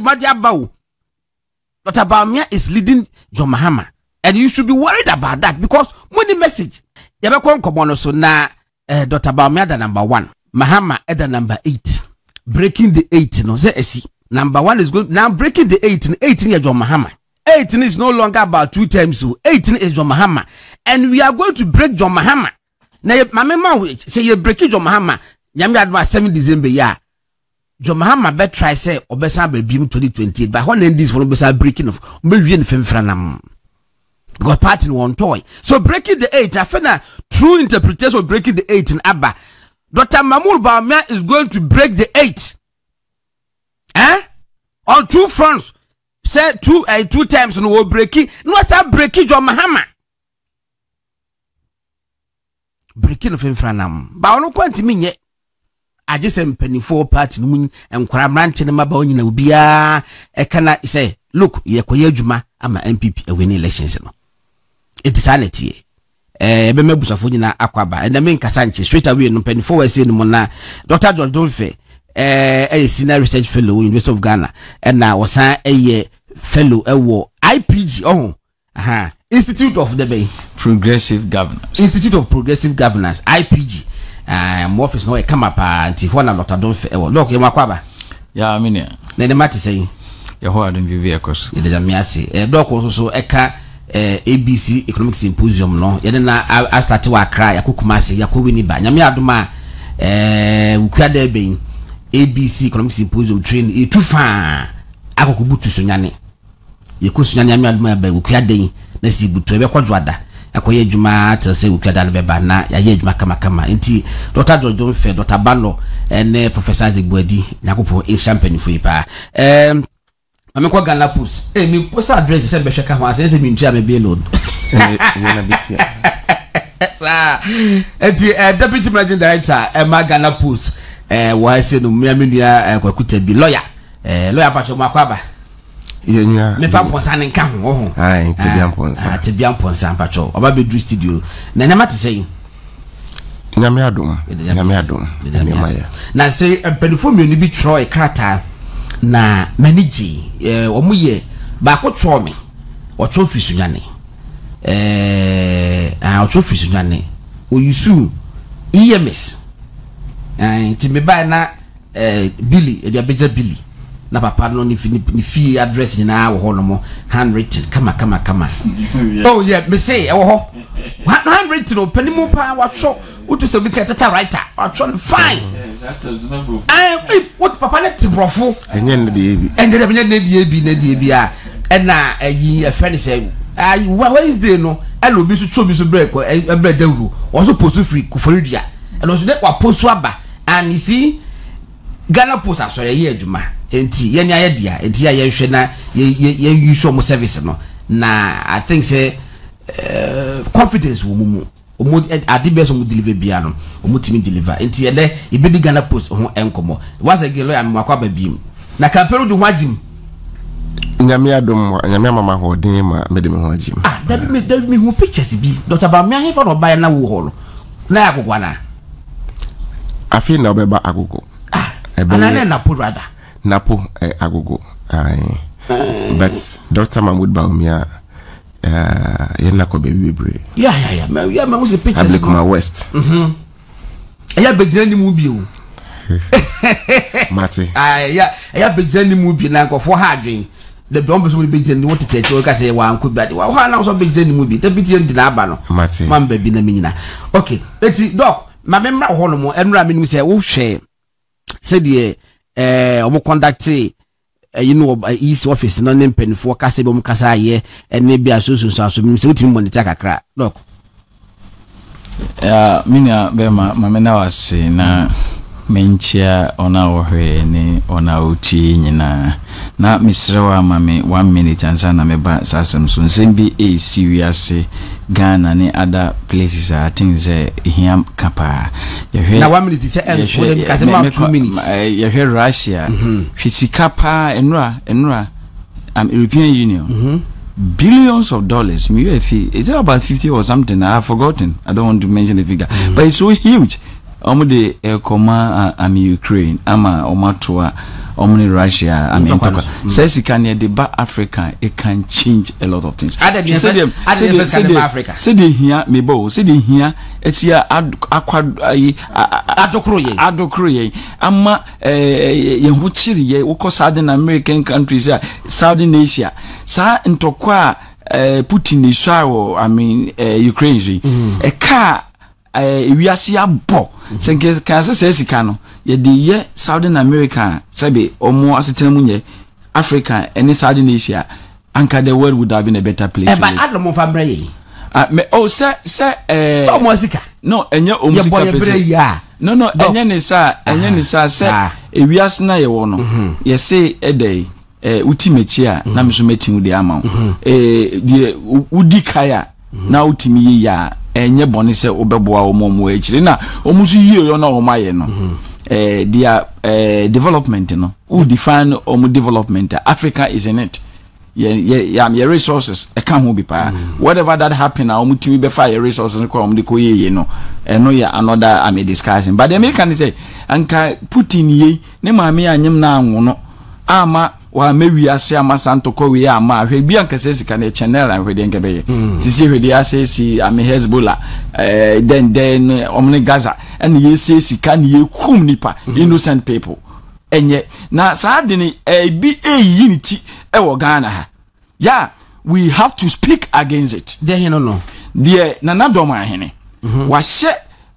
Madia Bow. Dr. Bawumia is leading John Mahama. And you should be worried about that because money message. Yabakon Komono so na Dr. Bawumia the number 1. Mahama at the number 8. Breaking the 8, no, say esi. Number 1 is going now breaking the 8 years John Mahama. 18 is no longer about 2 times so 18 is John Mahama. And we are going to break John Mahama. Now my mama say you break John Mahama. Nyame adwa 7 December ya. John Mahama bet try say obesa be bim 2028 but when this for obesa breaking of be in femfranam. Because party one toy. So breaking the 8 I feel true interpretation of breaking the 8 in Abba. Dr. Mahmoud Bawumia is going to break the 8. On 2 fronts. Say 2 times no will breaking. No start breaking John Mahama. Breaking of infranam. But I don't want to mean yet. I just am penny 4 party and cramranting them about you know be a cannot say, look, ye juma, I'm a NPP a winning elections. It is sanity. Bemebusa Fujina Aquaba and the main Casanchi straight away no penny 4 say no mona. Dr. John Dolphy, a senior research fellow, University of Ghana, and now was a fellow IPG Institute of the Bay Progressive Governance. Institute of Progressive Governance IPG. Office no come up until one Dr. Dolphy. Look, you makwaba. Yeah, I mean, then the matter say, your whole vehicles. You did a miasi. A block also eka ABC Economic Symposium no. Yedena I started to cry. Yakukumasi Yakuwini ba. Nyami aduma ukwade being ABC Economic Symposium train too far. Akokubutu sunyane. Yekusunyane nyami aduma ba ukwade na si butu ebe kwadwada. Akoye juma to say ukwada no beba na ya juma kama enti Dr. John Fe Dr. Bano and Professor Zigwadi nakopo in champagne for ipa. I'm going to post. Me post address. Say be shaka ho. Say me ntia me be load. Deputy Managing Director Ghana Post. Why say no me nua kwakuta bi lawyer. Lawyer pa choma kwaba. Yenya. Me fa ponsa ne nka ho. Ai, tebian ponsa. Tebian ponsa pa cho. Oba be do studio. Na na mate say. Nyame adom. Nyame adom. Na say penifo me ni bi Troy krata. Na manage omuye ba ko tro me o tro fisunyane o tro fisunyane o yusu EMS ti me ba na Billy e dia beja Billy na papa no ni fi address ni na wo ho no mo handwritten kama oh yeah me say e wo ho handwritten no panimu pa wa tro utu se bi kata writer wa tro fine. What papa let brofo enye ne de ebi enye de ne de a na ayi a friend say Wednesday no elo bi so tro bi so break e break dawru o so post free kuforidua and also that wa post aba and you see Ghana Post asore ye adwuma enti ye nya ye dia enti ya ye hwe na ye use mo service no na I think say confidence wo mu adi best on deliver bia no omutimi deliver enti ye de ibedi Ghana Post ho enkomo once again lawyer me akwa ba biem na kapero du hwagim nyame adom nyame mama ho den ma me de me ho agim that me who pictures bi Dr. Bawumia he for no buy na wo ho no na yakogwa na afi na obeba agogo anane napo rather napo agogo but Dr. Mahmoud Bawumia yena ko baby bebre yeah me was the pictures Ablikuma West ya bejani mu bi o mate ya bejani mu bi na ko for ha adwen the bomb so bejani what to tell ka say wa anko bi wa na so bejani mu bi the bejani di na aba no mate man ba bi na menyina okay eti doc ma memra ho no mo enra me nim say wo hwe say de omo conduct you know east office no nempen for kase be omo kasa ye ene bia so me say utimi monitor kakra doc minia be ma mena wase na menchia ona wohwe ni ona uti nyina na misrewa mame 1 minute ansa na meba sasem so nsembi serious Ghana ni other places I think say here kapa na 1 minute say and for them kasi ma 2 minutes you hear Russia fisika pa enra European Union billions of dollars is it about 50 or something I have forgotten I don't want to mention the figure but it's so huge de koma Ukraine ama omatoa omni Russia says he can the ba Africa it can change a lot of things. Said here me bo said here it's here adokroye ama yehuchiri ye woko Southern American countries Southern Asia sa ntokwa Putin is Ukraine a car we are see a bo can say sikano ye the Southern America sabe or more as Africa and Southern Asia anka the world would have been a better place. But Adamo Fabre sir musica no enye o musica no enye ni sa say e wiase na ye wo no ye say edey ultimate ya na me so metim de ama de udi kaya na ultimi ya enye bone se obeboa omomo echire na omusu yi yo na omaye no dia development no who define development. Africa is in it. Your resources I can't be pa whatever that happen na omutimi be fire resources ko omde ye no no ya another discussion. But the American say anka Putin ye ne maame anyem na anwo no ama wa mewi ase amasanto ko we ama hwe bia nka se sika na channel an hwe de nka be sisi hwe de ase si ame Hezbollah then omne Gaza and ye se sika na ye kum nipa innocent people enye na saa de ni bi yiniti e wo Ghana ha yeah we have to speak against it there no there na nadom ahene wa hye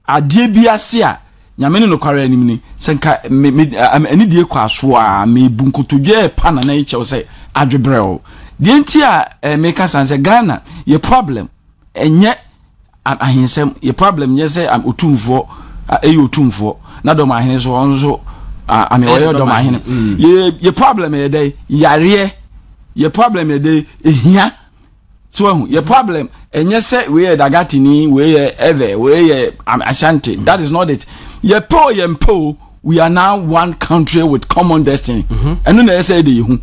ade bi ase a nyame no kware anim ni senka ani die kwa so a me bunkotodwe pa na na che say adwebrel die nti a meka sanse Ghana ye problem enye ahensem ye problem ye say am otumfo otumfo na dom ahene so onzo ame oyo dom ahene ye problem ye dey yare ye problem ye dey ehia so ye problem enye say we dagati ni we ever we Ashanti. That is not it. Ye po we are now one country with common destiny. And no say the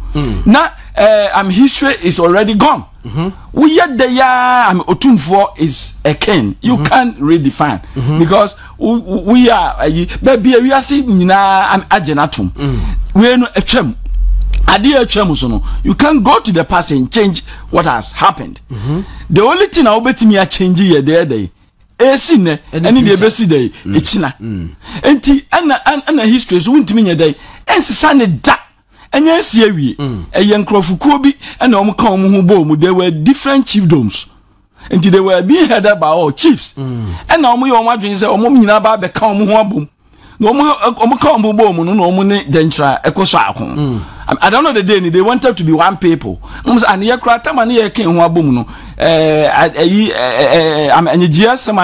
now history is already gone. We yet the otumfo is a king. You can't redefine because we are baby we are seeing na agenatum. We no etwem you can't go to the past and change what has happened. The only thing I bet me a change here day. Esine any the best day echina. Enti ana history so won't mean day. Ensesa ne da. Enya sie wie. Eye nkrofukuo bi na omo kan omo ho bo mu. There were different chiefdoms. Enti they were being headed by all chiefs. And omo ye omo adwen say omo nyina ba be kan omo ho abom. No omo kan omo bo mu no omo ne dentra ekoso akon. I don't know the day they wanted to be one people. And ye krata man ye ken ho abom no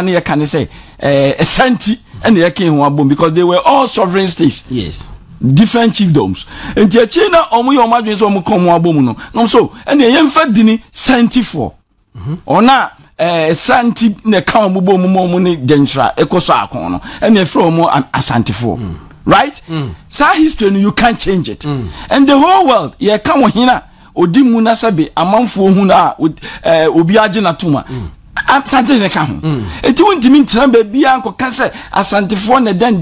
ye can say Ashanti and ye ken ho abom because they were all sovereign states. Yes. Different chiefdoms. And the China omo yo madwen so omo kan ho abom no. So and ye mfa dini Santi for. Ona Santi ne kan omo bo omo ne dentra ekoso akon no. And ye from omo Ashanti for. Right? Sa history you can't change it. And the whole world ye kan wo hina odimu na sabe amanfo hu na obi age na tuma. Asante ne kan ho. Eti wontimi ntina ba bia ankoka se asantefo na den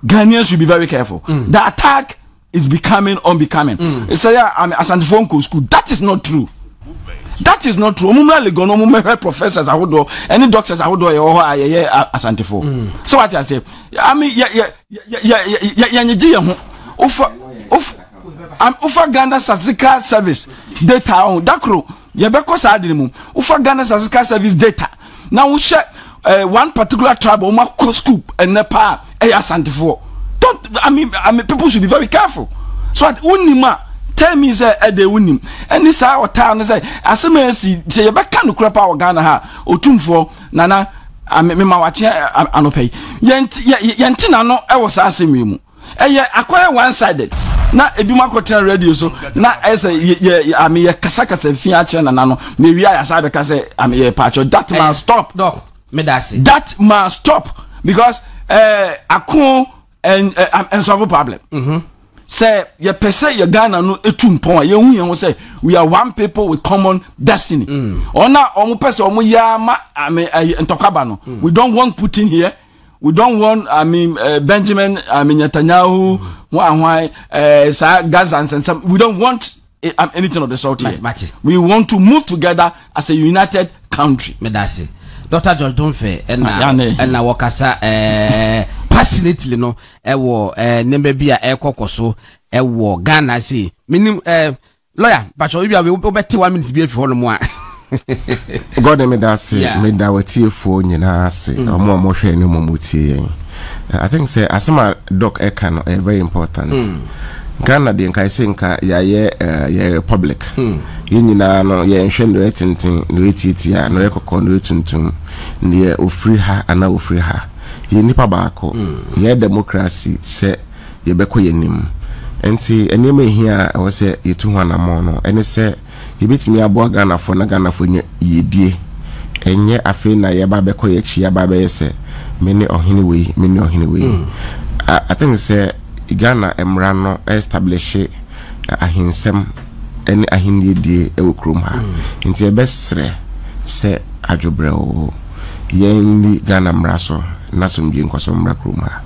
Ghanaians should be very careful. The attack is becoming unbecoming. Say asantefo nko school. That is not true. That is not true. Omumale gono omumere professors ahodo any doctors ahodo ye asantefo. So what I say, I mean ye ho ufa Ghana statistical service data on dakro ye beko sa adini mu ufa Ghana statistical service data. Now we share one particular tribe oma scoop and nepa asantefo. Don't I mean people should be very careful. So at unima tell me say e dey unim and this our town say asemesi say you be kan no crop our Ghana ha otumfo nana me ma wache anopay yenti na no e was asemi mu eye akwaya one sided na ebi makoten radio so na say ye kasa fi a che nana no me wi aya sa be ka say ye pacho that man stop dog me that say that man stop because akon and solve problem. Say ye pese ye Ghana no etumpon ye hu ye ho say we are one people with common destiny. Ona omo pese omo ya ma entokwaba no. We don't want Putin here. we don't want Benjamin Netanyahu why Gaza and some we don't want anything of the sort here. We want to move together as a united country. Medasi Dr. George Donfe and wakasa passionately no ewo nembe bia ekokoso ewo Ghana say minim lawyer but you be 1 minute be for no mo God me da say me da watie fo nyina ase omo hwe ne momutie. I think say asema doc eka no very important. Ghana de nkai se nka ya republic. Nyina no ye nhwe no etintin no etiti a no ekokọ no etuntum ne ofri ha ana ofri ha. Ye nipa baako ye democracy se ye beko yenim. Enti enema hia wo se yetu ho anamo no ene se yebetimi abo Ghana fo na Ghana fo nye yedie enye afi na ye ba beko ye chi ya ba be se many ohini we I think say Ghana emra no establish ahinsem ene ahini die e wokrom ha nti e besre se adwobre o ye ni Ghana mra so na so mbi nkoso mra krom ha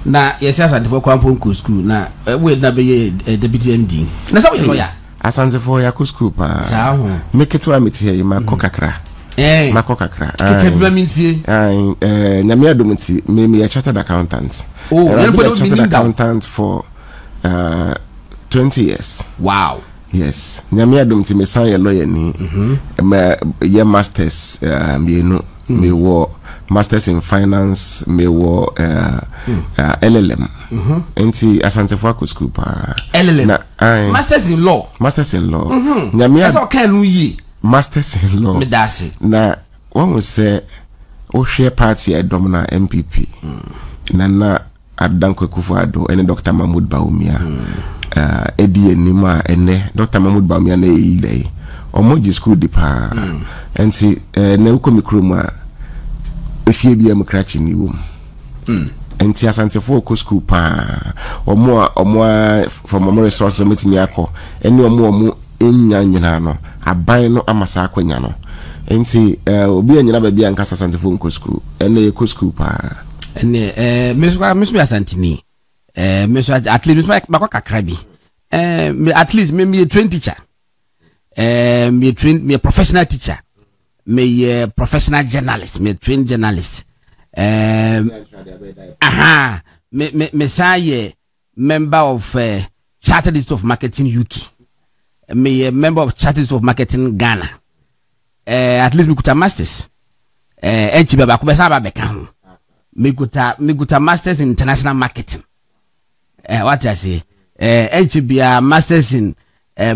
na yes Asante for Kwamponko school na we na be deputy MD na say we lawyer Asante for ya school pa za ho make it wa metie ye ma kokakra makokakra kekebla mintie nyame adomti me chartered accountant chartered accountant for 20 years. Wow. Yes, nyame adomti me san ye lawyer ni ye masters me wo masters in finance me wo LLM enti Asante for school pa LLM masters in law nyame that's okay no yi masters in law medasi na one will say o share party edom na NPP na Adanko Kufuado ene Dr. Mahmoud Bawumia edi enima ene Dr. Mahmoud Bawumia na ilday omoji school dipa enti na uko mikroma efie bia mkrachi ni wom enti Asante for school pa omo from omo resource metimi akọ ene omo enya nyina no aban no amasa akwanya no enti obi anyina ba bia nkasa Asante for school ene ye school pa ene mesu Asante ni mesu at least mesu bakwa kakra bi at least me train teacher me professional teacher me professional journalist me train journalist me say member of Chartered Institute of Marketing UK. Me a member of Chartered Institute of Marketing Ghana. At least me kuta masters. Enchi baba kubesa baba beka. Me kuta masters in international marketing. What I say? Enchi bia masters in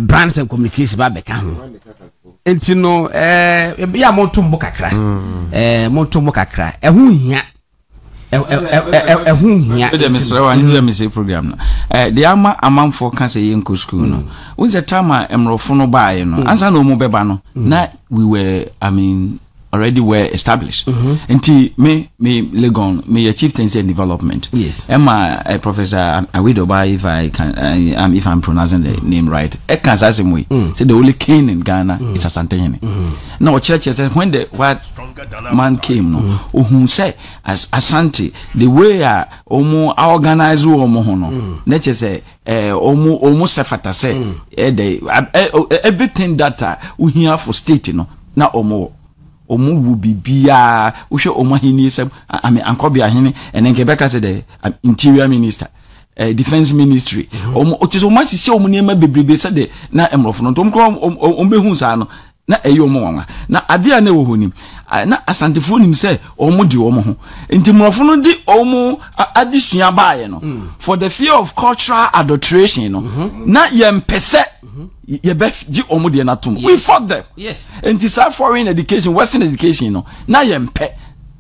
brands and communication baba beka. Enti no bia montumbo kakra. Montumbo kakra. Ehu hia. The Mr. program. The ama amamfo can say in school. No, with the time Emrofono by no, answer no more bebano. Now we were, already were established. Until me Legon, me a Chieftaincy and Development. Yes. Emma Professor Awidoba, if I'm pronouncing the name right. Ekansasem way. Say the only king in Ghana is Asante. Now church says when the white man came, no, who say as Asante, the way omo organize omo hono. Nature say omo sefata say everything that we hear for state, no, now omo will be bia we show omo hini sem ankobia hini and then Quebec to the interior minister defense ministry omo otiso ma sisi omo niema bebrebe se de na emrofo no tom kro ombehu sa no na eyo omo wanga na ade a na wo honim na asantefo nim se omo di omo ho enti mrofo no di omo adisua baaye no for the fear of cultural adulteration no na yempese ye bef ji omo de na tom we fought them. Yes, and this foreign education, western education, na yempe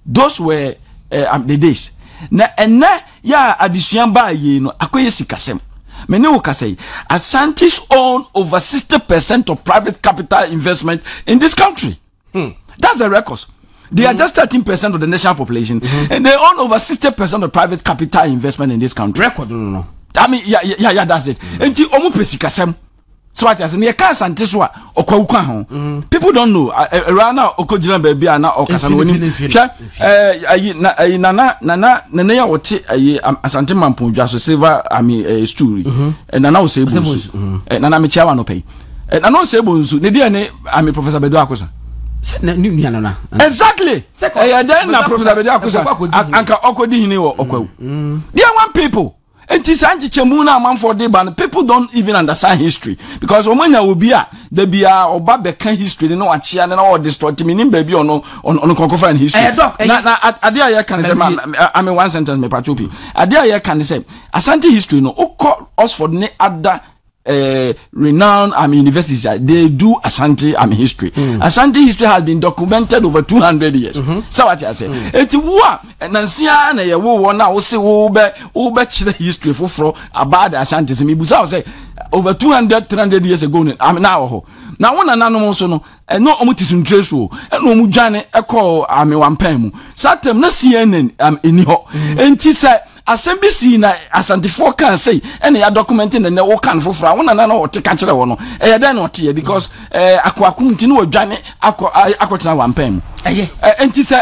those were the days na enne ya adisuan ba ye no akoye sikasem mene wo kasai Asante's own over 60% of private capital investment in this country. That's the records. They are just 13% of the national population and they own over 60% of private capital investment in this country. Record no. I mean yeah that's it. Enti omo pesikasem so what as near Asante so okwa ho people don't know around now okojina baby na okasa no woni nana ya wote Asante Mampondwa so silver story nana wo say bonsu nana me chiawa no pay nana wo say bonsu ne dia ne Professor Bedo Akosa exactly then na Professor Bedo Akosa anka okodi hini wo okwawu there one people. And people don't even understand history because when you be there be a Babekan history, they know what she and all distort meaning baby or no on conquer history. I can say I mean one sentence me pachupi. I can say Ashanti history no Oxford ne other renowned universities they do Ashanti history. Ashanti history has been documented over 200 years. So what I say eti wo nansia na ye wo na wo se wo be the history for about the Ashanti me busa say over 200-300 years ago now ho na wona nanom so no no omuti trace wo no omu dwane ekọ wampam mu satem na CNN eni ho enti say assembly see na Asante for can say and ya documenting and wo kan fofora wona na wo te ka kire wo no e den no te because akwakum nti no dwane akotena wampam enti say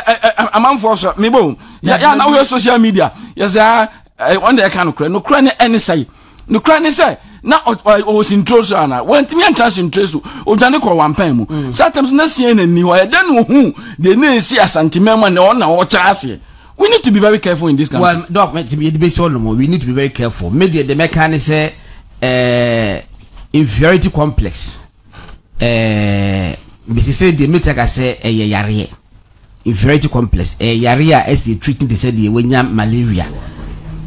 amanfo so me bo ya na wo social media yes on the can no kra ne any say no kra ne say na o sintroso ana wantimi ancha sintroso o dwane ko wampam mu sometimes na CNN ni ho e den no hu de na esi Asante mema na o na wo chaase. We need to be very careful in this country. Well, Doc, we need to be very careful. Maybe the mechanism inferiority complex. Because say the meter say yare inferiority complex. Yare as the treating they said the wenya malaria.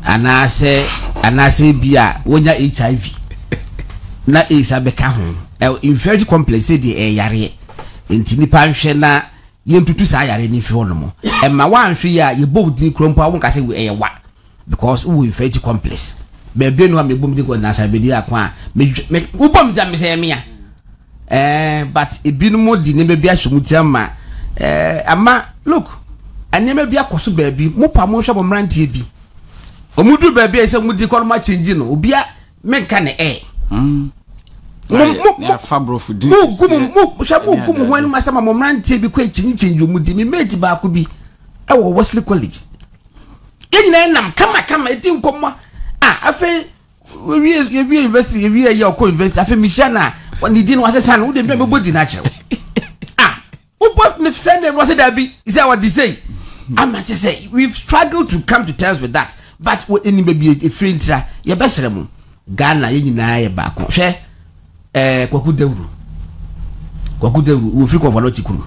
And I say bia wenya HIV. Na isabeka ho. Inferiority complex say the yare. Intini panhwe na yentutu sa yare ni fi hono mo e ma wanhwe ya ye bodi krompo awon ka se we wa because we inferiority complex be be no me bom di ko na sa be di akwa me ubom jam me se me ya but ebinu mo di ne be bia hwumuti ama ama look anya me bia koso ba bi mo pa mo hwe bo mrantie bi omudu ba bia se mudi ko ma change no obia me ka ne fabro for this gumu when masama momrantie bi kwa change omudi me mate ba ko bi e wo Wesley College enyina nam kama etin komma afi we university we ya ko university afi misiana woni di no asesa no wo de me bodi na kire upo ne send them was that be is that what they say I'm not to say we've struggled to come to terms with that but any baby a friend ya besere mu Ghana yenyina ya ba ko hwe kwaku dawru wo free cover lot ikuru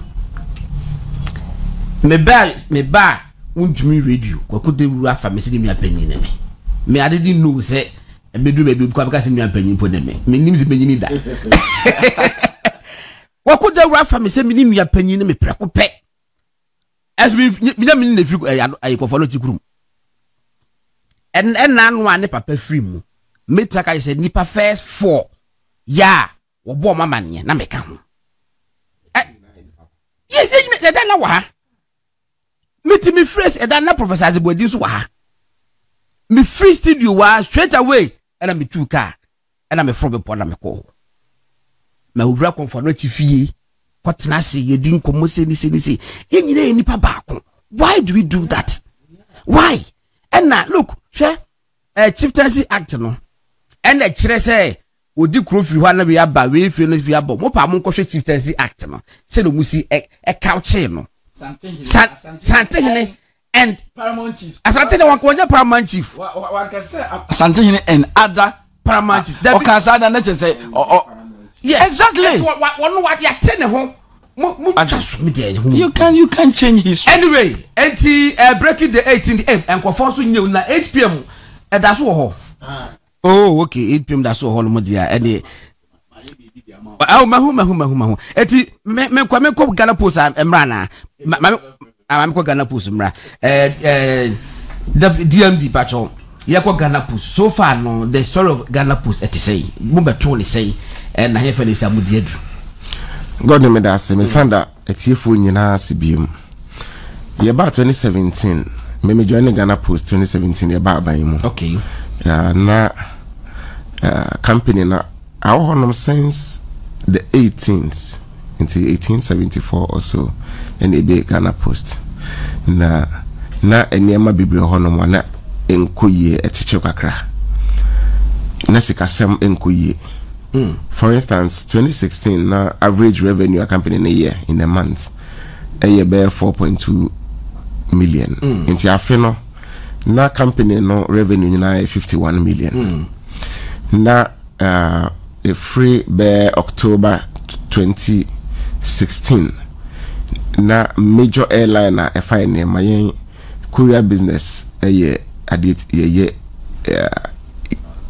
me ba untumi radio kwaku dawru afa me se mi apanyin na me I didn't know say bedu be kwa because mi apanyin po na me nim se panyin da kwaku dawru afa me se mi nim apanyin na me preko pe as we na me na free ay cover lot ikuru and na no ane papa free mu me traka say nipa first 4 ya wo mama ne na meka ho yes e da na wa meti me fresh e da na Professor Azibodi so wa me free studio wa straight away and me two car and me from be na me ko ma obra comfort no tifie kwatena se ye din komo se ni se yenyina nipa baako. Why do we do that? Why? And now look, Chieftaincy Act no and the chere say odi kro firi hwa na be aba we firi no fi aba mo pa mo nkwohwe Chieftaincy Act no say no musi e couch no Santehene and Paramount Chief Asante one ko Paramount Chief one can say Santehene and other Paramount Chief o can say that na say yeah exactly what ya tene ho you can change history anyway breaking the 18 and confirm so new na 8 p.m. that's ho oh okay 8 p.m. that's all mo dia and mahu eti me ko Ghana Post emra na ma ko Ghana Post emra DMD patcho ye ko Ghana Post so far no the story of Ghana Post eti say mo beto ni say na he fele sa mo dia du God me da se me sanda etiefo nyina sibiem ye ba 2017 me join Ghana Post 2017 ye ba ban mu okay ya na company na our honor since the 18th until 1874 or so, and it be Ghana Post. Na enema bibiri honor na enkoye etiche kakra. Na sikasem enkoye. For instance, 2016 na average revenue a company in a year, in a month, a year bear 4.2 million. Inti afeno na company no revenue na 51 million. Na a free bear October 2016 na major airliner FIN my courier business a year adit ye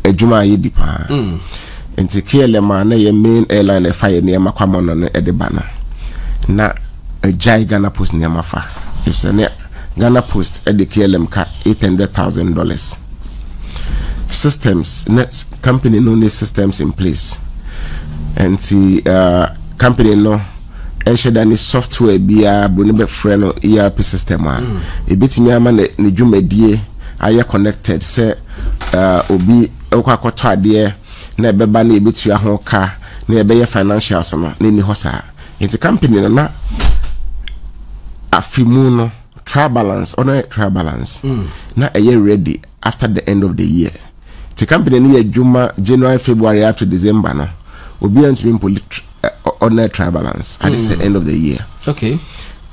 ejuma ye dipa. Nti KLM na ye main airline FIN ne makwamo no edebana na a Ghana Post ne mafa. If say Ghana Post at the KLM ka $800,000. Systems, net company no need systems in place. And the company no ensure that the software be a bonebe friend or ERP system. A bit me ama ne dwumedie aye connected say obi okwakoto ade na beba na ebetu ho ka na ebeye financials no na ni hosa. Into company na afimu no trial balance or no trial balance na a year ready after the end of the year. The company ni Juma January February up to December no obi antimi on a trial balance at the end of the year. Okay.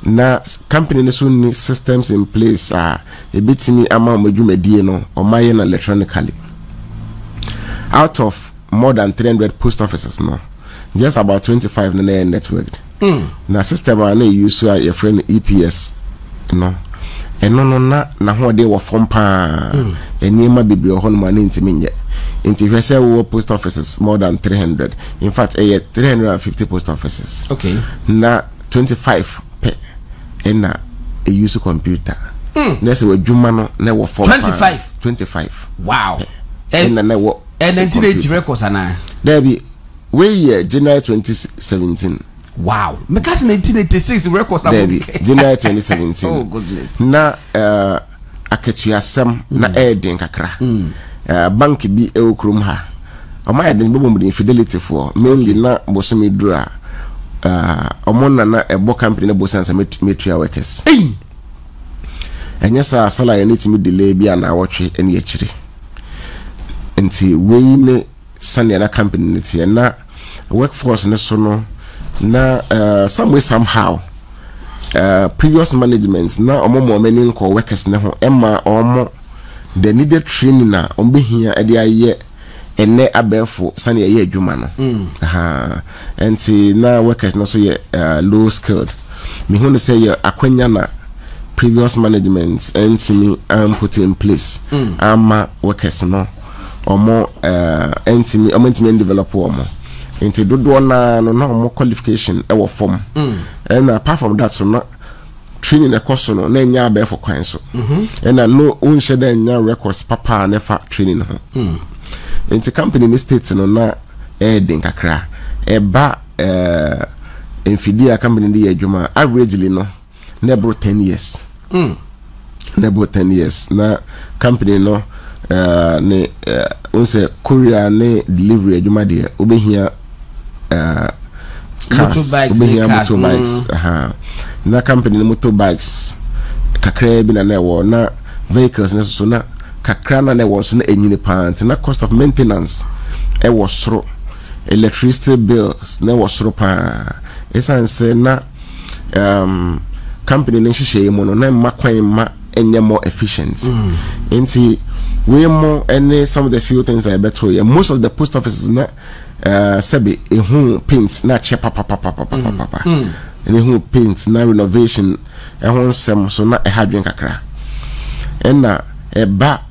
Na company ni so need systems in place a bitimi ama modwumedie no o maye na electronically. Out of more than 300 post offices no, just about 25 na networked. Na system a na use so your friend EPS no. Eno no na ho de wo fom pa enima bibiri ho no ma ntimi nye. Nti hwese wo post offices more than 300. In fact 350 post offices. Okay. Na 25 pe ena a use computer. Na se wo dwuma no na wo fom 25. Wow. Ena na wo and 1980 records ana. There be we January 2017. Wow. Because 1986 records na January 2017. Oh goodness. Na aketuasem na eden kakra. Bank bi ekrum ha. Oma eden bobo mu infidelity for mainly na bosomi dura omona na ebo company na bosansa metria workers. Enya sa sala ya nitimi delay bi ana awotwe ene akire. Nti we ne sane na company niti na workforce ne so no na some way somehow previous management na omo many call workers ne ho emma omo the needed training na ombehia ade aye ene abefo sane ye adwuma no enti na workers no so ye low skilled me hu no say ye akwanya na previous management enti me put in place ama workers no omo enti me develop omo into do na no more qualification e wo form and apart from that so not training a course no na nya be for kwan so and no unshare da nya records papa na fa training ho into company in state no na den kakra e ba enfidia company dey adwuma averagely no na bro 10 years na bro 10 years na company no ne unse courier ne delivery adwuma dey obehia motorbikes na company motorbikes kakra bi na wo na vehicles na so na kakra na wo so na enyine pant na cost of maintenance e wo soro electricity bills na wo soro pa esanse na company ne hihye mo no na makwan ma enye more efficient enti we more any some of the few things I bet you most of the post offices na sabi ehun paint na che papa and ehun paint na renovation ehun sem so na ehadwen kakra na eba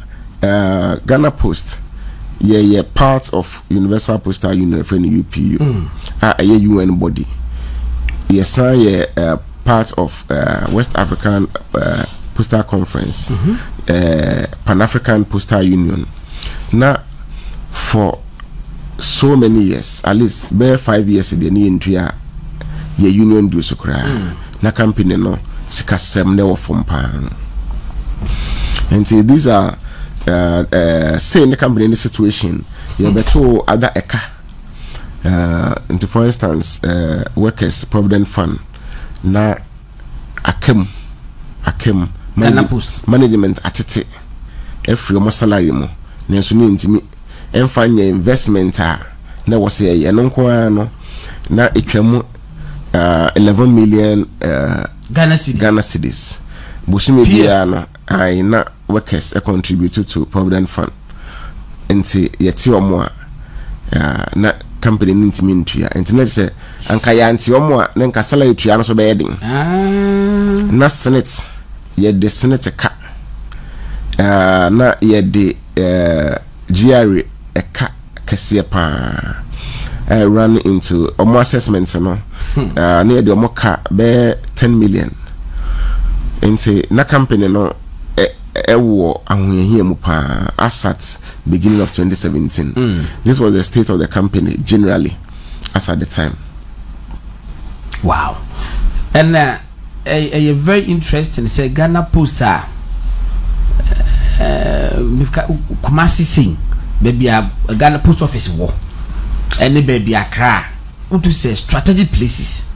Ghana Post ye part of Universal Postal Union for UPU a UN body yes ye part of West African Postal Conference Pan-African Postal Union na for so many years at least bare 5 years in the India ye union do so kra na company no sikasem ne wo from pan and these are say in the company in the situation ye beto other eka into for instance workers provident fund na akem management atete every mo salary mo na so ni ntimi emfanya investment na wo se ye no nko ano na etwamu 11 million Ghana cedis busumi bia no ai na workers contribute to provident fund enti yeti omo na company ntimi ntua enti na se anka ya nti omo na nka salary tua no so be yedin na senate ye de senate ka na ye de GRA eka kese pa run into omo assessment no na ye de omo ka be 10 million enti na company no ewo ahunhia mu pa asat beginning of 2017. This was the state of the company generally as at the time. Wow. And a very interesting say Ghana Post Kumasi sing baby a Ghana Post Office war and baby Accra to say strategic places.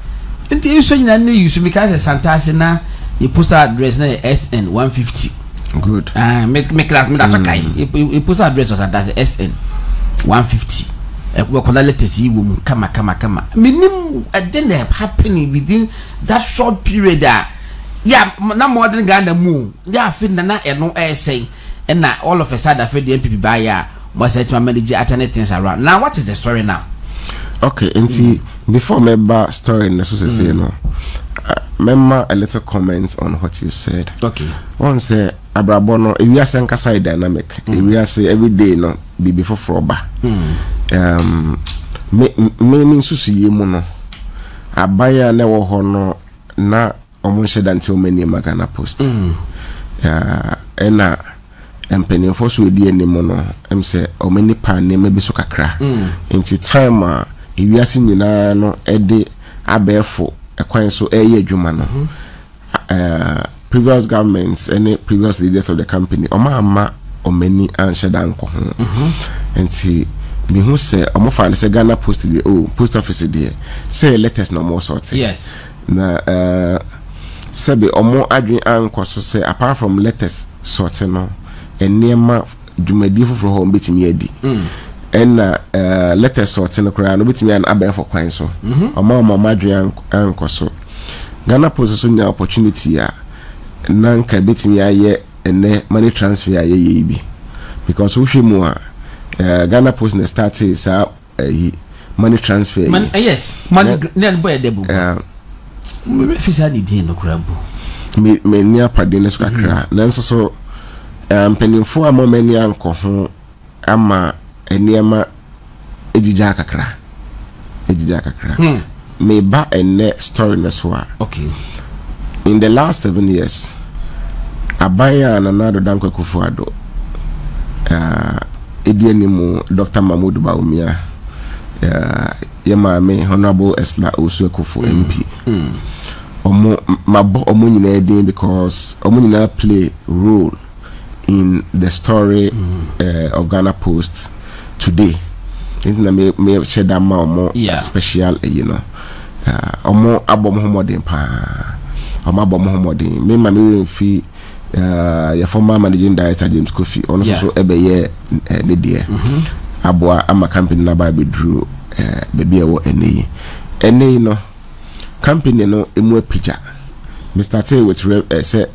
And you so you should because Santasina your postal address na SN 150. Good. Make that that's okay. You postal address was that's SN 150. We call letters you come. Minimum then happening within that short period yeah, na more than Ghana move. Yeah, feel na no say and now all of a sudden I feel the NPP buyer was said to manage alternate things around. Now what is the story now? Okay, and see before my back story in the say you know. Remember a little comment on what you said. Okay. One say abrabono if we are saying kasa dynamic, if we are say every day no be before froba. Me susu yemu no abaya na wo ho no na omo sheda nti o mani Ghana Post. Ena empenifo so edi enimo no em say o mani pa ne me bi so kakra. Nti time a ewi ase nyina no ede abefo ekwan so eye adwuma no. Previous governments and previous leaders of the company oma many answer dan ko ho. Nti me who say omo fa say Ghana Post the post office there say letters no more sort. Yes. Na sabe omo adwen anko so say apart from letters sort no enema dwumadi foforo ho betimi adi. And letters sort no kra no betimi an aben for kwan so. Omo adwen anko so Ghana Post so nya opportunity ya nanka betimi aye ene money transfer aye bi because we hwemu Ghana Post na start is money transfer. Yes, money then boy debu. Me fisa ni din no krabo. Me nia pade ne so kakra. Nanso so penifo amomani anko ho ama eniema ejija kakra. Me ba ene story na so. Okay. In the last 7 years abaya na nado danko kufuado edianimu Dr. Mahmoud Bawumia yemame honorable Esla Osuekufu MP omo nyina edin because omo nyina play role in the story of Ghana Post today. Intina me sheda ma omo special you know omo abom homodin pa omo abom homodin me ma me fi your former managing director James Kofi ono so ebeye ne die aboa ama company na ba bedru baby ewo ene no company no emu picture me started with say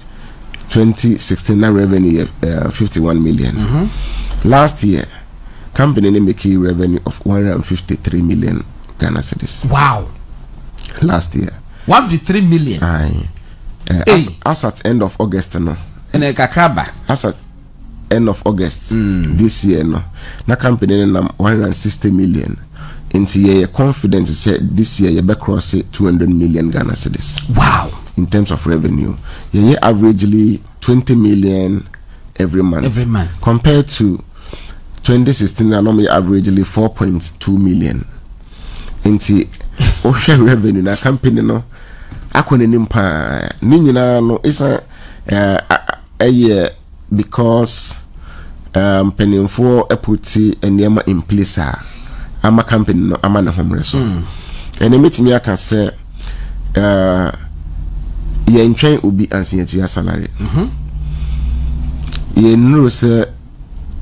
2016 na revenue 51 million. Last year company ne make revenue of 153 million Ghana cedis. Wow. Last year 153 million. Aye. As at end of August no. And kakraba. As at end of August this year no. Na company na 160 million. Into ye confident say this year you be cross 200 million Ghana cedis. Wow. In terms of revenue, ye averagely 20 million every month. Compared to 2016 normally averagely 4.2 million. Into ocean revenue na company no akone nimpa ni nyina no isa because peninfo eputi enema in place ama company no ama ne homre so ene metimi aka se ye ntwen obi ansia tu salary ye nuru se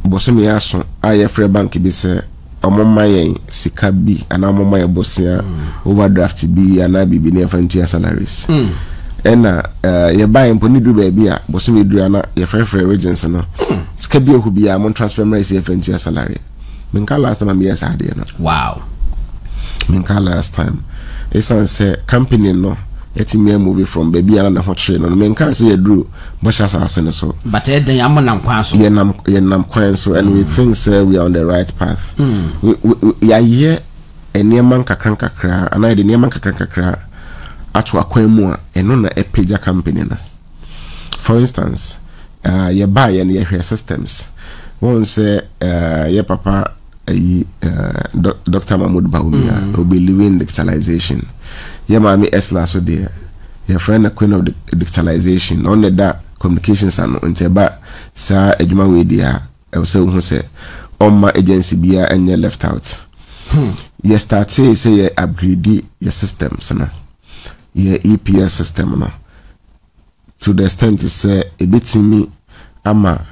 bosomi aso aye free bank bi se omoma yen sika bi ana omoma ye bosia overdraft bi ana bibi ne fantu salaries ena ye buy mponi du ba bi a bosomi du ana ye free regions no sika bi ehu bi a mon transfer price ye fantu salary minka last time me yes ade no wow minka last time esan say company no etimi move from baby ana na ho kire no minka say ye dru bosha asase so but eden amana kwan so ye nam kwan so and we think say we are on the right path ya ye eneman kakra ana de eneman kakra atu akwan mu a eno na epeja company na for instance ye buy and ye hwe systems won say ye papa Dr. Mahmoud Bawumia will be living digitalization. Yeah, mommy Esla so there. Your friend the queen of the digitalization. Only that communications and unteba sa ejuma we dia. I say who say on my agency be and you left out. You start say you upgrade your systems no. Your EPS system no. To the extent is say a bit me ama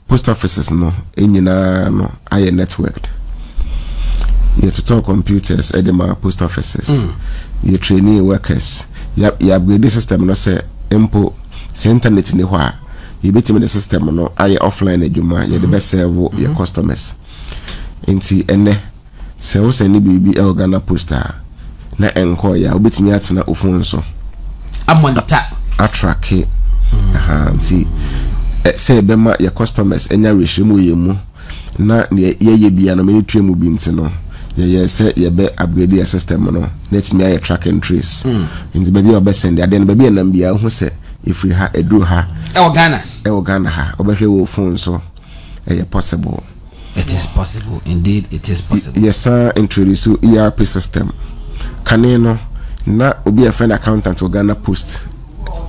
post offices no enyina no aye networked. You to talk computers edema post offices. You trainee workers. You upgrade the system no say empo internet ni hwa. You betime the system no aye offline eduma you the best serve your customers. Inti ene se wo se ni bibi e Ghana poster na enko ya obetime atena ofun so. Amonta attract anti say bema your customers enya rehyimu yemu na ye bia no me twemu bi ntino ye say ye be upgrade your system no let me track and trace in the baby obe send ade no baby na bia hu say if we ha edru ha e Ghana ha obehwe wo phone so possible. It is possible, indeed it is possible. Yes sir, introduce ERP system kaneno na obi a friend accountant to Ghana Post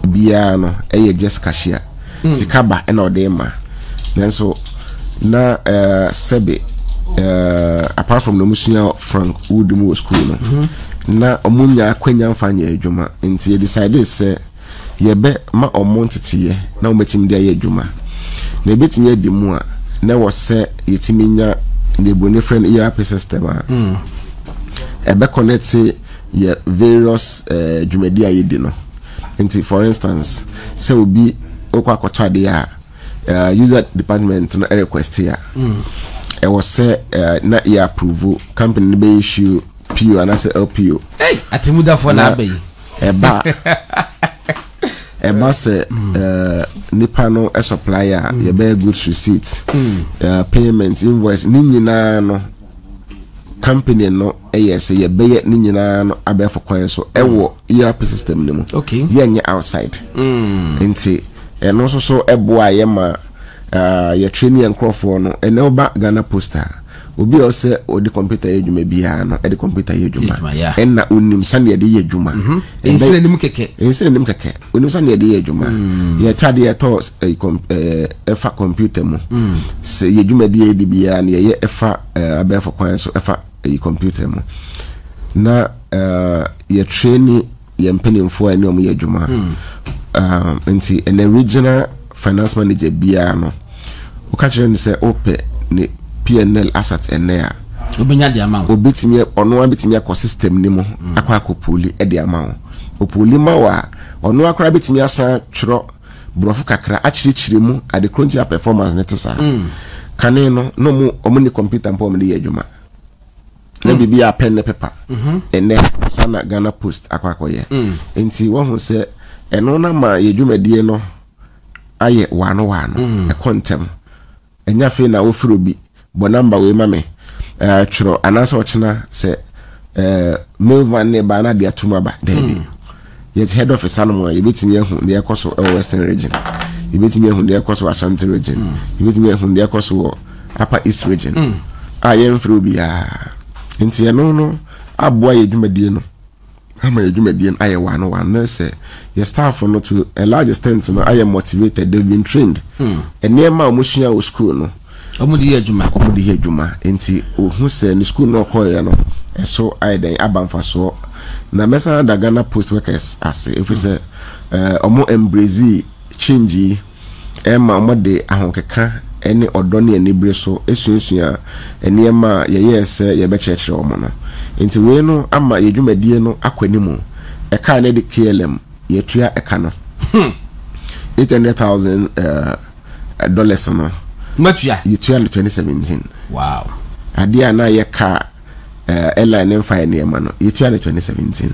bia no just cashier sikaba ena odema nanso na sebe apart from the musunya Frank Udumu school no na omunya akwanya mfanya adwuma nti ye decide say ye be ma omontete na ometim dia ye adwuma na ebetimi adimu a na wo se yetimi nya ne boni friend ERP system a ebe connect ye various dwumadi ayedi no nti for instance say obi okwa kwatwa de a user department no request here e was say na e approve company be issue PO and as LPO atimuda for na be eba say nipa no a supplier ye be goods receipt payment invoice ni nyina no company no yes ye be ni nyina no abe for kwan so e wo ERP system ni mu okay ye nya outside nti and also so eboa yema ya training and crofo no ene oba Ghana Poster obi o se odi computer yedwuma bia no e de computer yedwuma enna onim sane de yedwuma ensene nim keke onim sane de yedwuma ya twade ya to efa computer mu se yedwuma de bia na ye efa abefo kwan so efa computer mu na ya training ya mpenimfo ene omu yedwuma nti an original finance manager bia no o ka kire ni say ope ni PNL assets ene a obenya di amount obetimi ono abetimi akọ system ni mu akwa akopuli e di amount opuli ma wa ono akra betimi asa twro brofu kakra achirichiri mu ade kronti performance net sa kane no no mu omuni computer mpo me yedwuma na bibia pen ne paper ene sana Ghana Post akwa akoye enti wo hu say eno na ma yedwumadie no aye wano e kontem enya fe na ofiro bi bo number we mame twro anasa ochina se mail van ne ba na de atuma ba debi yet head office anmo yebetimi ehu ne ekoso western region yebetimi ehu ne ekoso Ashanti region yebetimi ehu ne ekoso upper east region aye mfiro bi ya enti eno no aboa yedwumadie no ama yedwumadie aye wano na se your staff no to a large extent no I am motivated, they've been trained and near my omusua o school no omudi ye juma enti ohu se ni school no call ya no so aiden abamfaso na mesa da Ghana Post Workers ase if we say omo embrace change ema omode ahonkeka ene odone anibre so esunsua eniema ye se ye be chekere omo no enti we no ama ye dwumadie no akwanimu eka na de KLM ye tua eka no $800,000 dollars no matua ye tua in 2017. Wow. Adia na ye ka airline mfa eniema no ye tua in 2017.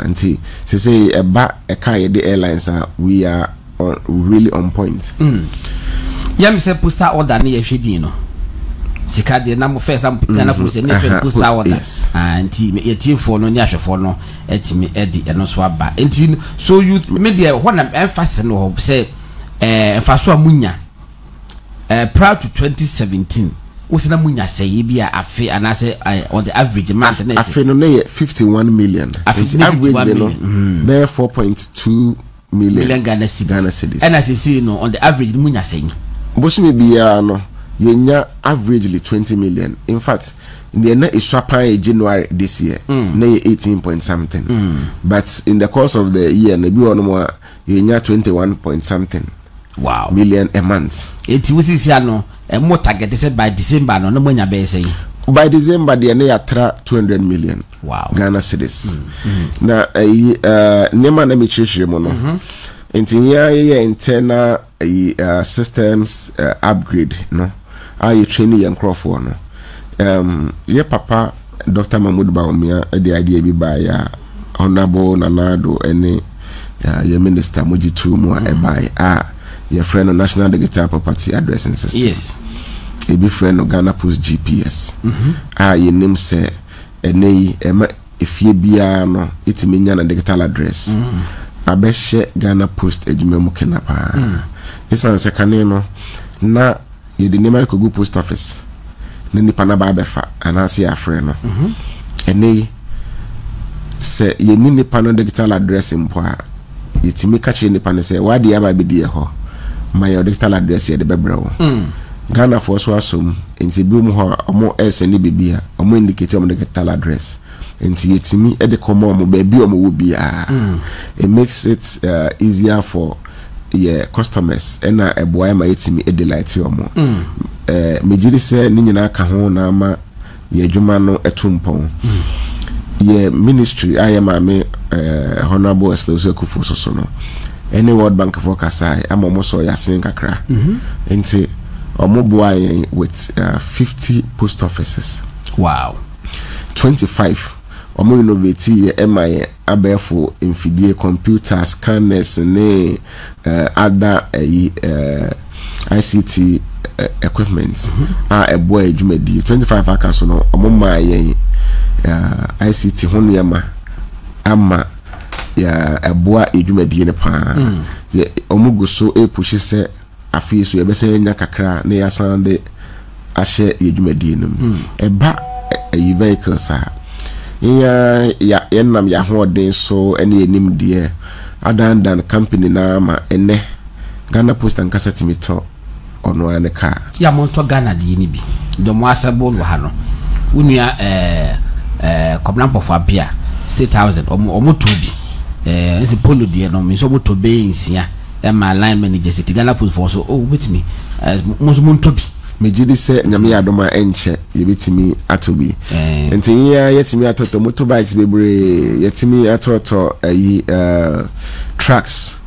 Nti say eba eka ye the airlines we are really on point. Yam say postal order na ye hwedi no sika de na mo first am Ghana Post ni postal order anti ye tiefo no ni ahwefo no etimi edi eno so aba enti so you media when am emphasis no say emfaso amunya prior to 2017 osina munya say bia afi and I say on the average month na afi no na 51 million average no be 4.2 million Ghana cedis and as you see no on the average munya say bosimi bia no yenya averagely 20 million. In fact, in the na iswapa January this year, na 18 point something. But in the course of the year, na bi ono mo yenya 21 point something. Wow. Million a month. Eti wisi sia no mo target say by December no mo nya be say. By December the na yatra 200 million. Wow. Ghana cedis. Na nema na mi chirchire mo no. Enti ya internal systems upgrade no. You training young Crawford no. Ye papa Dr. Mahmoud Bawumia the idea be by Honorable Nanado any your minister Moji Tumu by your friend of National Digital Property Addressing System. Yes. A be friend of Ghana Post GPS. Your name say if ye be no it's mean a digital address. I bet share Ghana Post ejumemu kenapa. It's an second na ye the name ko go post office na nipa na ba befa anase afre no ene se ye ni nipa no digital address mpo a yetimi ka che nipa ne se wade ya ba be die ho my digital address ye de bebrawo Ghana for so asom enti bi mu ho omo send bibia omo indicate omo digital address enti yetimi e de komo omo ba bi omo wo bia it makes it easier for customers ena eboa ma yetimi e delight yomo mejiri se ni nyina ka ho na ma ye adwuma no etumpon ye ministry ayema me honorable Esloso Kufu so no any World Bank for Kasai amomo so yasin kakra enti omoboa with 50 post offices. Wow. 25 omo innovate ye MI abefo infidie computer scanners ne other ICT equipment ebo adwumadi 25 akaso no omo ma ye ICT honu yama ama ya eboa adwumadi ne pa ye omo go so push se afi so ye be se nya kakra ne ya sande ahye adwumadi num eba vehicles ya enam ya hoden so ene enim de adandan company na ma ene Ghana Post and Cassette to ono ane ka ya monto Ghana de ni bi do mo asabol wa ha no unua kobna pofo abia State House omo to bi nsi polo de no mi so mo to be nsia e ma line manager city Ghana Post for so betimi mo so mo to bi mejidi se nyame adoma enche yebetimi atobi enti ya yetimi atoto motorbikes bebre yetimi atoto trucks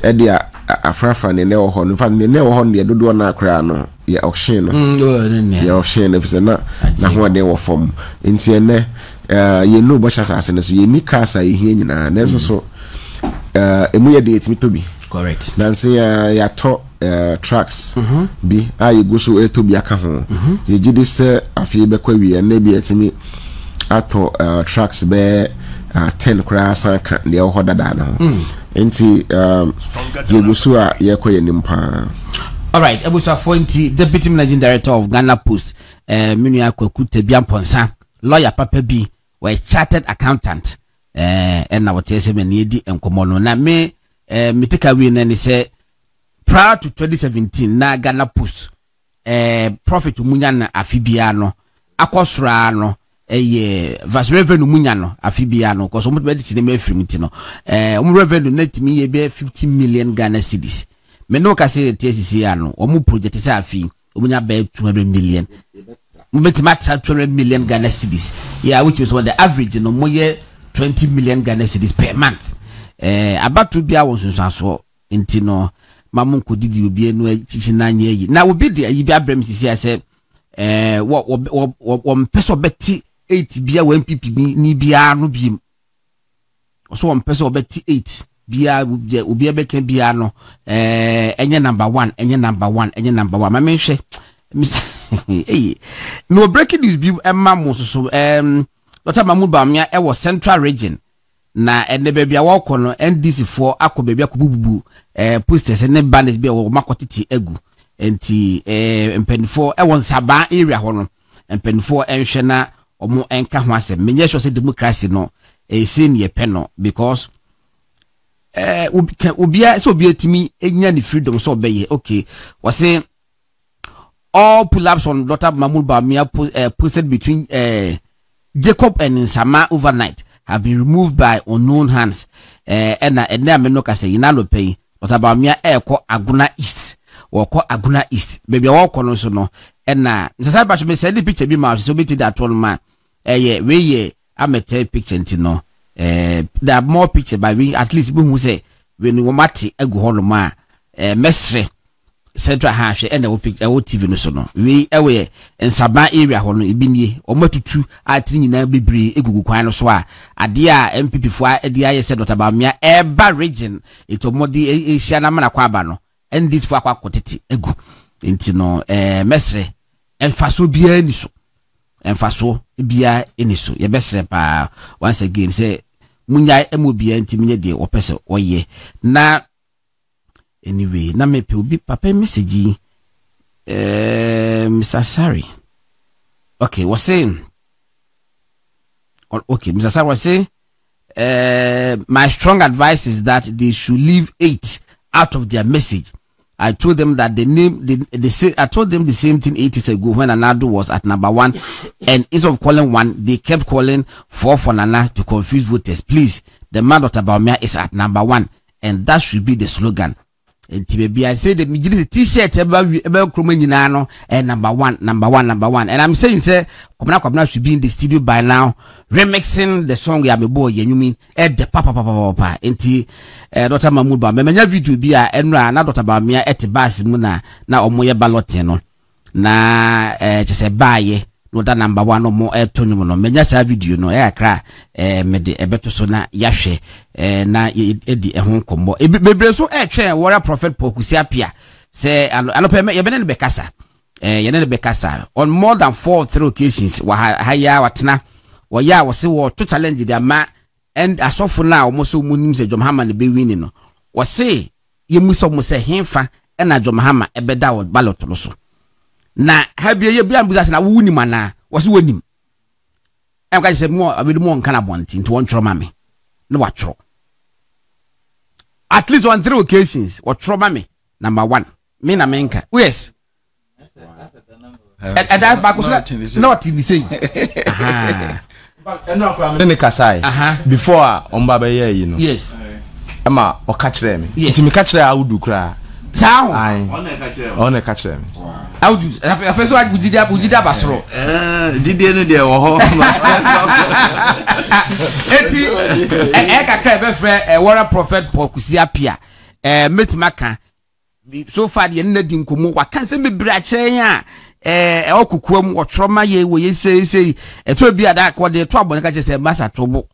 edia afrafa ne ne ho no fa ne ne ho ne dodo na akra no ya auction no ya auction no fise na ho de wo form enti ene ye no bo chasa ase ne so ye ni kasa ye hie nyina na so emu ye de yetimi tobi correct nansi ya to trucks bi ayi go so etobi aka ho ye gidi se afie be kwa wi na bi etimi ato trucks be 10 krasa ka ne ho dada na ho enti ye go so a ye kwa ye nimpa. All right, Ebusa Fonti, Deputy Managing Director of Ghana Post, Minu Akwaku Tebian Ponsa, lawyer Papa B, we chartered accountant, and now what you say me need and come on na me take away and say prior to 2017 na Ghana Post profit munya na afibia no akosra no vast revenue munya no afibia no cause omo be dey me afrimiti no revenue net mi ye be 50 million Ghana cedis me no ka say TSC ano omo project say afi omunya be 200 million mbetima 200 million Ghana cedis which is what the average no mo ye 20 million Ghana cedis per month about to be our so inti no mamun ko didi obi enu chichi na anye yi na obi de yi bi abrem sisi ase wo mpeso beti 8 bia wo NPP ni bia no bi so wo mpeso beti 8 bia obi abeka bia no enye number 1 enye number 1 ma menhwe no breaking news bi emma so Dr. Mahmoud Bawumia e was Central Region na ene bebia wako no NDC for akọ bebia kububu posters ne banners bia wo makotiti egu enti mpenfo e won Saba area ho no mpenfo enhwe na omo enka ho asem menye sure say democracy no say ne pe no because obia so obia timi enya ni freedom so obeye okay we say all pull-ups on Dr. Mahmoud Bawumia posted between Jacob and Nsama overnight have been removed by unknown hands. And no kase inalo pay. Dr. Bawumia ko Aguna East or ko Aguna East. Baby walk on so no. And Mr. me send the picture be ma so be that one man. We I met a picture no. There are more picture by we at least who say when we mati egu holo ma mesre Central Hash and the TV no so no. We away in Saba area hono ibini omatutu atini na bebre egugu kwan no so a ade a NPP fo ade aye said Dr. Bawumia eba region etomodi Asia na mana kwa aba no and this fo akwa kotete egu enti no mesre emfaso bia ni so emfaso bia eni so ye besre pa once again say munya emobia enti menye de opese oye na anyway na me pe obi papa message Mr. Sari okay was saying okay Mr. Sari was saying my strong advice is that they should leave 8 out of their message. I told them that I told them the same thing 8 years ago when Anado was at number 1 and instead of calling 1 they kept calling 4 for Nana to confuse voters. Please, the man Dr. Bawumia is at number 1 and that should be the slogan. I say the majority t-shirt about nyina no number one and I'm saying say Kwabena should be in the studio by now remixing the song ya me boy you mean the papa enti Dr. Mahmoud Bawumia menya video bi a enra na Dr. Bawumia bus mu na omo ye ballot no na chese baaye no da number 1 no mo etonyu no menya sa video no akra me de ebeto so na yahwe na edi ehon kombo bebre so twen warrior prophet pokusi apia say anope ye bene ne bekasa ye ne bekasa on more than 4 occasions wa haya watena wo ya wo se wo to challenge dia ma and asofo na o mo so munim se Jomhama ne be win no wo se ye muso mo se henfa na Jomhama ebeda wo ballot no so na habie ye bia mbuza na wuni mana wose wonim em ka se mo abedu mo nka na bonti nti won troma me na wa tro at least on 3 occasions what troma me number 1 me na menka yes and that back was not in the same ne kasai before on baba ye you know yes ama o catch them nti me catch them awudu kra sao on e catch them awudu afeso agudida basoro didi no de wo ho eti kakra be frɛ warrior prophet pokusi apia metimaka so far de nna di nkomo waka se bebre a kyerɛn a okukuam wɔtrɔma ye wo ye sei eto bi ada ko de to abɔne ka kyerɛ sɛ masa tobo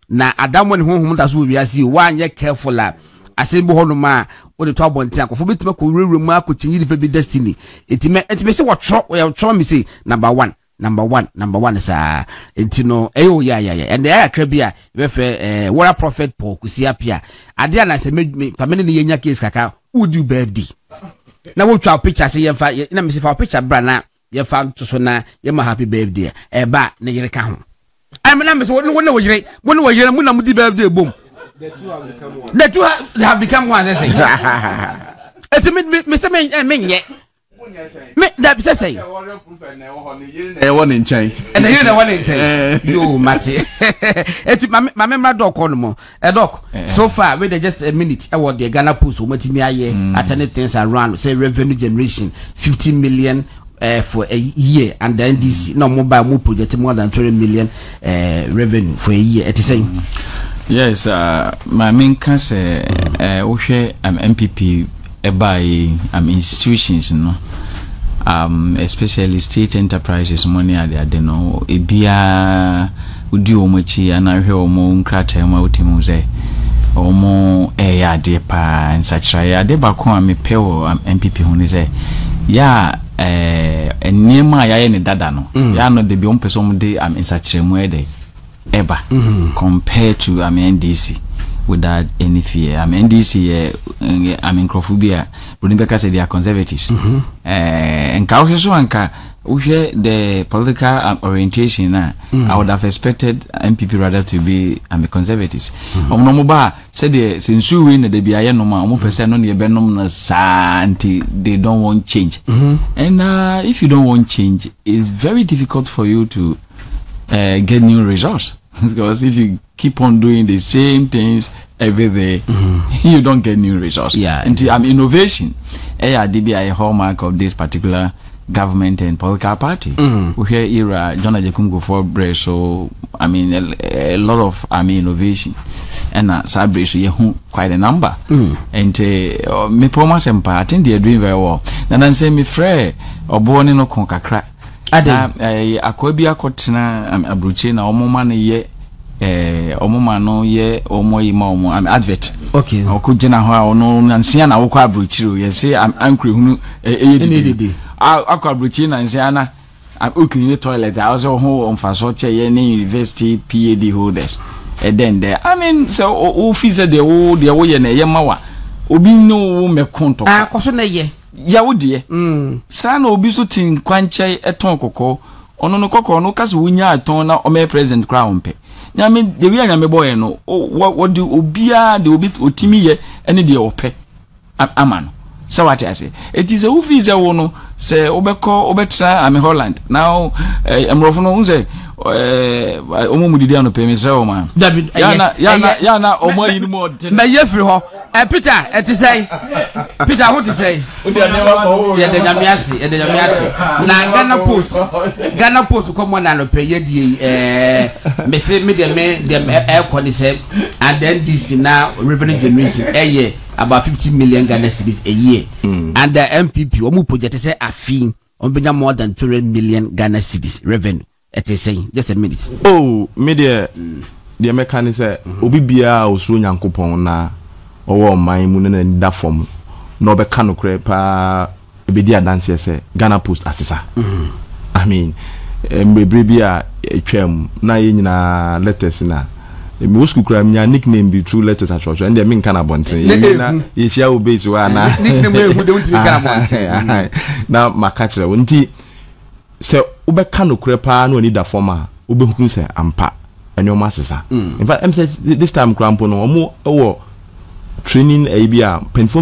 na adamo ne honhom da so wi ase wa anye careful a asembo ho no ma wo de to abɔnte akofo betima ko wurewure mu akotinyi de bi destiny etime se wɔtrɔ me say number 1 sa entino eyo ya and ya akra bia be fe warrior prophet Paul Kusiapia ade ana se me pamene ne yenya case kaka would you birthday na wo twa picture say yemfa na me se fa picture bra na yemfa to so na yema happy birthday ba na yere ka ho I mean me se wo yere mu na mu di birthday bom the two have become one say Eti me say me nye. Me that say. E won in chain. And here the one in chain. You mate. Eti my member doc on mo. Doc. So far we just a minute. I want the Ghana Post o matimi aye attending things around say revenue generation 50 million for a year, and the NDC no mobile project more than 20 million revenue for a year. It is saying yes, my main concern NPP by institutions, no, especially state enterprises money at the no ebia udi omochi anahwe omo nkrata ma utimuze omo ade pa nsachira ya de ba ko me pewo NPP huni ze ya enema ya ye ne dada no ya no de bi on person de nsachira mu ede eba compared to NDC without any fear. NDC Crofobia Brunibeka said they are conservatives. And Kauheso Anka the political orientation I would have expected NPP rather to be conservatives. Omnomoba said since you win the BIA no more percent on the Benum Santi, they don't want change. And if you don't want change, it's very difficult for you to get new results. Because if you keep on doing the same things every day, you don't get new results. Yeah. And innovation, ARDB a hallmark of this particular government and political party. We hear era John Ajekungo for bread, so a lot of innovation. And Sabri, so you quite a number. And me promise empire, I think they are doing very well. And then say me frere or born in a concacra. Akobi akotena abruche na omoma ne ye omoma no ye omoyima omo advert. Okay. Okujena ho ono nansia na wokọ abruchiro ye say ankre hunu eyedidi. Akọ abruchi na nsia na clean toilet also ho onfaso che ye ne university PhD holders. And then there so office de wo ye na ye mawa obi no me konto. Koso na ye ya wodie sa na obi so tin kwanche eton kokko ono no kokko no kase wonya aton na o me president crown pe nyame de wi anyame boy no what do obia de obi otimi ye ene de ope amano so what I say it is a office e wo no se obekọ obetra am Holland now emrofo no unze omumudidi ano pe me se o man ya na omo yin mo na ye free ho Peter it is say Peter what is say ya de nyamiase na Ghana Post come on no pe ye die me say me dem e kwani say and then this now revenue generation about 50 million Ghana cedis a year and the NPP omu project say afin on benya more than 200 million Ghana cedis revenue. It is saying just a minute. Oh, media the American say obi bia osuro nyankopon na owo man mu na da form no be kanu kre pa ebedi adanse say Ghana Post asesa. I mean mbebre bia etwam na ye nyina letters na me wo school kra nya nickname be true letters at church and me kan abonten ye na ye share obase wa na nickname e mu de unti kan abonten na makachira wonti se ubeka no kure pa na oni da forma ubehukun se ampa anyoma sesa in fact this time crampo no omo ewo training bia penfo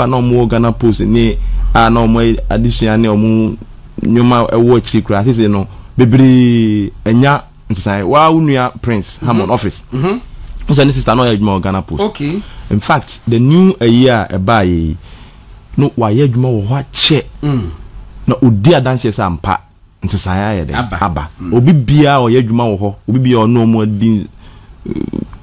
na omo Ghana Post ni na omo addition na omo nyoma ewo chi kura sese no bebre enya nsai wa unua Prince Hammond office so this sister no adwuma Ghana Post. Okay. In fact the new year ebaye no wa ye adwuma wo ho che na odi adanse sa ampa nsesaya ye de aba obi bia o ye adwuma wo ho obi bia ono mo din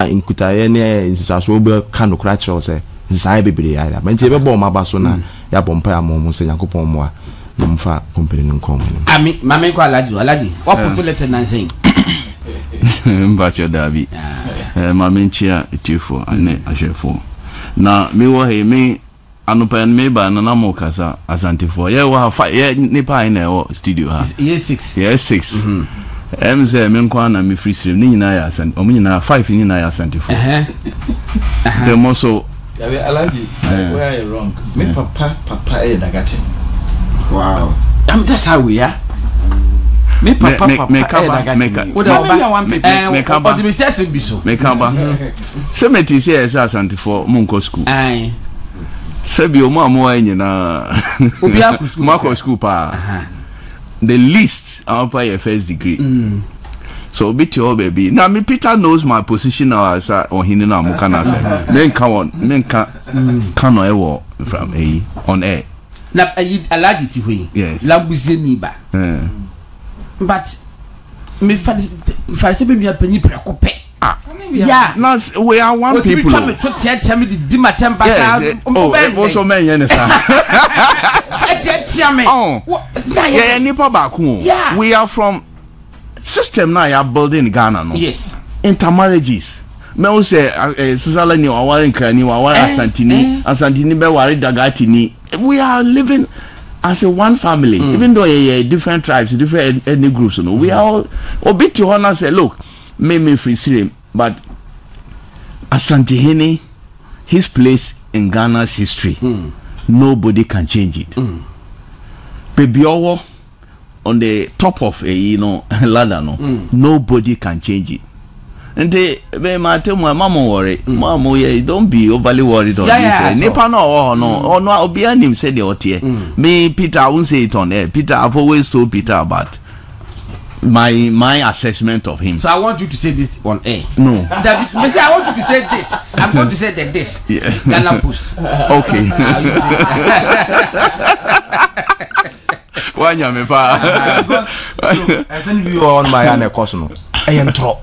inkuta ye ne nsesaso obi ka no kra kire se nsesaya bebre ya da menti be bo maba so na ya bompa ya mo se yakopon mo a no mfa company nkom ami mama ko alaji what put letter na saying mbacho dabi mama nchia etifo ane ashefo na me wo he me anopa me ba na na mo kasa Ashanti for ye wa fa ye nipa ina e studio ha ye 6 ye 6 say me nkwa na me free stream ni nyina ya Ashanti omu nyina 5 ni nyina ya Ashanti for the moso yabe alaji where are you wrong me papa e dagate wow that's how we are me papa dagate me kaba o de me sese biso me kaba semeti say Ashanti for munko school Sebi omo na obi akusku mako school pa the least I'll pay a first degree. So bit your baby. Now me Peter knows my position now as on him na mukana say. Men can ewo from on air. Na alagi ti hwe. Yes. Lambuzie ni ba. But me fa se be mi apanyi prekope. Yeah, now we are one people. Tell me the my temper. Also men yen sir. Yeah, nipa back. We are from system now. You are building Ghana. No. Yes. Intermarriages. Me o say Sisala ni aware nkrani aware Ashanti ni be ware Dagati ni. We are living as a one family, even though different tribes, different ethnic groups. No, we are all obiti honor say look. Me free sire, but Ashanti Hene, his place in Ghana's history, nobody can change it. Baby Owo on the top of a ladder, nobody can change it. And they my mama worry, mama, don't be overly worried on this. Nipa no, Obianim him said the otie. Me Peter, I won't say it on air. Peter, I've always told Peter about my assessment of him. So I want you to say this on air. No. David, I want you to say this. I'm going to say that this. Yeah. Ghana Puss. Okay. Wanya me pa. I send you on my ane kosuno. I am tro.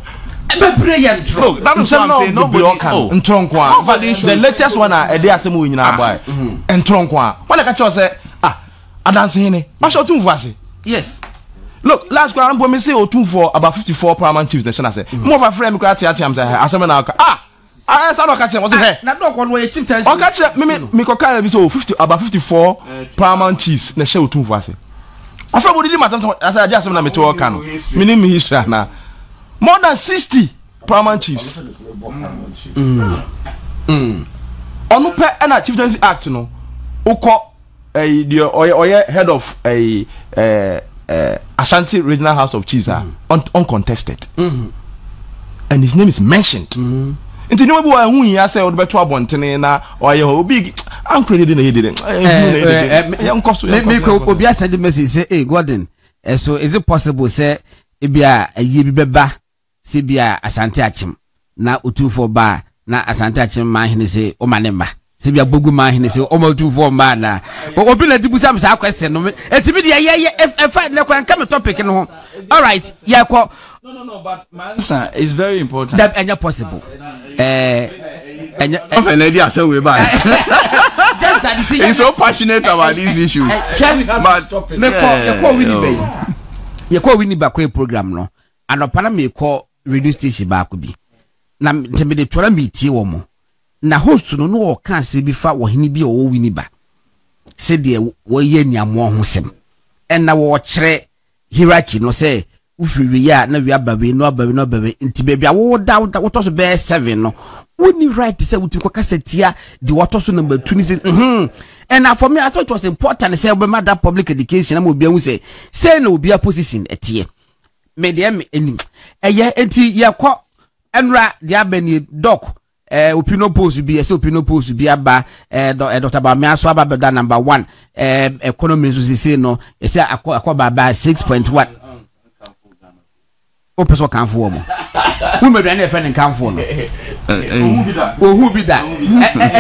So that is what I'm saying. Nobody can. The latest one I dey asemu nyina boy. Entronkwa. When I catch you say adanse hene. Masho tun fuase. Yes. Look, last quarter when me say O2 for about 54 paramount chiefs nation I say. More of a friend me go ati am say asem na I say no catch him. What say? Na dog one way chieftaincy. O catch me ko carry be so 50 about 54 paramount chiefs na share O2 for ase. Afa body di matam I say just na me to work no. Me ni me history na. More than 60 paramount chiefs. Onu pe na chieftaincy act no. Ukọ the head of Ashanti Regional House of Chiefs uncontested. And his name is mentioned. Nti no be hu yin say odo beto abontene na oye obi uncredited na he did it. Me obi send message say hey Gordon, so is it possible say e bia ayi bi beba say bia Asante achim na otumfo ba na Asante achim ma hene say o manemba say bia bogu ma hene say o ma otumfo ma na obi na dibusa me question no etimi dia ye fa na kwa nka me topic no. All right, yeah ko no, but my answer is very important. That any possible. Just that he's so passionate about these issues. But you call Winnie back program no, and upon me call radio station back be. Na me de tola meet you woman. Na host no can say before what he be or Winnie back. Said the way ye near more him. And now watch hierarchy no say. Ufiri ya na wi ababe no nti baby awo da what also be 7 no woni right to say we ko kasetia the what also number 2 ni say and for me I thought it was important say we mother public education am obi hu say na obi a position etie me de me eni eye enti ye ko enra de abani doc opino post bi say opino post bi aba Dr. Bawumia so aba da number 1 economy so say no say akoba 6.1 o person kan fo mo who me do na friend kan fo no who be that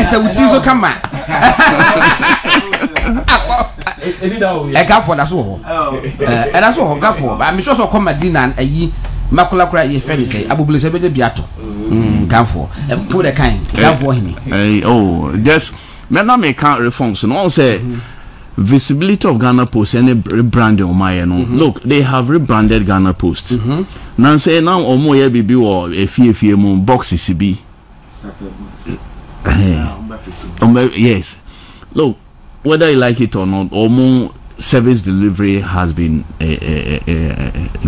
say we so come on e ka fo da so ho e da so ho ka fo ba me so come Madina ayi makula kura ye friend say abubule se be de biato kan fo who the kind kan fo hini just me na me can reforms no say visibility of Ghana Post and rebranding on my look, they have rebranded Ghana Post. Now say now omo ye bibi or a few mo boxes be. Yes. Look, whether you like it or not, omo service delivery has been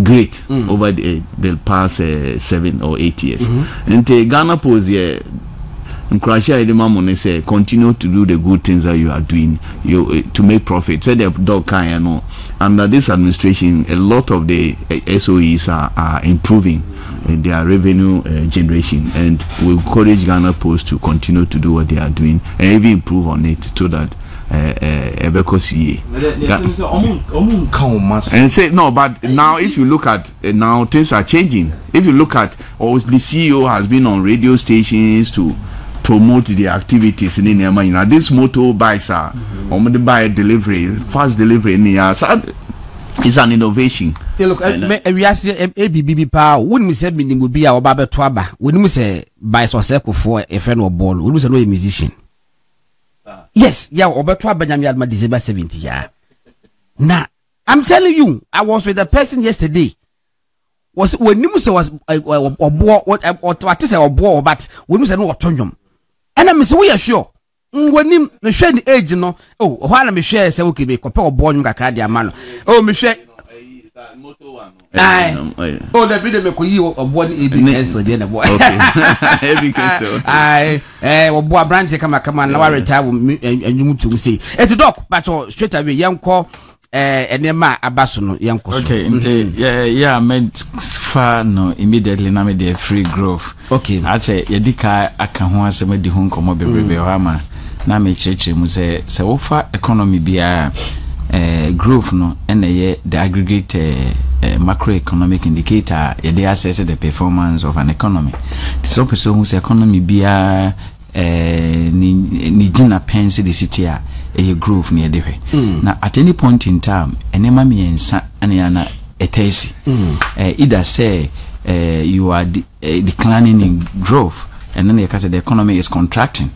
great over the past 7 or 8 years. And Ghana Post say continue to do the good things that you are doing to make profit. Say the dog can under this administration a lot of the SOEs are improving their revenue generation, and we encourage Ghana Post to continue to do what they are doing and even improve on it so that and say no, but now if you look at now things are changing. If you look at the CEO has been on radio stations to promote the activities in India. You know, these motorbikes are the buy delivery, fast delivery in India. So it's an innovation. Hey, look, we are saying ABB power. When we say minimum be our Baba Twaba, when we say buy so circle for a friend or ball, when we say no a musician. Yes, yeah, Obertua Benjamin Adma December 70. Yeah. Now, I'm telling you, I was with a person yesterday. Was when Nimus was or bore what is a bore, but when we said no autonomous. And I'm saying, we are sure. When him the share the age, you know, oh, while I'm share, say, okay, be compare born, Gacadia man. Oh, Michelle. Oh, the video make you or born ABS to the end of boy. Or boy, branch come on, now I retire and you move to say, it's a dog, but straight away, young call. Enema abasono yanko. Okay, yeah, made far no immediately na me the free growth. Okay. I say yedika aka ho asem di ho nkomo bebrebe ho ama na me chirechire mu say wofa economy bia growth no na ye the aggregate macroeconomic indicator ye dey assess the performance of an economy. So person who say economy bia ni gina pense the city a growth near the way. Now at any point in time, enema mi ensa ana etesi. Either say you are declining in growth, and then because the economy is contracting.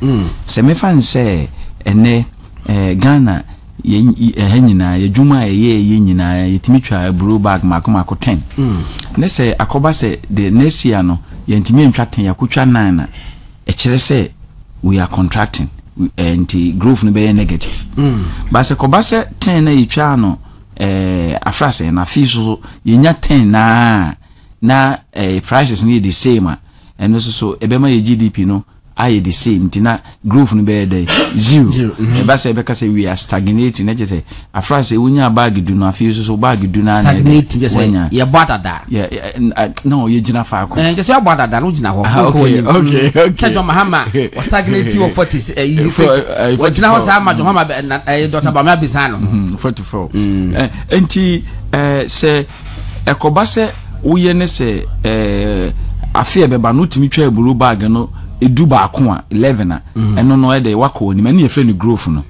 Se me fan say ene Ghana yenyina yejuma yenyina yetimitwa blue bag mako 10. Ne say akoba say the next year no yentimi ntwa 10 yakutwa 9 na e kire say we are contracting. And the growth no be negative. But se koba se 10 na yitwa no afrase na fee so yenya 10 na prices need the same and also so ebema ye GDP no aye the same tina growth no be there zero. But se beka say we are stagnating na say afrase wonya bag du no fee so bag du na stagnating just say ye bother da. No ye gina fa ko. Just ye bother da no gina ho. Okay. Chajo Mahama was stagnating of 40 what gina ho sa Majo Mahama Dr. Bawumia Bisano 44. Enti se ekoba se uye ne se afia beba no timi twa blue bag no edu ba ko a 11 a eno no e de wako ni mani e free growth no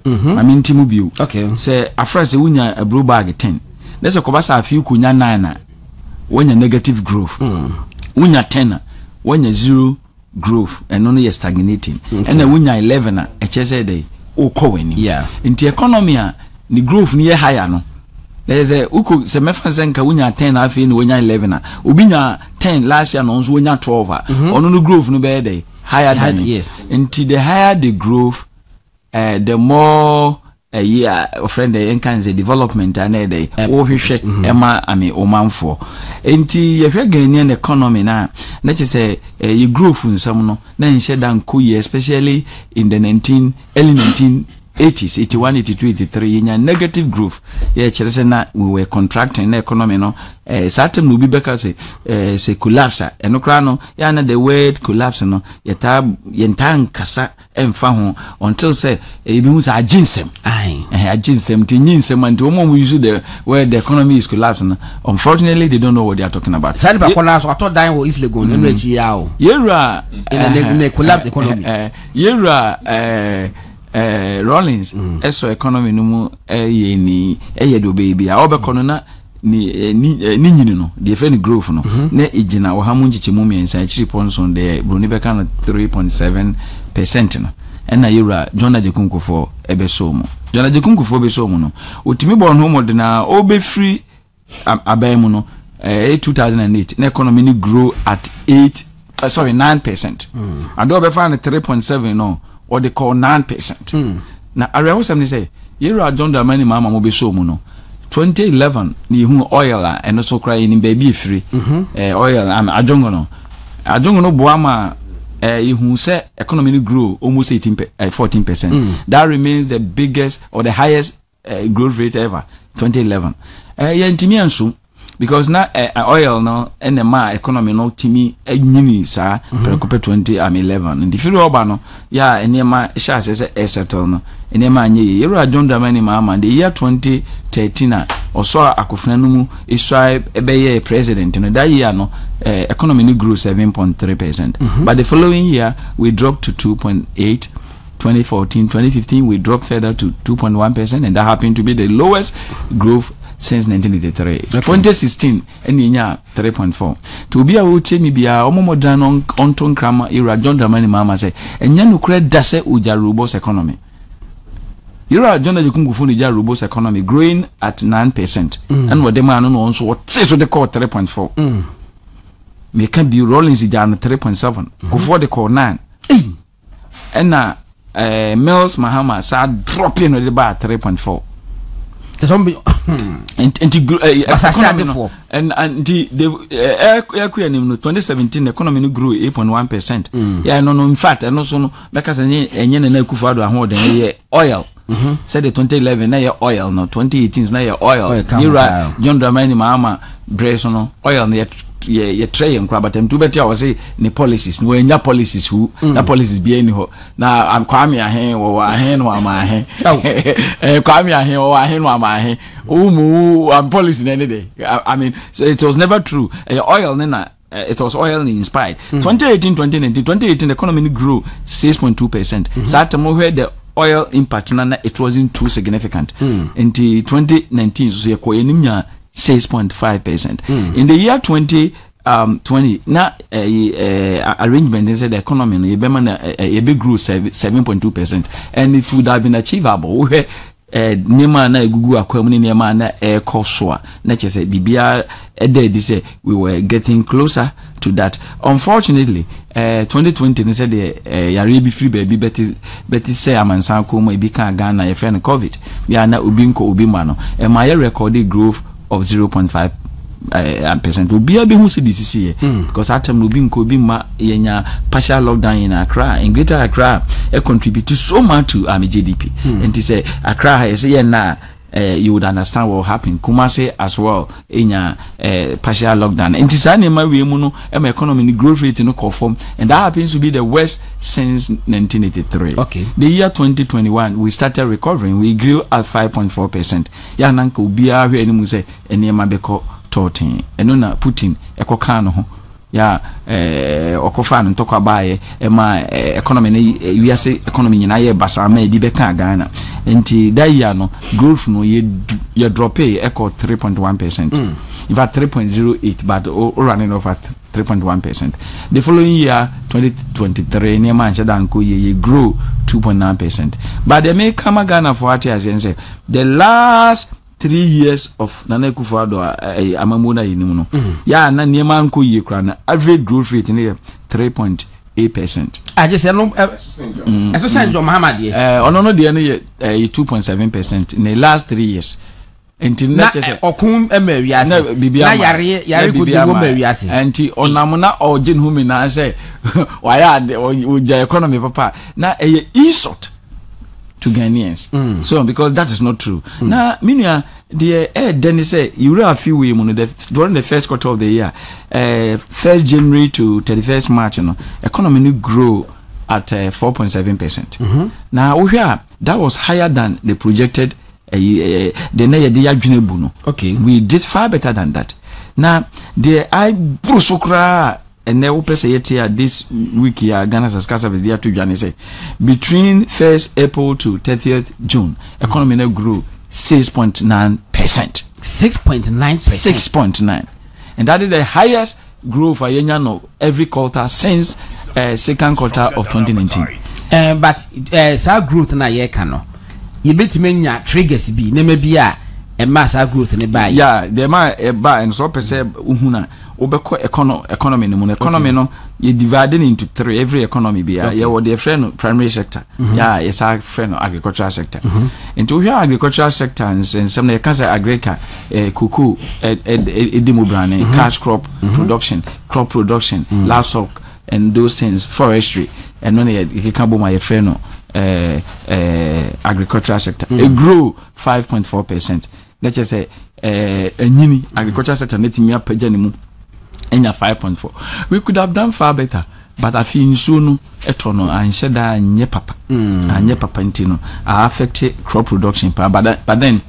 I mean timu biu. Okay. Se afra se wunya a blue bag 10 na se koba sa afi kunya 9 na wonya negative growth. Wunya 10 wonya zero growth eno no ye stagnating. And wunya 11 a e chese de okoweni. Yeah. Inti economy a ni growth ni ye higher no. There's a uko se mefa senka wunya 10 afi ni wunya 11 a obinya 10 last year no nso wunya 12 ono no growth no be dey higher than yes. Until the higher the growth the more friend the enkan the development and dey wo hwehwe ema ami omanfo enti ye hwe Ghanaian economy na che ye growth nsam no na nhye dan koye especially in the early 1980s 81 82 83 in negative growth na we were contracting the economy no certain will be because say collapse and no kra no ya na the word collapse no yentan kasa emfa ho until say e bi hu say aginsem aginsem tinyinsem and we use the word the economy is collapsing no. Unfortunately they don't know what they are talking about. Sani ba collapse I thought dying is legal no rechi ya o yera in a collapse economy yera Rollins eso economy no mu ye do baby a obekono na ni nyini no the friend growth no na ejina wo hamu nchiche mu miensa chiri ponson de broni beka no 3.7% no ena yura John Jekunku ebeso mu John Jekunku beso mu no otimi bo no mo de na obe free abamu no 2008 na economy ni grow at 9%. And obe fa 3.7 no or they call 9%. Now, I remember say, you are John Dramani Mama Mobiso Muno. 2011, ni hu oil and also crying in baby free. Oil, I'm Ajongono. Ajongono Boama, who say economy grew almost 14%. That remains the biggest or the highest growth rate ever. 2011. Yentimiansu, because na oil no and ma economy no timi nyini sa preocupe 2011 and if you oba no ya enema sha say settle no enema anye yero John Dramani Mahama the year 2013 also akofuna no mu Israel ebeye president no that year no economy no grew 7.3%, but the following year we dropped to 2.8. 2014, 2015 we dropped further to 2.1%, and that happened to be the lowest growth since 1983. Okay. 2016 enya 3.4. To be a wote mi bia omomodan on ton krama era John Dramani Mahama say enya no kure dase uja robust economy. Era John Ajikungufu ni ja robust economy growing at 9%. And what the man no also what so they call 3.4. Me can be Rollins ja 3.7. Go for the call 9. And Mills Mahama sa dropping with the bar 3.4. And the 2017 economy grew 8.1%. Yeah, no, in fact, and also because any Kufado and oil. Said the 2011 na oil, no 2018 na oil. John Dramani Mahama brace no oil na ye tray and crab attempt to better was say ni policies no enya policies who na policies be any ho na am kwame ahen wo ahen wa ma ahen kwame ahen wo ahen wa ma ahen mu am policy na day. I mean, so it was never true. Oil na it was oil inspired. 2018 the economy grew 6.2%. Satamo where the oil impact na it wasn't too significant. Until 2019 so ye ko enimnya 6.5%. In the year 2020, na arrangement inside the economy, no be grew 7.2%, and it would have been achievable. Nema na egugu akwamuni nema na ekoswa na chese bibia they say we were getting closer to that. Unfortunately 2020 they said yare be free baby betti say amansan ko mo ebi kan Ghana ye friend COVID ya na ubinko ubimano e ma ye recorded growth of 0.5%. Ubia be who see this year because at time ubinko ubima yenya partial lockdown in Accra, in Greater Accra, it contributed so much to GDP. And to say Accra is here now, you would understand what happened. Kumasi as well in a partial lockdown. And to say my economy growth rate no conform, and that happens to be the worst since 1983. Okay. The year 2021 we started recovering. We grew at 5.4%. Ya nanka ubia hwe eni mu say enema beko 13. Eno na Putin ekoka no ho. Ya okofa no ntokwa baaye ema economy na wiase economy nyina ye basa ma ebi beka Ghana. Enti that year no growth no ye drop echo 3.1%. In fact 3.08 but running off at 3.1%. The following year 2023 near Manchester and ye grew 2.9%. But they may come Ghana for what as say the last 3 years of Nana Akufo-Addo amamuna yinimuno ya na niema anko ye kra na average growth rate ne 3.8%. I just say no eso say John Mahama de ono no de ne 2.7% in the last 3 years. Enti na okun emawiase na yare ko de go mawiase enti onamuna oje nhumi na say waya oja economy papa na insult to Ghanaians. So because that is not true. Now, Minya, the Dennis say you will have few women during the first quarter of the year, 1st January to 31st March, economy grow at 4.7%. Now we that was higher than the projected. Okay, we did far better than that. Now the brusukra. And now this week here Ghana's Asca service there to Ghana say between 1st April to 30th June economy now grew 6.9%. 6.9%. And that is the highest growth for Yenyano every quarter since second quarter of 2019. But sa growth na ye kano. You bet menya triggers be name be a mass growth ne buy. Yeah, the ma buy and so per se uhuna. Economy no you divided into 3 every economy be yeah what the friend primary sector yes our friend agricultural sector into here agricultural sector and some they can say agriculture cuckoo edimobrane cash crop production livestock and those things forestry and when you can my friend agricultural sector it grew 5.4%. Let's just say enyini agriculture sector netimi apagya ne mu enya 5.4. We could have done far better, but I feel no etono ansheda anye papa anye papa ntino affect crop production but then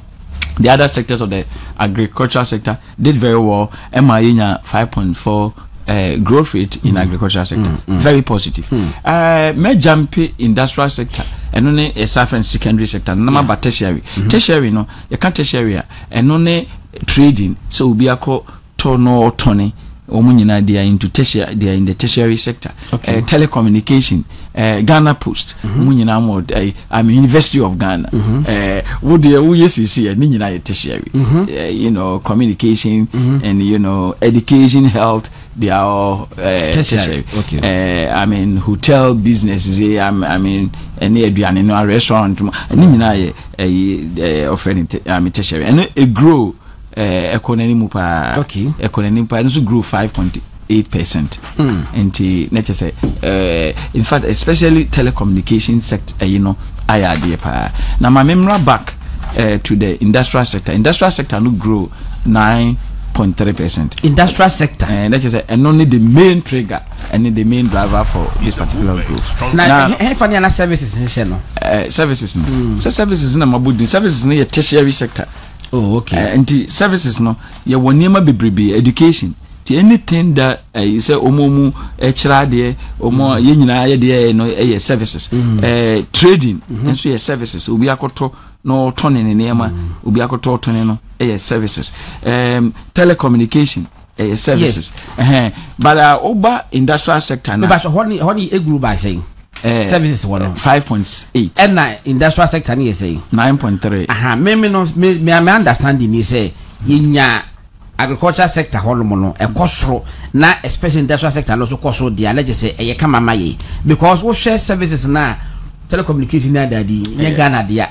the other sectors of the agricultural sector did very well. Enya 5.4 growth rate in agricultural sector, very positive. Me jump industrial sector and only a southern secondary sector, no but tertiary. Tertiary no, you can't tertiary and only trading, so we are called tono or tony. They are into tertiary, they are in the tertiary sector. Okay. Telecommunication, Ghana Post, I mean University of Ghana. What do see and tertiary? You know, communication and you know, education, health, they are all tertiary. Okay. I mean hotel business, I mean any restaurant, and offering tertiary and it grow. Economy mupa economy mupa also grew 5.8%. And let's say in fact especially telecommunication sector you know I idea pa now my memory back to the industrial sector no grow 9.3%. Industrial sector and that is and only the main trigger and the main driver for this particular growth. Now funny na services services services na mabudi services na tertiary sector. Oh, okay. And the services no, you want near be education. Anything that you say omomu echirade omo yenyina ye no services. Trading and so services. Obi akoto no turning in nema obi akoto turning no services. Telecommunication services. Yes. But oba industrial sector na. But honey e grew by saying services 5.8 and industrial sector ni say 9.3. Me understanding ni say yinya agriculture sector holomono e kosoro na especially industrial sector also kosoro dia let's say e kama maye because we share services na telecommunication na dadi nye Ghana dia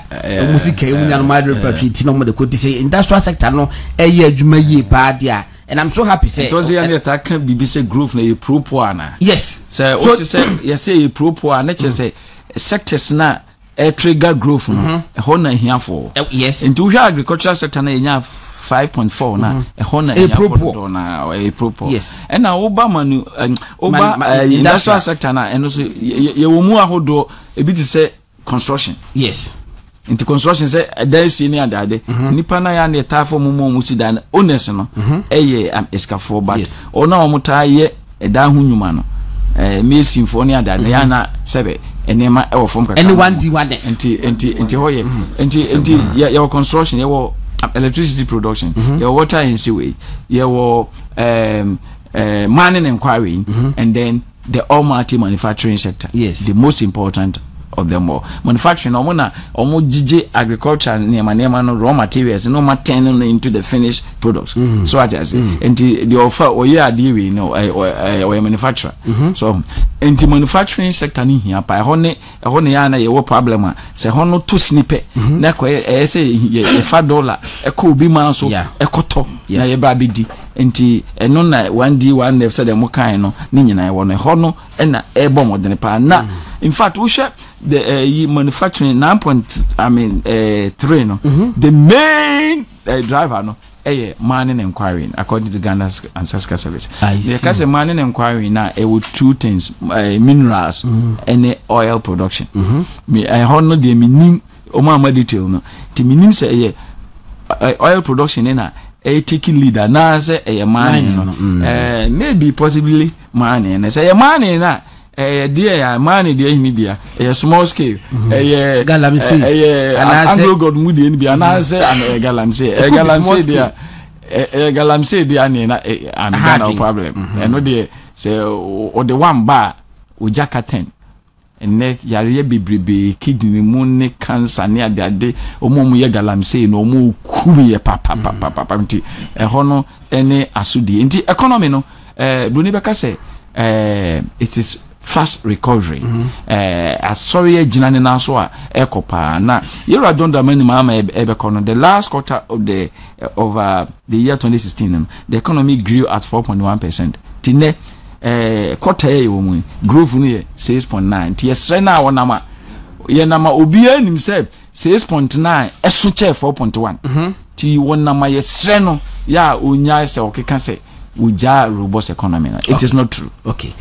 music e munya no madre property no mo de ko say industrial sector no e ye adwuma ye pa dia. And I'm so happy say because you attack BBC group na you pro-poana. Yes. So what you say you say you pro-poana say sectors na trigger growth no ho na hia for. Yes. Into we agricultural sector na nya 5.4 na ho na hia for na a pro-po. Yes. And na oba manu oba industrial sector na and also ye wo mu ahodo e bi ti say construction. Yes. Into construction say there is any other nipa na ya na ta for mu si dan owners no escafo but ona omuta ye da hu nyuma no mesin for ni ada ya na sebe enema e wo form kaka anyone di one enti hoye enti your construction your electricity production your water and sewage your mining and quarrying and then the almighty manufacturing sector. Yes, the most important of them all. Manufacturing omo jije agriculture nema no raw materials no turn into the finished products. So I just and the offer or yeah we know or manufacturer. So in the manufacturing sector ni here pa hone ya na ye problem se hono to snipe na ko say ye $5 e ko bi man so e koto na ye ba bidi enti eno na 1D 1F said dem kan no ni nyina e wono hono e na e bom modene pa na. In fact, we share the manufacturing 9.3 no. The main driver no mining and quarrying according to Ghana's ancestral service. Because mining and quarrying now with two things, minerals and oil production. Me I honor the minim oma detail no. The minim say oil production na taking leader na say mining no. Maybe possibly mining and say mining na dear money dear media a small scale galamsey Anglo God mudi NB and galamsey galamsey dear and no problem and no dear say or the one bar with Jacka 10 and net yare be kidney moon cancer near the day or momu ye galamsey no mu kubi papa a hono any asudi inti economy no Bruni Beka say it is fast recovery. Sorry, Jinani Naswa, Ekopa. Now, you are don't many mama ebecono. The last quarter of the year 2016, the economy grew at 4.1%. Tine quarter woman grew near 6.9. Yes, now one nama. Ye nama obia himself 6.9. Esuche 4.1. ti wona ma yesre no ya onya se okeka se uja robust economy. It is not true. Okay.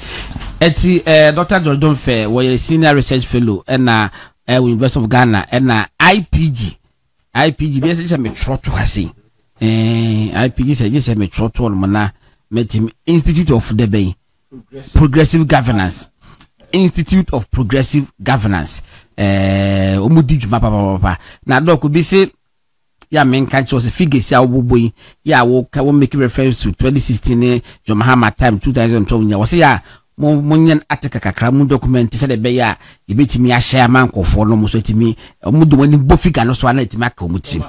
Eti Dr. Jordan Fair, we senior research fellow and University of Ghana and IPG. This is a metro to hasi. IPG says this is a metro to mana metim Institute of Debate Progressive Governance. Institute of Progressive Governance. Omudi juma papa. Na doc could be say ya men can choose figures ya boy ya wo make reference to 2016 John Mahama time 2012 ya was ya monyan ataka kakra mu document say be ya e betimi a share man kofo no so timi mu do wani bo figure no so na timi aka omutim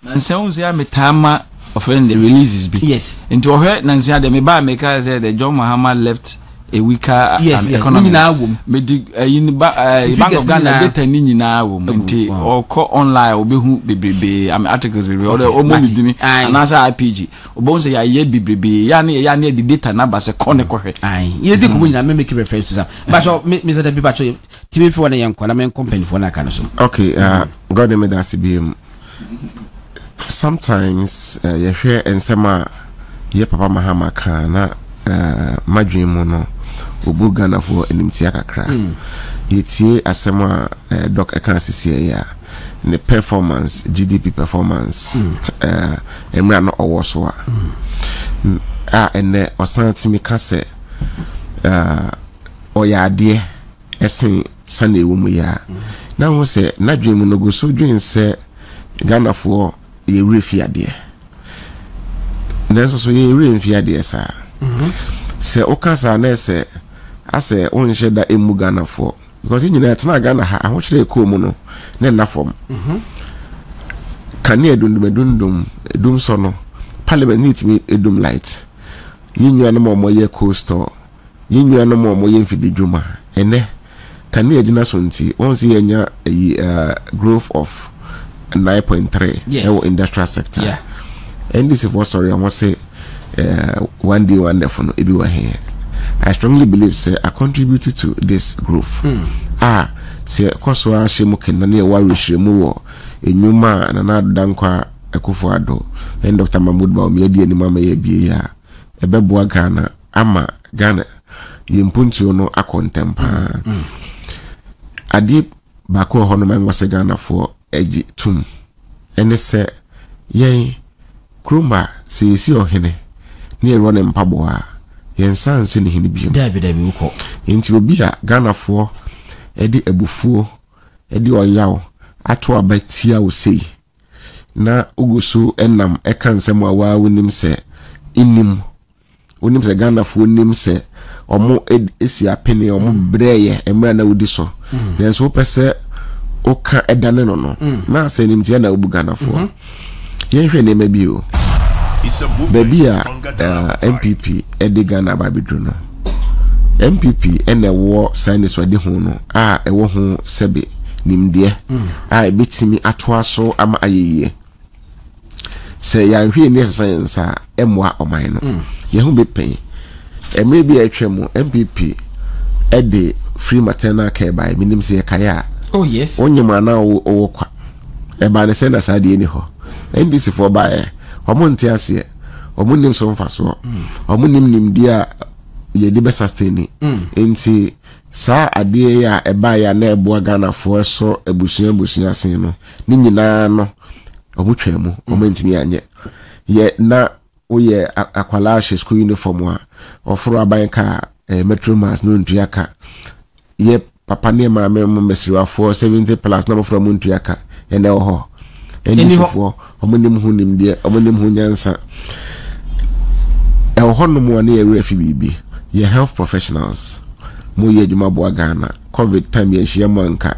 nanse ya metama of when the releases be yes into her nanse de me ba make say the John Mahama left a weaker economy Bank of Ghana data ni nyina wo nti oko online obehu bebrebe am articles bebrebe o almost dini anasa IPG obon say ya ye bebrebe ya ne the data na ba se kone kohwe ye dey ko nyina make reference to that but so me say the people so timi fi wona yenko na men company for na kan so okay God me that CBM sometimes ye hwe ensema ye papa Mahama kana madwin mu no obu Ghana for enimtia kakra yetie asema doc eka asisi ya ne performance GDP performance emra no owo ene osantimi ka se oyade esen sane ewumu ya na wo se nadwin mu no go so dwen se Ghana for ye refiade nenso so ye refiade sa se okasa na se ase onhye da emu Ghana for because nyina etna Ghana ha ahokyere ekomu no na nafom kane edundum so no parliament need me edum light yinwa no mo ye coastal yinwa no mo ye mfidi dwuma ene kane agina so nti onsi yenya growth of 9.3 industrial sector NDC for sorry I must say one day wonderful no ebi wa here I strongly believe say I contributed to this growth say koso a shemu kenna na wa rehwemu wo enyuma na dankwa ekofo ado and Dr. Mahmoud Bawumia di anim ama ye bie ya ebeboa Ghana ama Ghana yempuntuo no akontempa adi bako ho no manwase Ghana for eji tum ene se yen kroma se yesi ohene ni ero ne mpabo a yensanse ne hini biom dabi uko enti obi a Ghana for edi ebufuo edi oyaw ato abatia wo sei na ogusu enam ekansem awa wonim se inim wonim se Ghana for nim se omo esi apene omo breye emra na wodi so nenso pese oka edane no na se nim tia na obu Ghana for yenhwe ne mabio baby NPP edi Ghana babidru no NPP ene wo sinus wadi hu no ewo hu sebe nimde ebetimi atoa so ama ayeye se ya hwe ni science emwa oman no ye hu bepen emre bi atwemu NPP edi free maternal care by minim se kaya oh yes onyema na wo kwa eba ne se na sade ni ho NDC for by omonti ase omonim so mfaso omonim nimdia ye de be sustain enti sa ade ya eba ya na ebo Ghana for so ebusuan asen no ni nyina no omutwemu omantimi anye ye na oye akwala she school uniform a oforo abanka metro mass no ntuaka ye papa ne ma me mesiriwa for 70 plus na mo from ntuaka ene ho eni fo omonim hu nimde omonim hu nyansa hono mo na ye refi bibi ye health professionals mo ye djuma bo Ghana covid time ye hia manka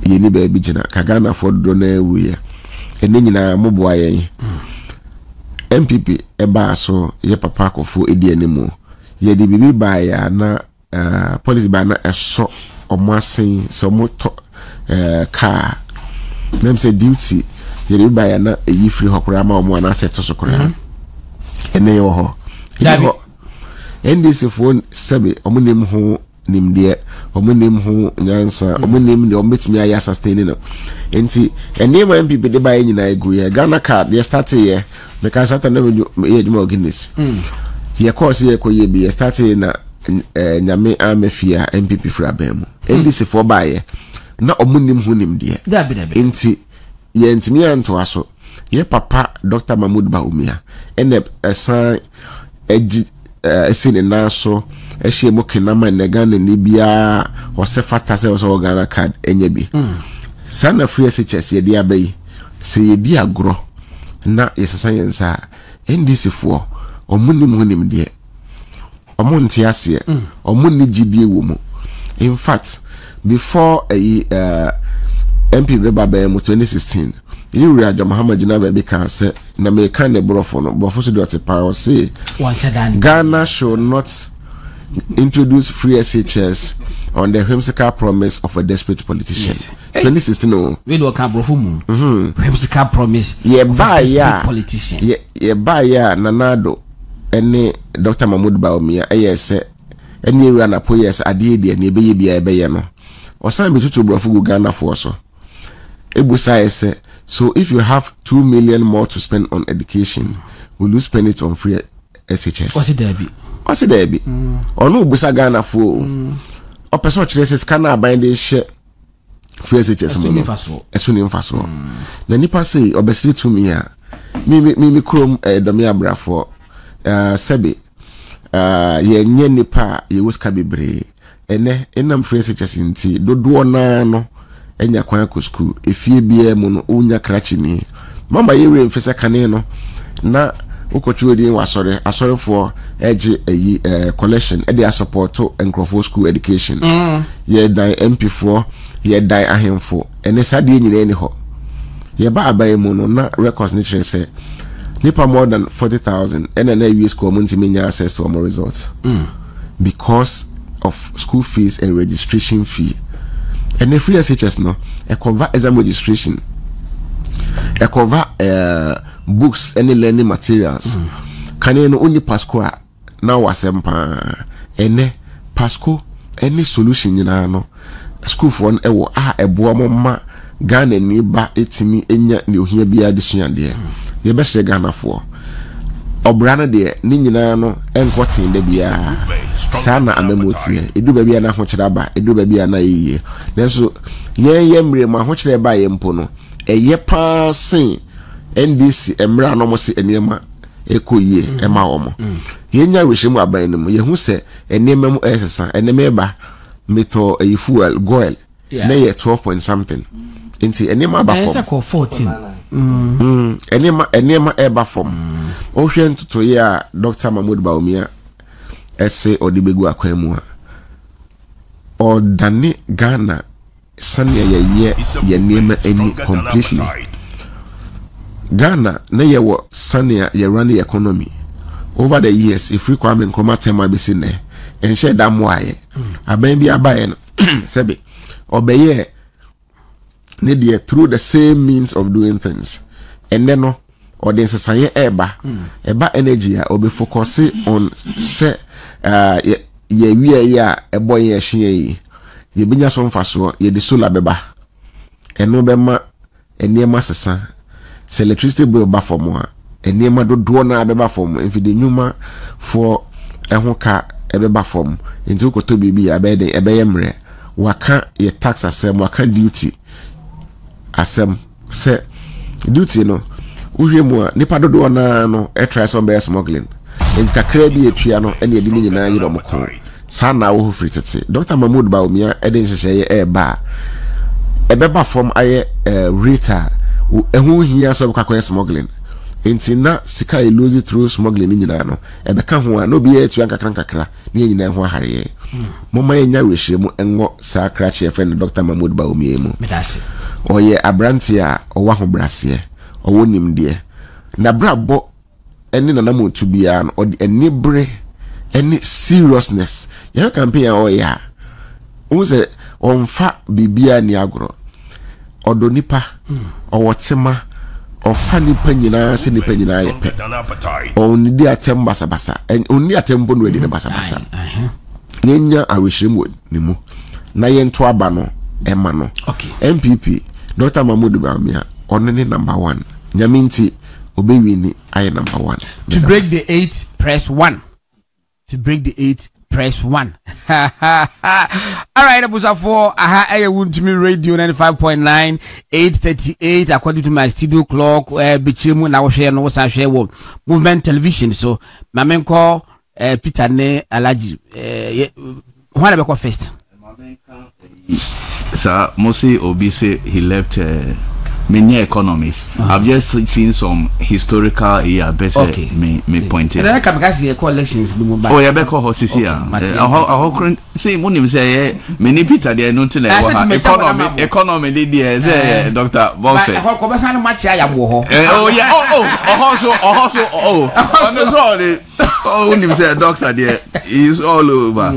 ye ni ba bi gina ka Ghana for do na ewu ye eni nyina mo bo ayen NPP eba so ye papa kofo edi animu ye di bibi ba ya na policy ba na eso omo asen so mo to car them say duty ye di ba ya na eyi free hokora ma omo na set so kora ene yo ho NDC phone sebe omunim ho nimdeɛ ɔmo nim ho nyansa ɔmo nim de ɔmo betimi ayɛ sustain no enti enema MPP de ba nyina egu ye Ghana card ye start ye because start na ye djuma Guinness ye course ye ko ye bi ye start na nyame amefia MPP fra bemu NDC for ba ye na ɔmo nim ho nimdeɛ enti ye ntimi anto aso ye papa Dr. Mahmoud Bawumia ene esan eji esine naso ehye mo kenama ne Ghana ni bia o se fata se o Ghana card enye bi sana free SHS ye dia bayi se ye di agro na yesesa yensa NDC fo omunim honim de omunti ase omunni gidie wo mu in fact before MP beba ba mu 2016 you Raja Muhammad Jinabe because say na me kan ne brofo no brofo so dot power say Ghana should not introduce free SHS on the whimsical promise of a desperate politician. Yes. 2016 no. We do kan brofo mu. Whimsical promise. Ye ba ya politician. Ye ba ya nanado ene Dr. Mahmoud Bawumia say ene ru na po yes ade de na ebe ye bia ebe ye no. Osan bi tutu brofo go Ghana for so. Ebusa say so if you have 2 million more to spend on education, will you spend it on free SHS? What's it there be? Or no busa Ghana for or person chile scanner binding share free SHS money. As soon as possible. Na nipa say obesity to me ya. Me chrome domia bra for sebi ye nye nipa ye wuska bebre. Ene enam free SHS inti do na no. Enya kwan ko school efie bia mu no unya krachi ni mama yewe mfesa kane no na ukochuo di asore for eji collection e dey support to Nkrofo school education ye dai MP4 ye dai ahemfo ene sade nyina eni ho ye ba abai mu no na records ni chere say nipa more than 40,000 ene na US community menya access to more results because of school fees and registration fee. And the free SHS no, a cover exam registration, a cover books, any learning materials. Can you only Pasco now was any Pasco any solution in ano school for one a boama Ghana niba etimi enya ni ohia bia addition there. The best Ghana for. Obrana de ni nyina no enkotin de bia sana amemoti edu ba bia na hokyere ba edu ba bia na yiye nenso ye mre ma hokyere ba ye mpo no eye pasin NDC emra no mo se enema ekoyie ema omo ye nya rehemu aban no ye hu se enema mu esesa enema ba meto fuel goil na ye 12 point something inti enema ba for 14 enema eba from ohwe ntuto ya Dr. Mahmoud Bawumia ese odibegu akwemu a odane Ghana sania ye niema eni completely Ghana na ye wo sania ye run the economy over the years if we Kwame Nkrumah tema be sine enhye da moaye aban bi abaye no sebe obeye ne dey through the same means of doing things and then no or the saye eba energy a obe focus on se ye wie ya ebo ye hye yi ye binya so mfaso ye de solar beba eno bema enema sesa se electricity bill ba for mo enema dodo na beba for mo if the nyuma for eho ka ebeba for mo nti ukoto bibi abede ebeye mre waka ye tax asem waka duty asem se duty no uhwe mu a nipa dodo na no e try some bear smuggling enti kakra bi etua no ene edi nyina yiro mo ko sana wo free tete Dr. Mahmoud Bawumia eden hyehyeye eba ebeba from aye rita ehu hia so kakwa smuggling enti na sika e lose through smuggling nyina no ebeka ho a no bi etua kakra ne nyina ho ahare moma enya rehye mu enwo sa krachi e friend Dr. Mahmoud Bawumia mu medase oye abrantia owa ho brase owo nimde na brabo eni na namu to bia no eni bre eni seriousness ya campaign oya unse onfa bibia ni agro odo nipa owotema ofa nipa nyina se nipa nyina yepe oni di atem basabasa oni atem bo no edi ne basabasa yenya aweshiremu ni mu na yento aba no ema no NPP Dr. Mahmoud Bawumia only number 1 nyaminti obewini aye number 1 to break the 8 press 1 to break the 8 press 1 all right abusa for aye won't me radio 95.9 8:38 according to my studio clock bichimu na wo hwe no wo san hwe wo movement television so mamenko Peter ne Alaji who be first sir Mose Obi say he left many economists. I've just seen some historical best me pointed. And I can collections. Oh, yeah, because horses here. See, when say many Peter there no to economy there Dr. Buffett. Oh yeah. Oh, when you say doctor there is all over.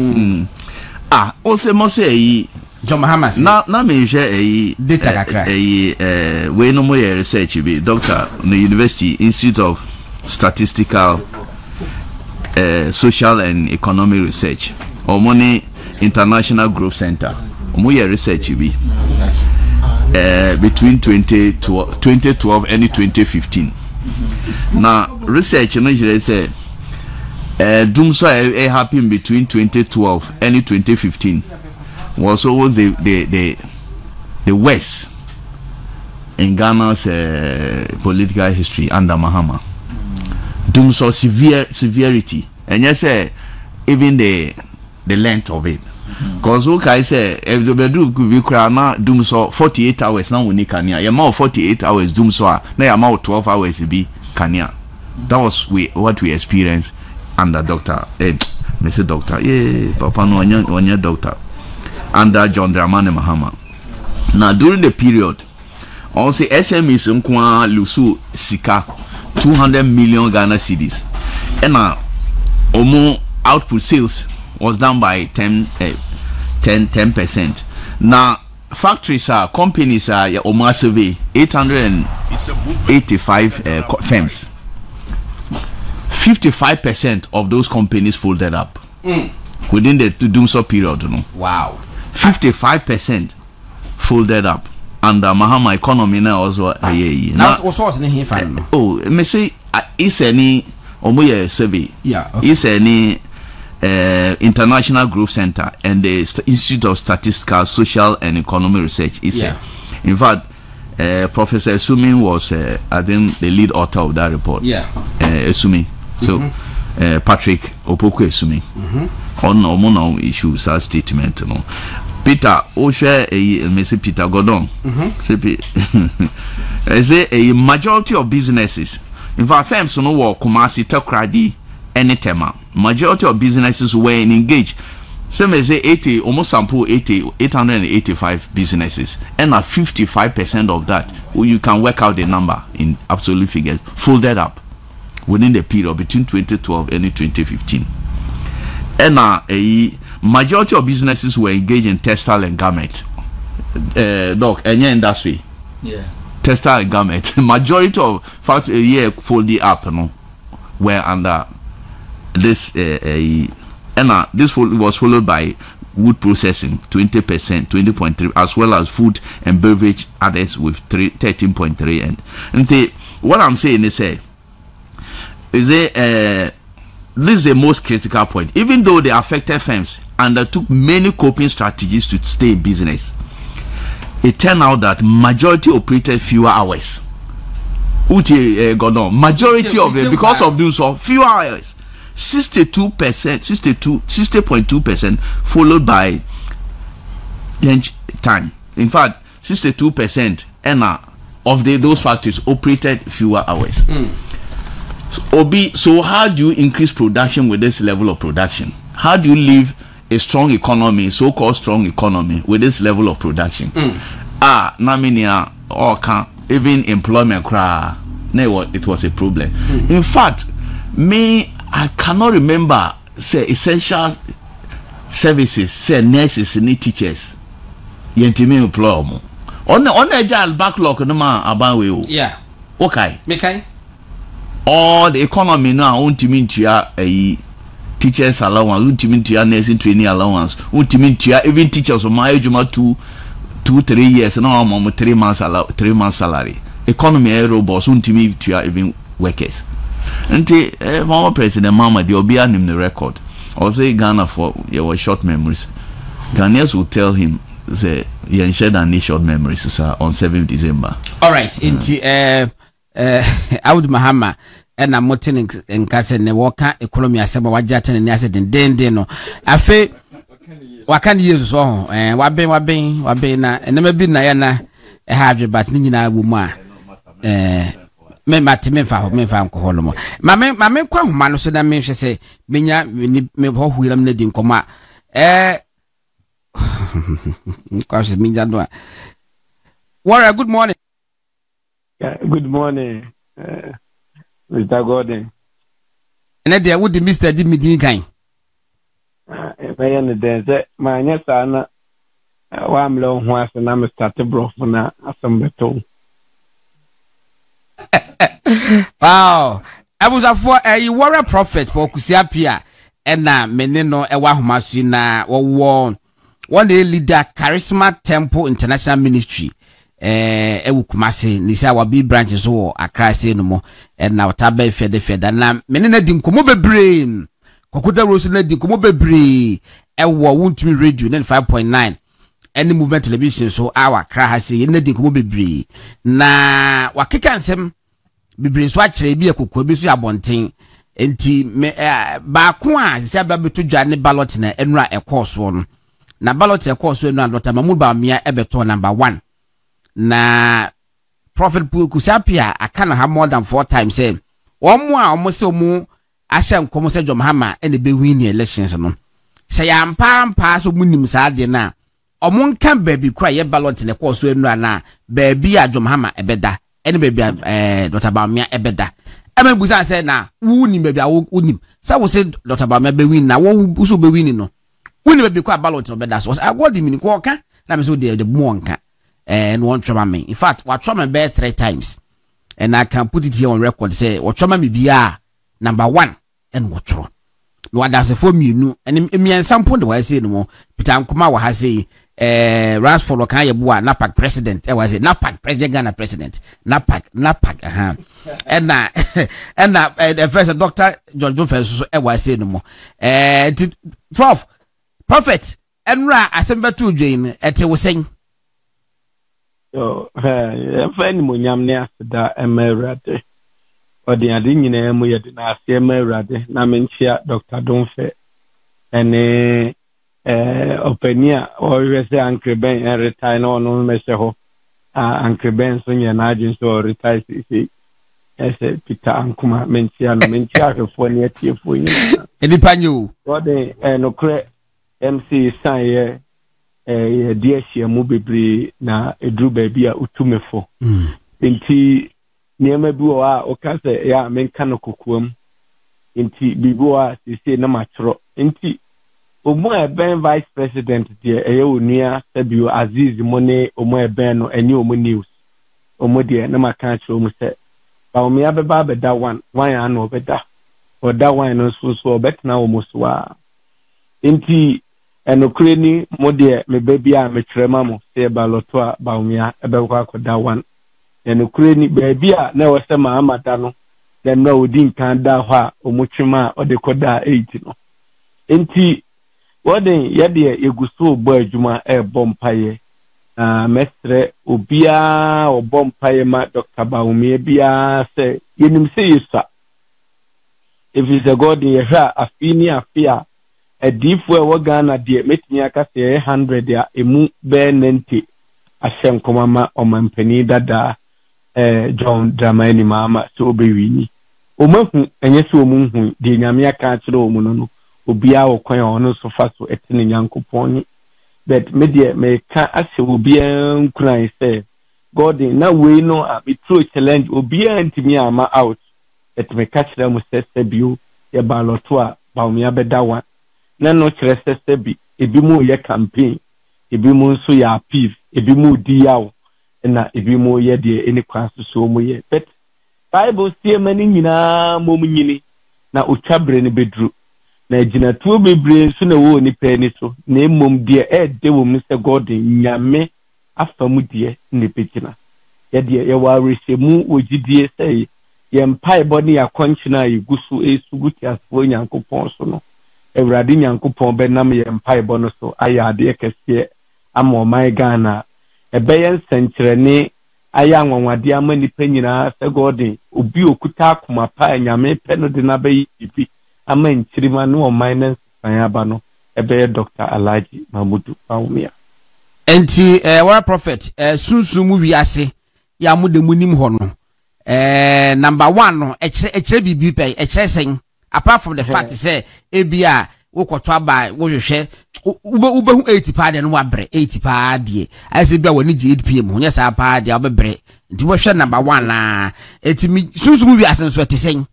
Also must say John Mahamas na me share data kakra we no more research be doctor no University Institute of Statistical Social and Economic Research or money International Growth Center mo research be between 2012 and 2015 na research no say doom so happened between 2012 and 2015 was always the West in Ghana's political history under Mahama. Doom so severity, and yes, even the length of it. Because okay, say if the bedroom could be crana doom so 48 hours now we need Kenya. Your 48 hours doom so now your 12 hours to be Kenya. That was what we experienced under Doctor. Mr. Doctor, yeah, Papa no one year doctor. Under John Dramani Mahama. Now during the period, also SMEs nkwa lusu sika 200 million Ghana cedis. And omo output sales was down by 10%. Now factories companies omo survey 885 firms. 55% of those companies folded up within the doom so period. No? Wow. 55% folded up, and Mahama economy now also now what's in here fine. Oh, me say is any omoye survey. Yeah. Is any International Growth Center and the Institute of Statistical, Social and Economic Research is in fact Professor Esumi was I think the lead author of that report. Yeah. Esumi. So Patrick Opoku Esumi. On no issues as statement no Peter Oshe Mr. Peter Gordon say a majority of businesses in fact firms no work Kumasi Tokradi any tema majority of businesses were engaged some say 80 almost sample 885 businesses and 55% of that you can work out the number in absolute figures folded up within the period between 2012 and 2015. And a majority of businesses were engaged in textile and garment. Doc, any industry. Yeah. Textile and garment. Majority of factory folded up were under this and this was followed by wood processing 20%, 20.3, as well as food and beverage others with 13.3 and what I'm saying is this is the most critical point. Even though the affected firms undertook many coping strategies to stay in business, it turned out that majority operated fewer hours. Majority of them, because of doing so, fewer hours. 60.2%, followed by lunch time. In fact, 62% of those factories operated fewer hours. So how do you increase production with this level of production? How do you live a strong economy, so-called strong economy, with this level of production? Naminia or even employment it was a problem. In fact, I cannot remember say essential services, say nurses and teachers. Yentimi employ on the jail backlog no man about yeah. Okay. Mekai. All the economy now won't mean to teachers allowance, ultimate to nursing training allowance, ultimate to even teachers of my age, 2-3 years, and now I'm 3 months salary. Economy robust, ultimate to even workers. And former President Mama, the Obia named the record. I say Ghana for your short memories. Ghanaians will tell him, say, you shared any short memories on 7th December. All right, Aud Mahama. And I'm not in Casa ne Walker, economy as a wajatan and as a dendeno. I say, what can you use so? And what been, and never been Nayana, a hundred, but Nina Wuma. Me matime fa me fa alcohol mo mame kwa homa no so da me hwe se menya me ho huiram na di nkoma kwa se minja do Warrior, good morning. Yeah, good morning, Mr. Gordon. And there would the Mr. Did me din kan If I am the dance my next ana wa am lo ho ase na me start bro for na asombeto. Wow, I was a for a warrior prophet for Kusiapia and na meneno ewa homasu na one day leader Charisma Temple International Ministry ewu Kumasi nisa wa B branches so Accra say no more and na watabe fede na menena di nkomo bebre kokoda rose na di nkomo bebre ewo wuntumi radio 95.9 any movement television so our Accra ha say na di nkomo bebre na wakeka nsem bebre so akere bi akokɔ bi so abonten enti ba ko a sisi ababeto dwa ne ballot na enura ekɔso no na ballot ekɔso enura Dr. Mahmoud Bawumia ebeto number 1 na Prophet Kusapia akana ha more than 4 times say omo a omo se omo ahye nkomo se John Mahama ene be win the elections no se ya mpa so munim sa de na omo nka baabi kura ye ballot na ekɔso enura na baabi a John Mahama ebeda ene baabi Dr. Bawumia ebeda eme busa say na wunim baabi a wunim sa wo se Dr. Bawumia be win na wo so be win no wunim baabi kura ballot no beda so I got the mini ko ka na me so the mo nka and one trauma me. In fact, what trauma bear 3 times, and I can put it here on record. Say what trauma me be number 1 and what trauma. No, that's a form you know, and me and some point the way say no more. Peter Nkuma was say, Ransford Okanya Bua Napak president. I was a Napak president, Ghana president. Napak, and the first Dr. George Jofes. I was say no more. Prophet, and Ra assemble to Jane at was saying. So, friend Munyam ne asda emerade. Odi ade nyina mu yede na ase emerade na menchia Dr. Donfe. Ene openia o wese Uncle Ben retire no mese ho. Uncle Ben so nya na agin so retire si ese Peter Ankuma menchia no menchia hwefo ne atiefo nyina. Edi panyo. Odi no kre MC Sanye dear she mu bebre na edru baby a utumefo enti niema bi wo a o ka se ya menka no kokoam enti bibo a sisi na matro enti omo eben vice president de eye onua sabio Aziz Mone omo eben no enye omo news omo de na maka chiro mu se Bawumia beba beda one ya na obeda o da one no so obetna omo so a enti enokure ni modie me baby a me trema mo se baloto a Bawumia ebekwa akoda 1 enokure ni baby a na wose ma amada no dem na odi nkan da ho a omutwema ode koda 8 no enti woden yede eguso bo adwuma bompaye mestre obia obompaye ma Dr. Bawumia bia se yenim se yesa if is a god ye ha afini afia edifo e wogana de metini aka se 100 ya emu be 90 asem komama omampani dada John Dramani mama so obewini omahu enye so omunhu de nyame aka akire omu no obia wo kwan ono so fa so etene nyankopon but media me ka ase obia nkran se god na we no a be true challenge obia ntimi ama out et me ka kire mu se bio ye baloto a Bawumia beda one na no kire bi ebi mu ye campaign ebi mu nso ya appeal ebi mu di yawo na ebi mu ye de eni kwaso so mu ye but bible sie mani nyina mom nyini na otwabre ne bedru na gyinatuo bebree nso na wo ni pɛ ni so na emom de de wo mu se God nyame afamu de ne pegyina ye de ye wa resemu ogidie sei ye mpai body akonchina igusu esuguti asfo nyankopɔn so no Ewurade nyankopɔn benam ye mpai bo no so ayade kese amoman Ghana ebeye nsenkyerene aya anwanwade ama nipa nyina se God obi okuta akoma pa nyame pɛ no de na bayi ibi ama nkyirima no oman nsanyaba no ebeye Dr. Alhaji Mahmudu Bawumia enti wara prophet sunsumu wiase ya mu de munim ho no number 1 no ekire bibi pe ekire sen apart from the fact say ebia wokoto aba wo hwehwe ubehu 80 pa de no wabre 80 pa de ai say bia woni NDP mu nya sa pa de obebre nti wo hwe number 1 na etimi sunsumu wiase nso etisen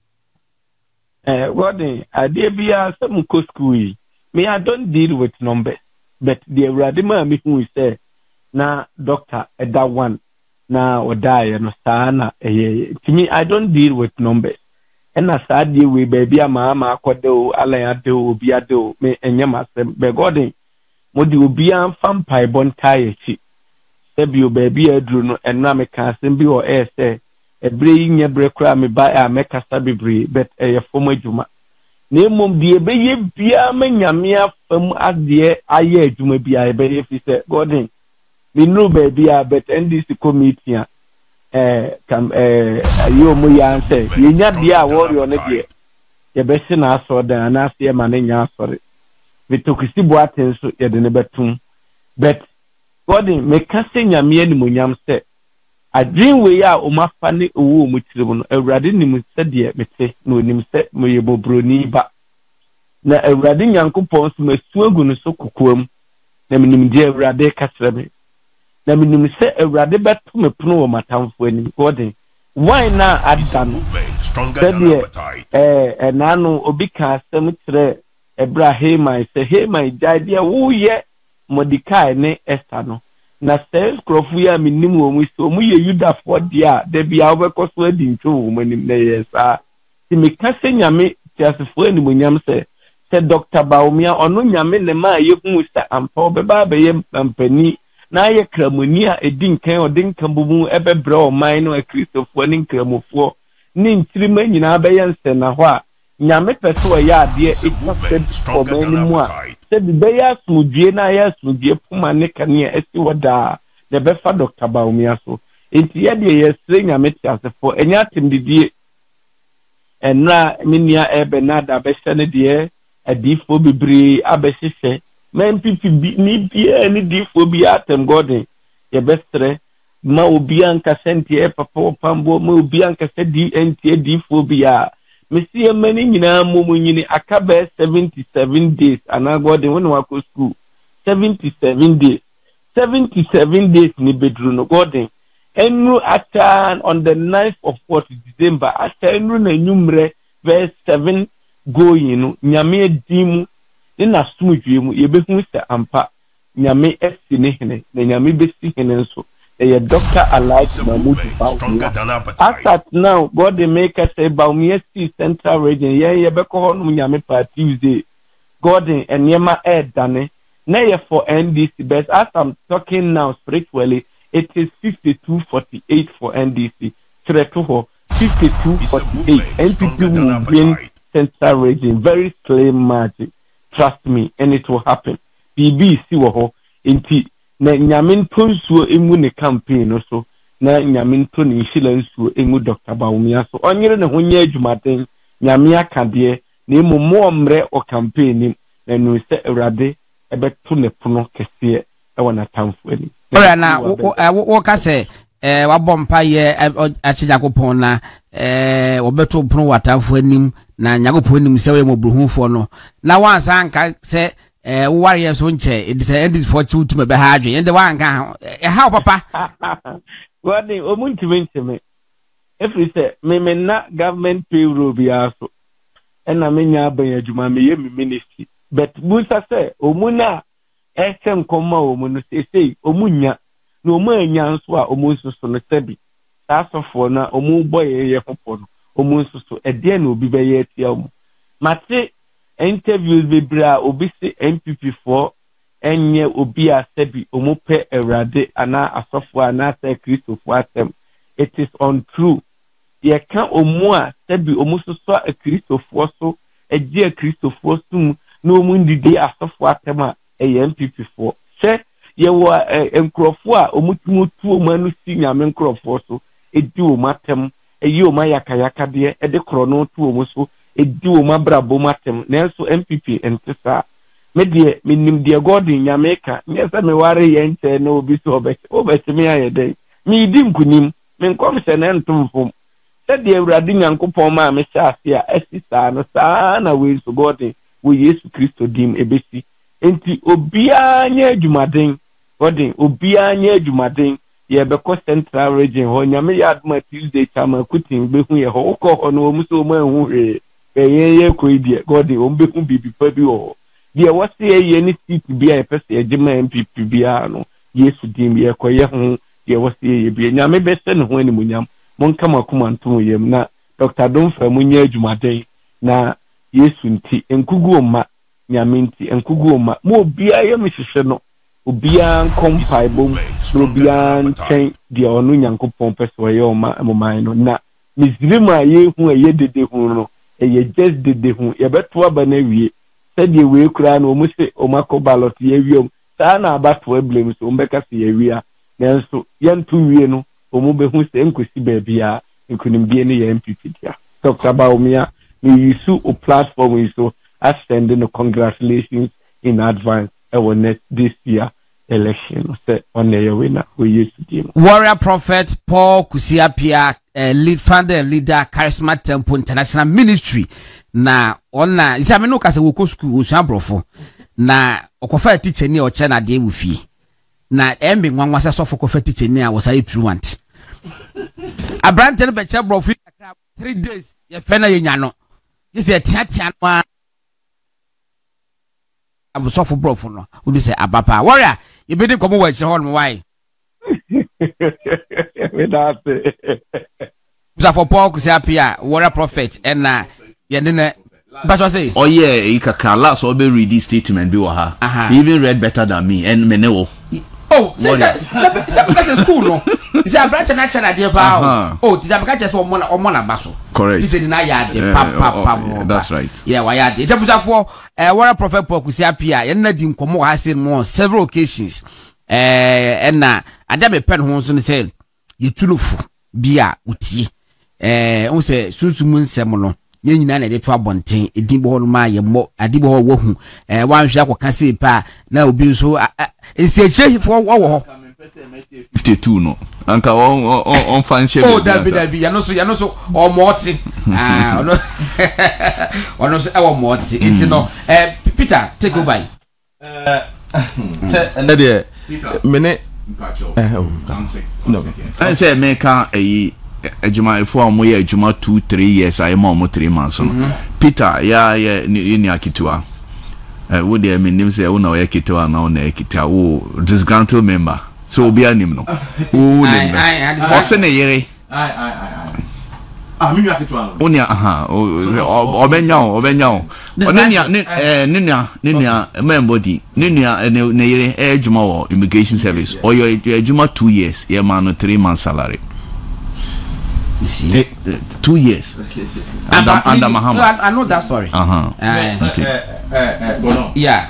Gordon, ade bia some ko school me I don't deal with numbers but the radima me who say na doctor that one na odai no sana to me I don't deal with numbers and as I deal with baby ama akodo ala ade obi ade me enyam asem be Gordon mo di obi an fam pai bon tie chi se bi o baby adru no enna me kan asem bi o say ebre nya bre kra me ba a mekasa bebre but e form adwuma na emom die be ye bia ma nyame afam ade aye adwuma bia e be ye fi se Gordon we know baby but NDC committee ayo mu ya say ye nya bia warrior ne de ye be se na aso dan na se ma ne nya asore we tokisi boaten so ye de ne betum but Gordon me ka se nyame ani monyam se a dream we ya o mafa ne owo mu tirimu no Ewurade nim se de mete na onim se mo ye bobroni ba na Ewurade nyankopɔn so masu agu no so kokoam na minim de Ewurade ka sere me na minim se Ewurade beto me pono wo matamfo anim Gordon why na adano na no obi ka asem kire Ebrahim se Hema jade wo ye Mordecai ne Esther no na sales krofu ya minim wo mu so mu ye Yudafo dia da bia obekoso adi ntwo wo manim na yesa ti me ka se nyame tiasefo ani monyam se Dr. Bawumia ono nyame ne ma ye hu sa ampa obeba be ye ampani na ye kramoni a edi nkan odin kambumu ebebre o man no Kristofo ni nkramofo ni ntirima nyina be ye nse na ho a nyame peso ya ade ekase o man mu a se be ya smudie na ya smudie puma ne kania esi wada de be fa Dr. Bawumia so enti ye de ye sre nyame tiasefo enya timdidie enra minia ebe na da be sene de adifo bebre abesese NPP ni bia ni difo bia atem Gordon ye bestre ma obi anka sente papa pambo ma obi anka se DNT difo bia mesi e mani nyina momu nyini akabe 77 days ana Gordon when wa ko school 77 days ni bedru no Gordon enru atan on the 9th of December atan enru na nyumre verse 7 going no nyame dimu na sumudwe mu ye behu se ampa nyame esi ne hene na nyame besi hene nso ye Dr. Alhaji Mahmudu Bawumia asat now God the maker say Bawumia Central Region ye beko ho no nyame party Tuesday God enyema dane na ye for NDC but as I'm talking now spiritually it is 52-48 for NDC 52-48 NPP will win Central Region, very slim margin. Trust me, and it will happen. BBC wo inti na nyamin tonsuo emu ne campaign no so na nyamin ton insulansuo emu Dr. Bawumia so onyere ne ho nya adwumaden nyame akade na emu mo mre o campaign na nu se Ewurade ebeto ne pono kese e wona tamfo ani. Ora na wo ka se wabompa ye achijakopon na obeto pono watamfo anim na nyagopon nim se we mobruhufo no na wansa anka se warrior so nche it is end for two to be hadwe and the one kan how papa what the omunti me if we say me na government payroll bi aso na me nya ban adwuma me ye me ministry but busa say omuna esem koma omunu say omunya na omanya nso a omunso so no sabi asofo na omu boye ye hopo no omunso so ede na obi be ye tia omu mate interviews bebra obi se NPP for enye obi asebi omope erade ana asofo ana se Christopher atem. It is untrue. Ye kan omu a sebi omusoso a Christopher so eje Christopher sum no omu ndidi asofo atem a NPP for. Se ye wo enkrofo a omutumutu omanu si nyame enkrofo so edi omatem eyi omayakayaka de ede krono tu omuso edi omabrabo matem nanso NPP entesa me de minim de godin nyameka nyesa me ware ye nche na obi so obeti me ayede mi di nkunim me nkom se na ntumfom se de awurade nyankopon ma me hyase a asisa no saa na we so godin wo Yesu Kristo dim ebesi enti obia nya adwumaden godin obia nya adwumaden ye beko central region ho nyame ya aduma Tuesday chama kutin behu ye ho ko no muso ma hu he ye koidie godin o behu bibi pa bi ho de wose ye ni seat bia e pese ye gema NPP bia no Yesu dim ye ko ye ho de wose ye bia nyame be se ne ho ani munyam monka makuma ntum yem na Dr. Domfa munya adwumaden na Yesu nti enkugu oma nyame nti enkugu oma mo bia ye mehwehwe no obia nkompai bom obia nchen de onu nyankopon pese ye oma moman no na mizrima ye hu ye dede hu no ye just dede hu ye beto aba na wie sede we kura no mu se omako ballot ye wiem saa na abato eblem so mbeka se ye wia nanso ye ntu wie no omu be hu se nkosi ba bia nkunim bia ne ye NPP dia Dr. Bawumia me use o platform so ascending the congratulations in advance this year election say on the winner we used to do. Warrior Prophet Paul Kusiapia, lead founder leader Charisma Temple International Ministry na ona isameno kase woko school osuabrofo na okofa teacher ni o chena de wufi na embe nwanwa se sofo kofa teacher ni a was I truant abrante no be che brofo 3 days ye fena ye nya no this ye tia no abusofo brofo no obi say abapa warrior you be dey come wa che hon why we that for Paul Kusiapia warrior prophet and na ye ne but what say oh yeah he kakra last so be read this statement be ha he even read better than me and menewo oh say school no is a branch na chana dey pa oh did I catch so omo na baso correct this na ya dey pap that's right yeah why ya dey tabusa for warrior prophet Paul Kusiapia ye na di nkomo ha say on several occasions and na adabe pen ho so ne say ye tulofu bia utie on say sunsumu nsem no ye nyina na dey to abonten edibo ho ma ye mo adibo ho wo hu wanhwe akoka sei pa na obi so nsieche fo wo ho 52 no anka on fanship oh dabi ya no so o moti ono so e wo moti enti no Peter take over say na dey mene no I say make ejuma ifo amu ye ejuma 2-3 years I am 3 months no Peter ya ni akitua wo dey menim say wo na ye kitua na wo na kitua wo disgruntled member so obi anim no wo nem o se ne yere mi ni akitua no oni obenya nenia membody nenia ne yere ejuma wo immigration service or your ejuma 2 years ye man no 3 months salary. You see, 2 years. Under Muhammad. I know that story. Yeah.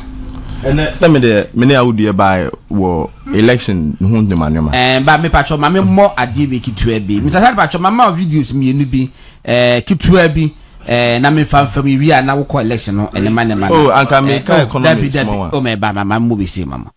And some of the many I would by war election who the manuma. But me patcho, my more adibi kitwebi. Mr. Sad patcho, my more videos me nubi kitwebi. Na me family we are now call election no and the man. Oh, and can make economic. Oh, my baba, my movie say mama.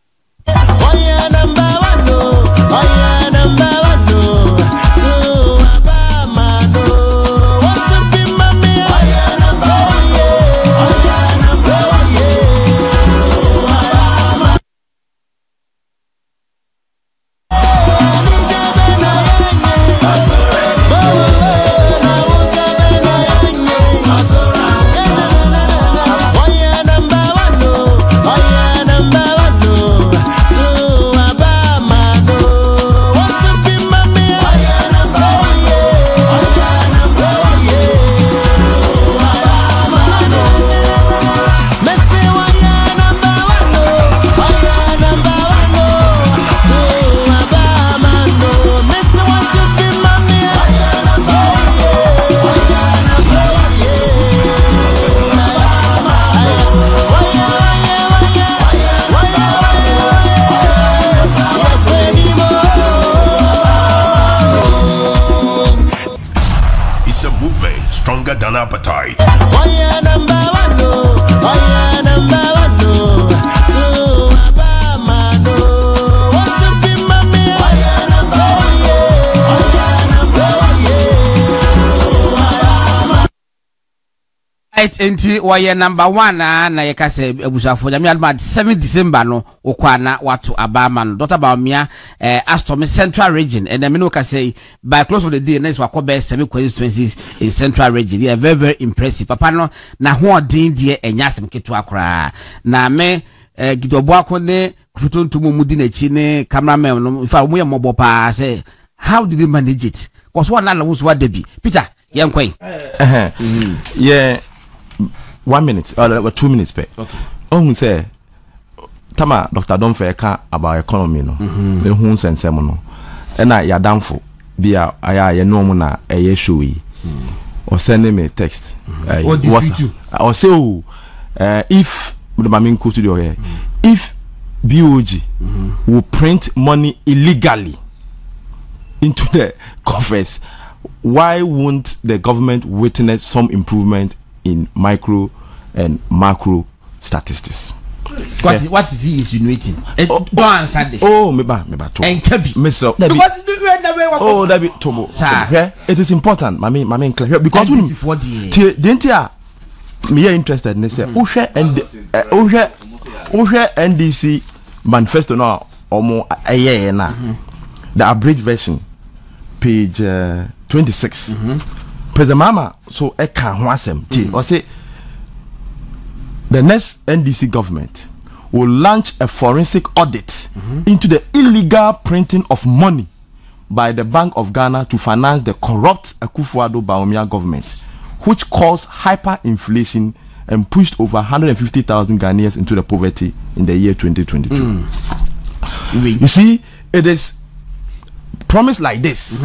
longer than appetite. Enti waye number 1 na ye kase ebusafo nyame alma 7 December no okwana watu abama no Dr. Bawumia Astom Central Region and me no kase by close of the day next wakobe 7 constituencies in Central Region. They are very very impressive papa no na ho odin de enyasem ketu akora na me gidobo akone kufutontumo mudi na chi ne cameraman no fa mo ye mobo pa say how did they manage it cause one la wo so wa debi Peter yenkwen yeah 1 minute or 2 minutes pe. Okay. Oh, say, Tama Dr. Domfe ka about economy no. The whole sense no. And I yadamfo be a ya no mo na eye show yi. Or send me a text. Or say if the mamin go to the if BOG will print money illegally into the coffers, why won't the government witness some improvement in micro and macro statistics? What is he insinuating? Don't answer this. Oh, me ba to. And Kebi. Mr. Oh, that be tobo. Sir, it is important. Mami clear because me interested in say NDC manifesto now omo aye na. The abridged version page 26. President Mama so e kan ho asem ti o say the next NDC government will launch a forensic audit into the illegal printing of money by the Bank of Ghana to finance the corrupt Akufo-Addo Bawumia government, which caused hyperinflation and pushed over 150,000 Ghanaians into the poverty in the year 2022. You see, it is promised like this.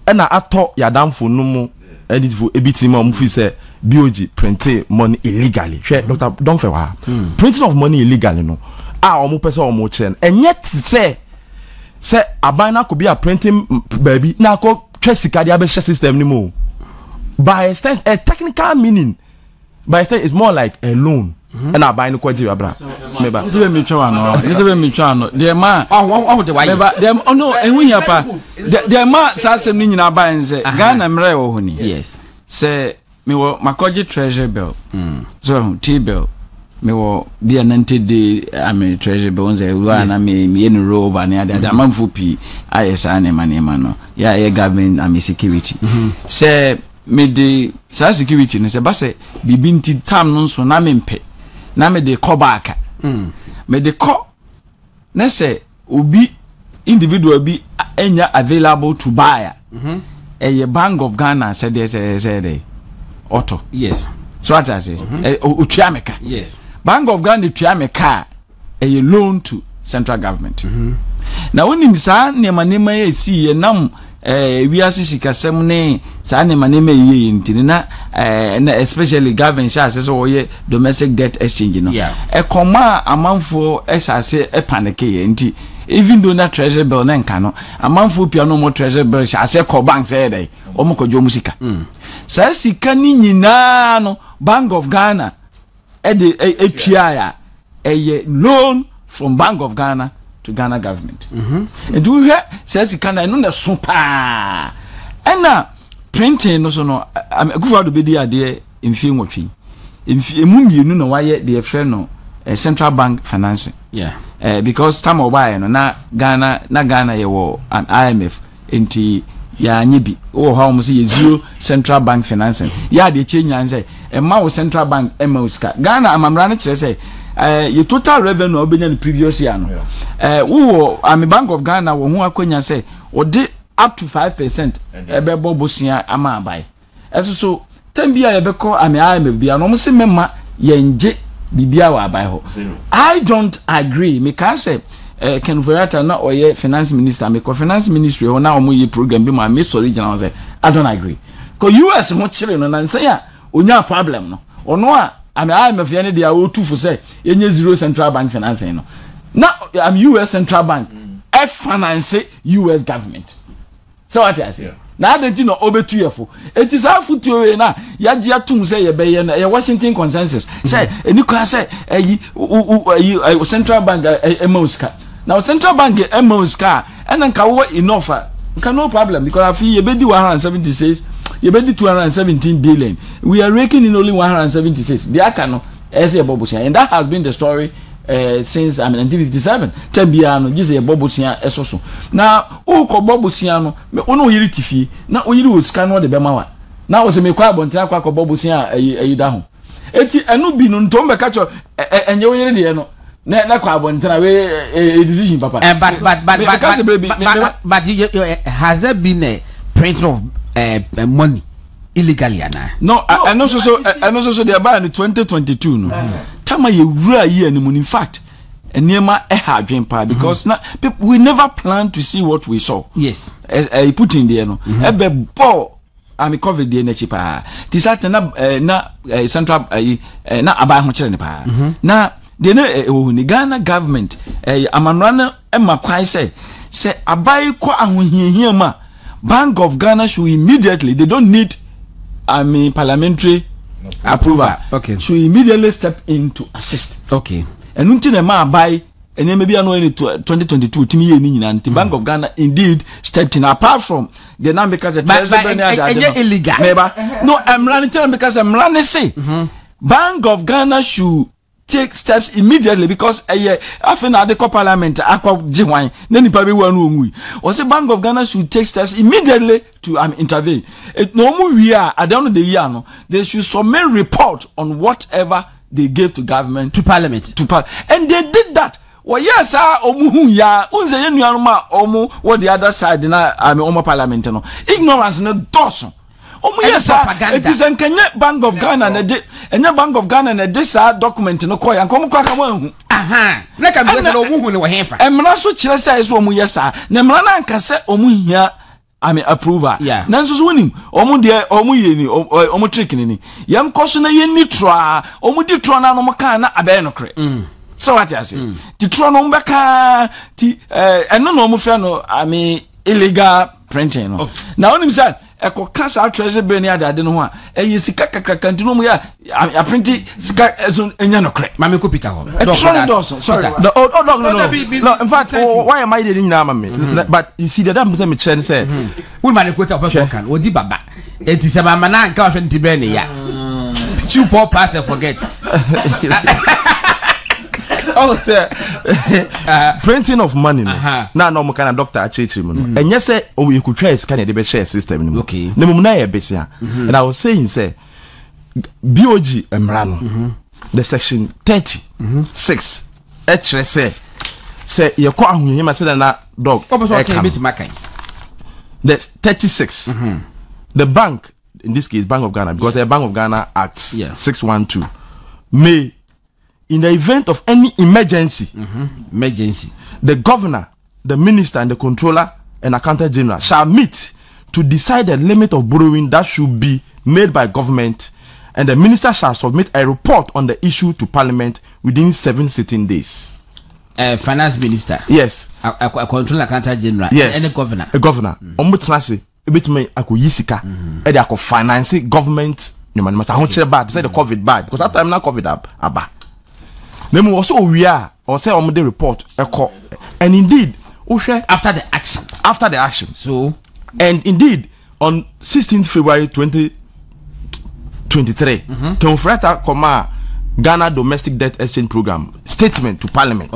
And I thought Yadam for no more. And it's for a bit more say BOG printing money illegally. Dr. Domfewa printing of money illegally no. Omo person omo chen. And yet say abana could be a printing baby. Na ko chesika dia be system ni mo. By extent a technical meaning. By extent it's more like a loan. And I buy no kwaji abra. Meba. This be me twa no. This be me twa no. The man oh the why. Meba dem oh no ehun here pa. The man sasem ni nyina ba nze. Ghana mre wo ho ni. Yes. Say me wo makoji treasure bill. So T-bill. Me wo be a 90 day am treasure bill nze ruwa na me enu rover na ada manfo pi ayesa na manema no. Ya government am security. Say me the security no say ba say bibinti tam no so na me mpe. Na me de call back. Me de call. Na say obi individual be enya available to buy. A Bank of Ghana said they auto. Yes. So what I say? Utriameka. Yes. Bank of Ghana Utriameka a loan to central government. Now when him sa nema ye see nam we are sikasem ne sa nema ye intina especially government shall say so ye domestic debt exchange no. Yeah. E koma amanfo e shall say e panic ye nti even though na treasure bill na nka no amanfo pia no mo treasure bill shall say ko bank say dey o mo ko jo musika. Sa sika ni nyina no Bank of Ghana e de etua ya loan from Bank of Ghana to Ghana government. And do we says you can no so pa. And now printing no so no Akufo-Addo be dey ade mfie nwotwe. Mfie mumienu no waye the friend no central bank financing. Yeah. Because time obaye no na Ghana ye wo an IMF enti ya nyibi o ha mo say zero central bank financing. Ya de change and say e ma wo central bank emauska. Ghana amamra no kire say your total revenue obenya the previous year no wo am Bank of Ghana wo ho akonya say o de up to 5% ebebo bosia ama abai eso so tambia ye beko am IMF bia no mo se mema yenje bibia wa abai ho. I don't agree me can say Ken Verata na oye finance minister me ko finance ministry ho na omo ye program bi ma me sorry general say I don't agree ko US ho chire no na say ya onya problem no ono a I'm a they are O2 for say any zero central bank financing no. Now I'm US central bank F finance US government. So what I say? na adenti no obetu yefo eti sa futuo we na ya gye atum say ye be ye na ye Washington consensus say eni kwa say ayi central bank emauska now central bank emauska and nka wo enough nka no problem because afi ye bedi 176 ye bedi 217 billion we are raking in only 176 the aka no ese bobusia and that has been the story since 1957 tembia no gise bobusia esoso na uko bobusia no me ono yiri tifi na oyiri osika no de bema wa na wo se me kwa bontina kwa bobusia ayi da ho eti enu bi no ntombe ka cho enye oyiri de no na kwa bontina we decision papa but has there been a printing of money illegally no and also they are by in 2022 no tama ye wura ye animu in fact enema ha adwen pa because na people we never plan to see what we saw yes I put in there no ebe bo ami covid dey na chipa ti sat na central na aba ho kire ne pa na de na ni Ghana government amanwa na makwai say abai ko ahohiahia ma Bank of Ghana should immediately, they don't need parliamentary approval. Okay. Should immediately step in to assist. Okay. And until the man buy and then maybe I know in 2022 the Bank of Ghana indeed stepped in apart from the name because the illegal. No, I'm running because I'm running say Bank of Ghana should take steps immediately because after na the parliament akwa jiwan na nipa be wanu onwi o say Bank of Ghana should take steps immediately to intervene. No mu wi at the end of the year no they should submit report on whatever they gave to government to parliament and they did that. Well, yes, omu ya unze yenu anuma omu what the other side na omu parliament no ignorance no doso. Omu yes, it is in Kenya Bank of Ghana and the Bank of Ghana and this document no koya nkomu kwa kamu na ka bi se omu hu ne wo hefa emra so kire say so omu yes na emra na nka se omu hia approval na nso so wonim omu de omu ye ni omu trick ni yam koso na ye nitra omu di tro na no mka na abe no kre so what you say ti tro no mbeka ti eno no omu fe no illegal printing no na wonim say eko kasa treasure bill ni adade no ho a sika kakaka ntino mu ya printi sika enya no kre mame ko Peter ho sorry no in fact why am I dey nyina mame but you see the damn say me chen say we man ko ta person kan odi baba enti se mama na nka hwe nti be ne ya two poor pass and forget printing of money na no mo kana doctor achechi mu no enye say you could try scan the share system ni okay na mu na ye besia and I was saying say BOG emra no the section 36 say ye ko ahunhima say na dog the 36 the bank in this case Bank of Ghana because the Bank of Ghana Act 612 may in the event of any emergency, the governor, the minister, and the controller and accountant general shall meet to decide the limit of borrowing that should be made by government, and the minister shall submit a report on the issue to parliament within 7 sitting days. Finance minister? Yes. A controller, accountant general? Yes. And a governor? A governor. Ombudsman, a bit me, I could yisika, and I could finance government. No man must have bad. Say the COVID bad because that time now COVID bad. Nemu also we are or say on the report and indeed after the action so and indeed on 16th February 2023 Confrata Koma Ghana Domestic Debt Exchange Program statement to Parliament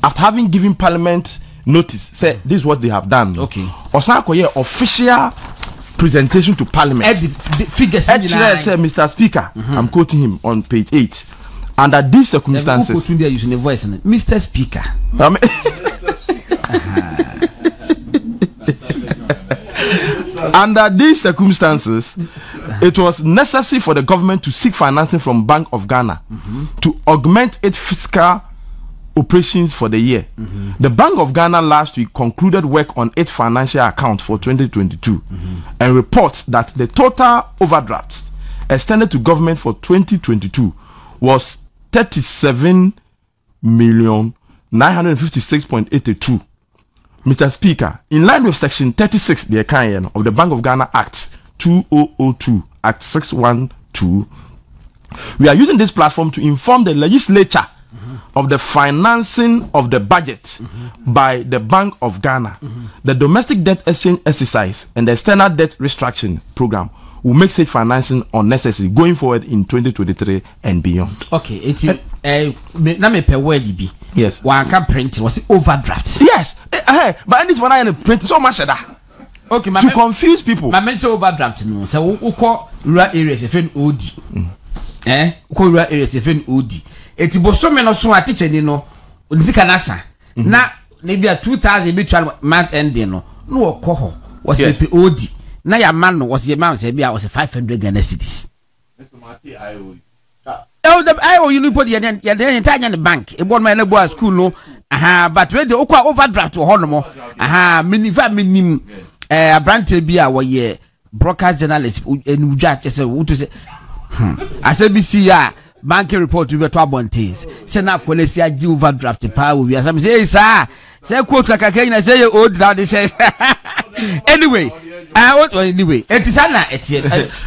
after having given Parliament notice say this is what they have done Osakoye official presentation to Parliament the figures say Mr. Speaker I'm quoting him on page 8 under these circumstances, using a voice, Mr. Speaker. Under these circumstances, it was necessary for the government to seek financing from Bank of Ghana to augment its fiscal operations for the year. The Bank of Ghana last week concluded work on its financial account for 2022 and reports that the total overdrafts extended to government for 2022 was 37,956,882, Mr. Speaker, in line with Section 36 of the Bank of Ghana Act 2002, Act 612, we are using this platform to inform the legislature of the financing of the budget by the Bank of Ghana. The domestic debt exchange exercise and the external debt restriction program will make such financing unnecessary going forward in 2023 and beyond. Okay, it's na me pe word bi. Yes. One can print was overdraft. Yes. But this one I print so much that. Okay, to confuse people. My mention overdraft no. So we call rural areas if OD. Call rural areas if OD. Eti bosome no so atiche ni no. Nzika nasa. Na maybe a 2000 mutual month ending no. No okoho was yes. OD. Na ya man no was your man say be was 500 Ghana cedis. Oh, the IO you put the entire bank. A board man boy school no. But when the overdraft to Honomo, miniva minim brand be our year broadcast journalist and judge say what to say. I said BC banking report to be 12 bontes. Say now policy I do overdraft power we some say sir. Say quote kakaka say old now they say anyway. Anyway, it is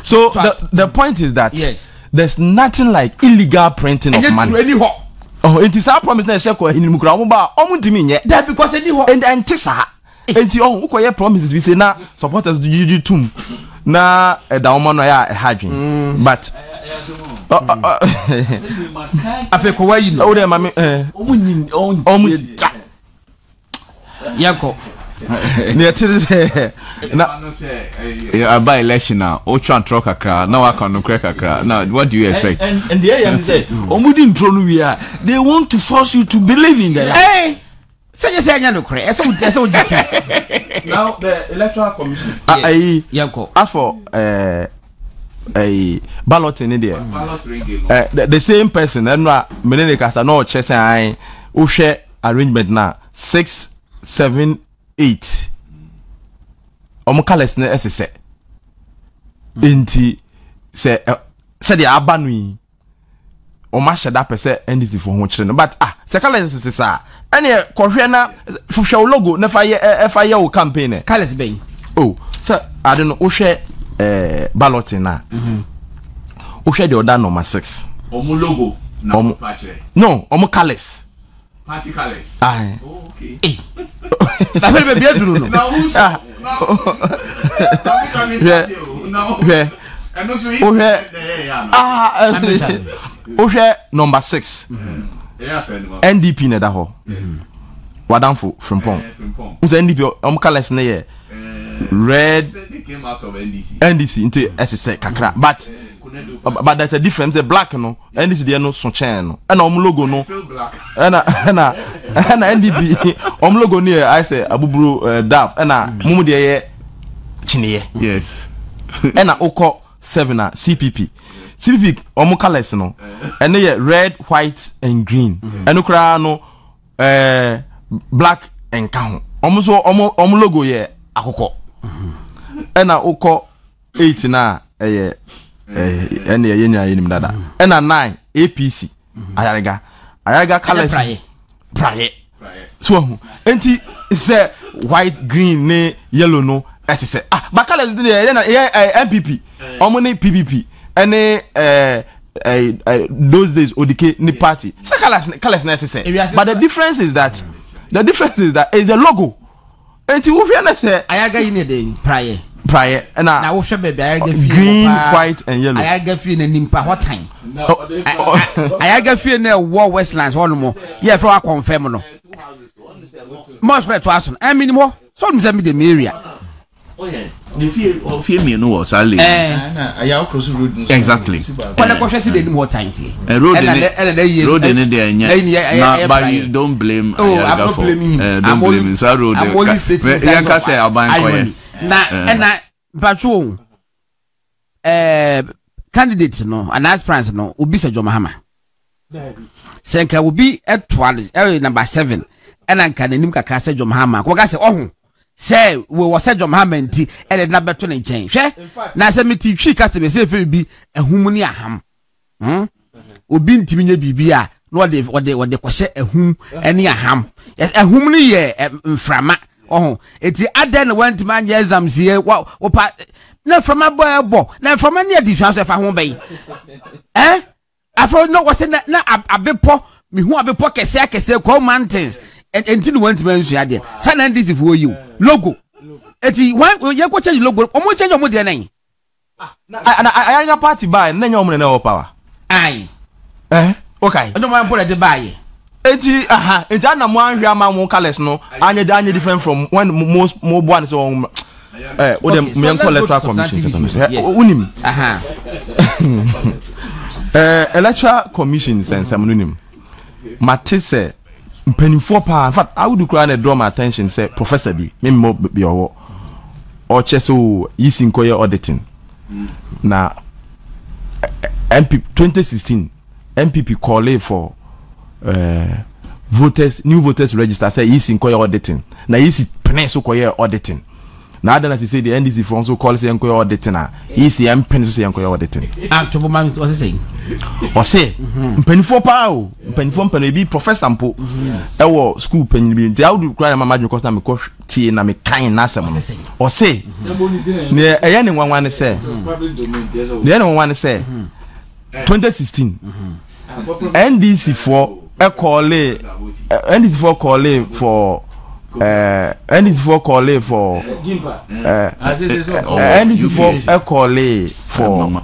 so the point is that yes. There's nothing like illegal printing of money. Oh, it is our promise na share ko hinimu kura mo ba omudimi nye. That because any ho and tisa. Enti on ukoye promises we say na supporters do you tum. Na da omo no ya hadwin. But afi ko wa yi no. O de ma me omu Yako. I buy election now. Ochan truck akra. Now I can crack akra. Now what do you expect? And the AM say, Omudin Tronu we are. They want to force you to believe in the hey. Say no crack. Now the electoral commission. Yako. As for a ballot in there. The same person. And Menene Casta no chesa I who share arrangement now 6, 7, 8 omukales na ese enti se de abanui omasha da pese NDC for ho kire no but se kales se sa ene kohwe na fuhwe logo na fa ye o campaign kales ben oh so I don't know wo hwe ballot na wo hwe de oda number 6 omu logo na no omu kales party colors. Aye. Oh, okay. That will be a no. Now who's yeah. And also number 6. NDP ne da ho. Wadamfo Frimpong. Who's NDP colors na ye red they came out of NDC into SSA kakra but there's a difference. The black no, NDC they no so chain no, and logo no, and NDP logo near I say abuburu dav, and mumu de chiniye. Yes, and oko 7 CPP colors no, and they red, white and green, and okra no black and cow. Logo ye akoko, and oko 8 na and dada and 9 APC ayaga colors praye so enti say white green ne yellow no say but colors NPP omone PPP and those days ODK ni party so colors na say but the difference is that is the logo enti wo hwe na say ayaga yine dey prayer and now we baby green, white and yellow. I get feeling nimpa hot time. I get feeling na war Westlands one more. Yeah, for confirm no. Most spread to us. I mean more. So me say me the area. Oh yeah. The fear me no was ali. I cross road. Exactly. When the question see the more time tie. Road in there. But you don't blame. Oh, I'm not blaming him. Don't blame him. So road. I'm only stating that. Na patron candidate no an aspirant no obi se Jomahama senka obi etwale number 7 ena nka nanim kakra se Jomahama ko ga se ohun se we wo se Jomahama nti ele na beto ne nchen hwe na se meti twi ka se be se fe bi ehum ni aham obi ntimi nya bibia no wode kwose ehum eni aham ehum ni ye mframa oh eti aden went man exams here wo na from a boy na from any addition so fa ho bai afro no was na abepo me hu abepo kese kwa mountains enti no want man so ade sa na NDC for you logo eti wan ye ko change logo omo change omo de nan I got party by and then you're no power. Aye. Okay. I don't want to put the buy. It's an amount of my colors no. And you're different from when most more ones on electoral commission. Electoral commission and some anonym. Matisse penny 4 pounds. In fact, I would cry and draw my attention, say Professor B. Maybe more be your or Cheso is in Koya auditing. Now, NPP 2016 NPP called for new voters register. Say he's in Koya auditing. Now he's penance Koya auditing. Now then, as you say, the NDC for also calls him Koya auditing. He's the penance Koya auditing. Actually, what's he saying? Or say, penny 4 pounds, penny 4 penny be professor ampo. Our school penny be. They would cry my magic because I'm a coach tea and I'm a kind nasam. Or say, near anyone want to say, the anyone want to say, 2016 NDC for a call, NDC for calling for. NDC for calling for NDC for a call for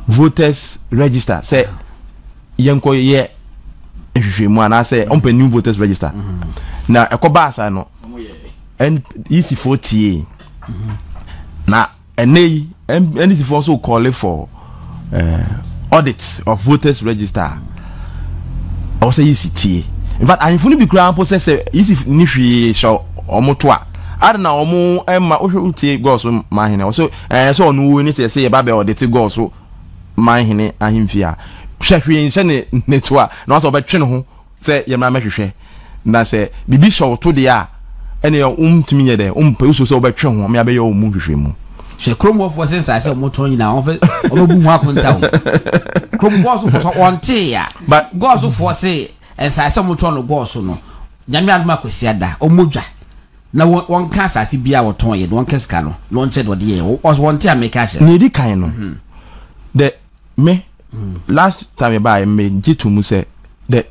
voters register. Say yanko ye ehwehwemu ana say on new voters register. Na ekobasa no and easy for TA. Na ene NDC for also call for audit of voters register. I say easy TA. In fact, I fully be ground process easy nifi show omotoa. I don't know omo emma ohwe go so mahine. So so no ni say e ba be audit go so mahine ahimfia. Hwehwe nse ne toa. Na so betwe ne ho say ye ma hwehwe. Na say bibi show to de a ene umtimi ye de umpe so so betwe ho me abeyo mu hwehwe mu. She Chrome for sense I say moto nyina obebu hu akonta. Chrome go so for on ya. But go so for say and say some no go so no nyame aduma kwesi ada omodwa na won ka asase bia woton ye won keska no no nche do de was won tia make action ne di kan no the me last time by me gitu mu say the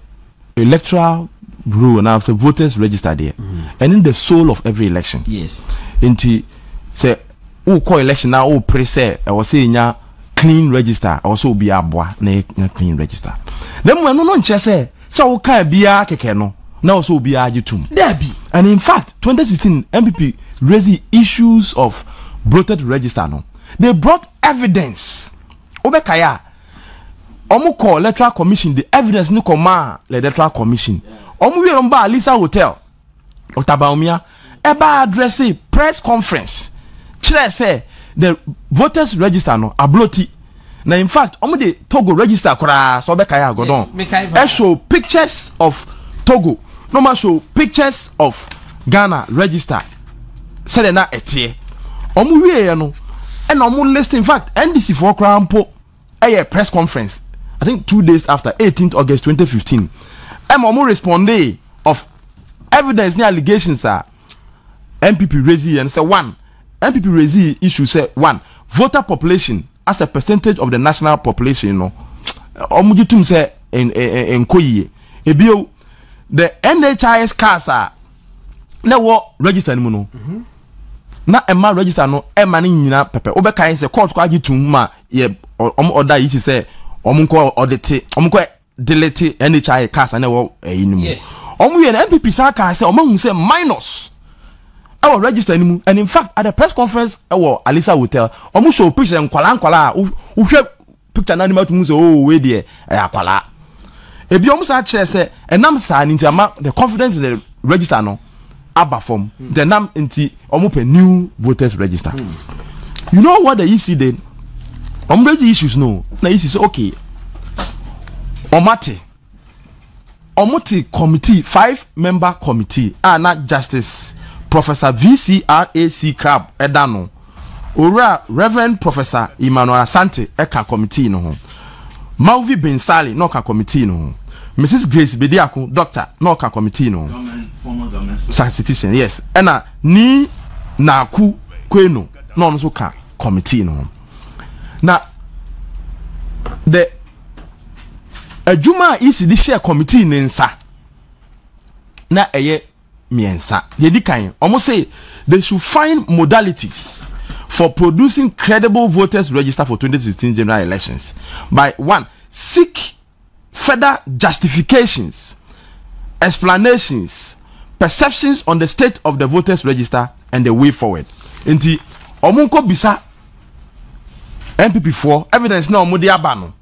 electoral rule now the voters register there and in the soul of every election yes into say who call election now who pre say I was say nya clean register also be aboa na clean register them we no nche say so ka bia keke no now so bia agitum debi and in fact 2016 NPP raised the issues of bloated register no they brought evidence obekaya omo call electoral commission the evidence no come the electoral commission omo we on ba Lisa Hotel Bawumia eba address press conference chere say the voters register no abloti. Now, in fact, omo the Togo register kora so bekaya godon. I show pictures of Togo. No ma show pictures of Ghana register. Say na etie. Omo we no. And omo list in fact NDC for Krampo a press conference. I think 2 days after 18th August 2015. Omo responded of evidence ni allegations are NPP raise and say one. NPP raise issue say one. Voter population as a percentage of the national population, no, omujitum say in koye. Ebio the NHIS cards are na wo register ni no. Na emma register no emma ni nyina pepe. Obeka say court ko agitum ma ye order yi say omunko audit omunko delete NHIS cards na wo eyinim. Yes. Omu ye na NPP sa kan say omahu say minus our register anymore. And in fact, at the press conference, our Alisa Hotel, almost show picture and kwala who picture an animal to move. Oh, wait there, kwala. A almost actually say, and I'm saying into the confidence in the register no, abba form. Then I'm into almost a new voters register. You know what the EC did? Raise the issues no. The EC say okay. Omati committee, 5-member committee, not justice. Professor VCRAC Crab Edano Ora Reverend Professor Emmanuel Ashanti Eka Committee no Malvi Ben Sali no ka committee no Mrs. Grace Bediako, doctor, no ka committee no. Former government. Citizen, yes. Ena ni na ku kweno no so ka committee no. Na the adwuma is the share committee nsa. Na eye miensa. Yedi kan, almost say they should find modalities for producing credible voters register for 2016 general elections by one, seek further justifications, explanations, perceptions on the state of the voters register and the way forward. Inti omunko bisa NPP 4 evidence na omu de abano.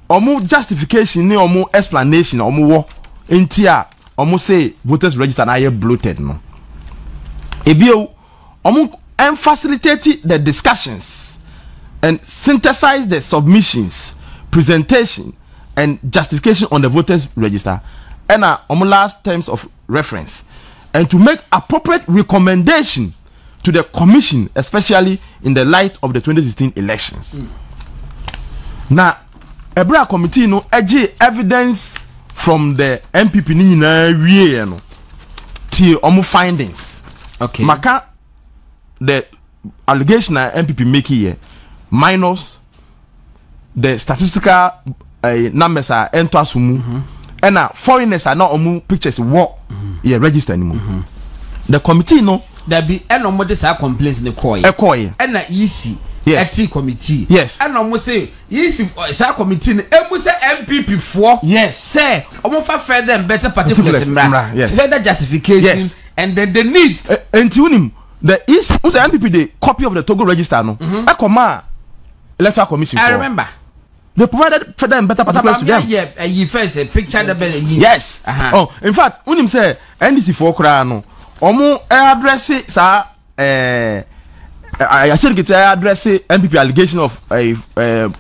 Omu justification ni omu explanation omu wo. Inti a omu say voters register na ye bloated no. Ebio omu facilitate the discussions and synthesize the submissions, presentation and justification on the voters register and on last terms of reference, and to make appropriate recommendation to the commission, especially in the light of the 2016 elections. Now, Ebra committee no evidence from the NPP ni na wie no till omu findings. Okay. Maka the allegation that NPP make here minus the statistical numbers are enter sumu and foreigners are not omu pictures what register anymore. The committee no there be no more this complaints in the coy and na easy yes committee yes and almost say easy sa committee emu say NPP 4 yes say omo fa further and better particulars yes. Further justification yes. And then the need and the is who's the NPP the copy of the Togo register no electoral commission I remember they provided further and better particulars to them. Yeah, you first a picture the belly. Yes. Oh, in fact, when him say NDC for kra no, omo address sa I said get address NPP allegation of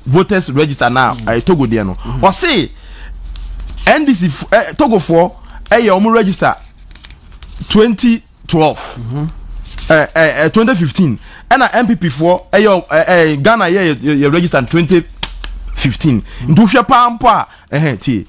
voters register now Togo there no. Or say NDC Togo for omo register 2012. 2015 and NPP for Ghana ye register in 2015 ndufia pampa ti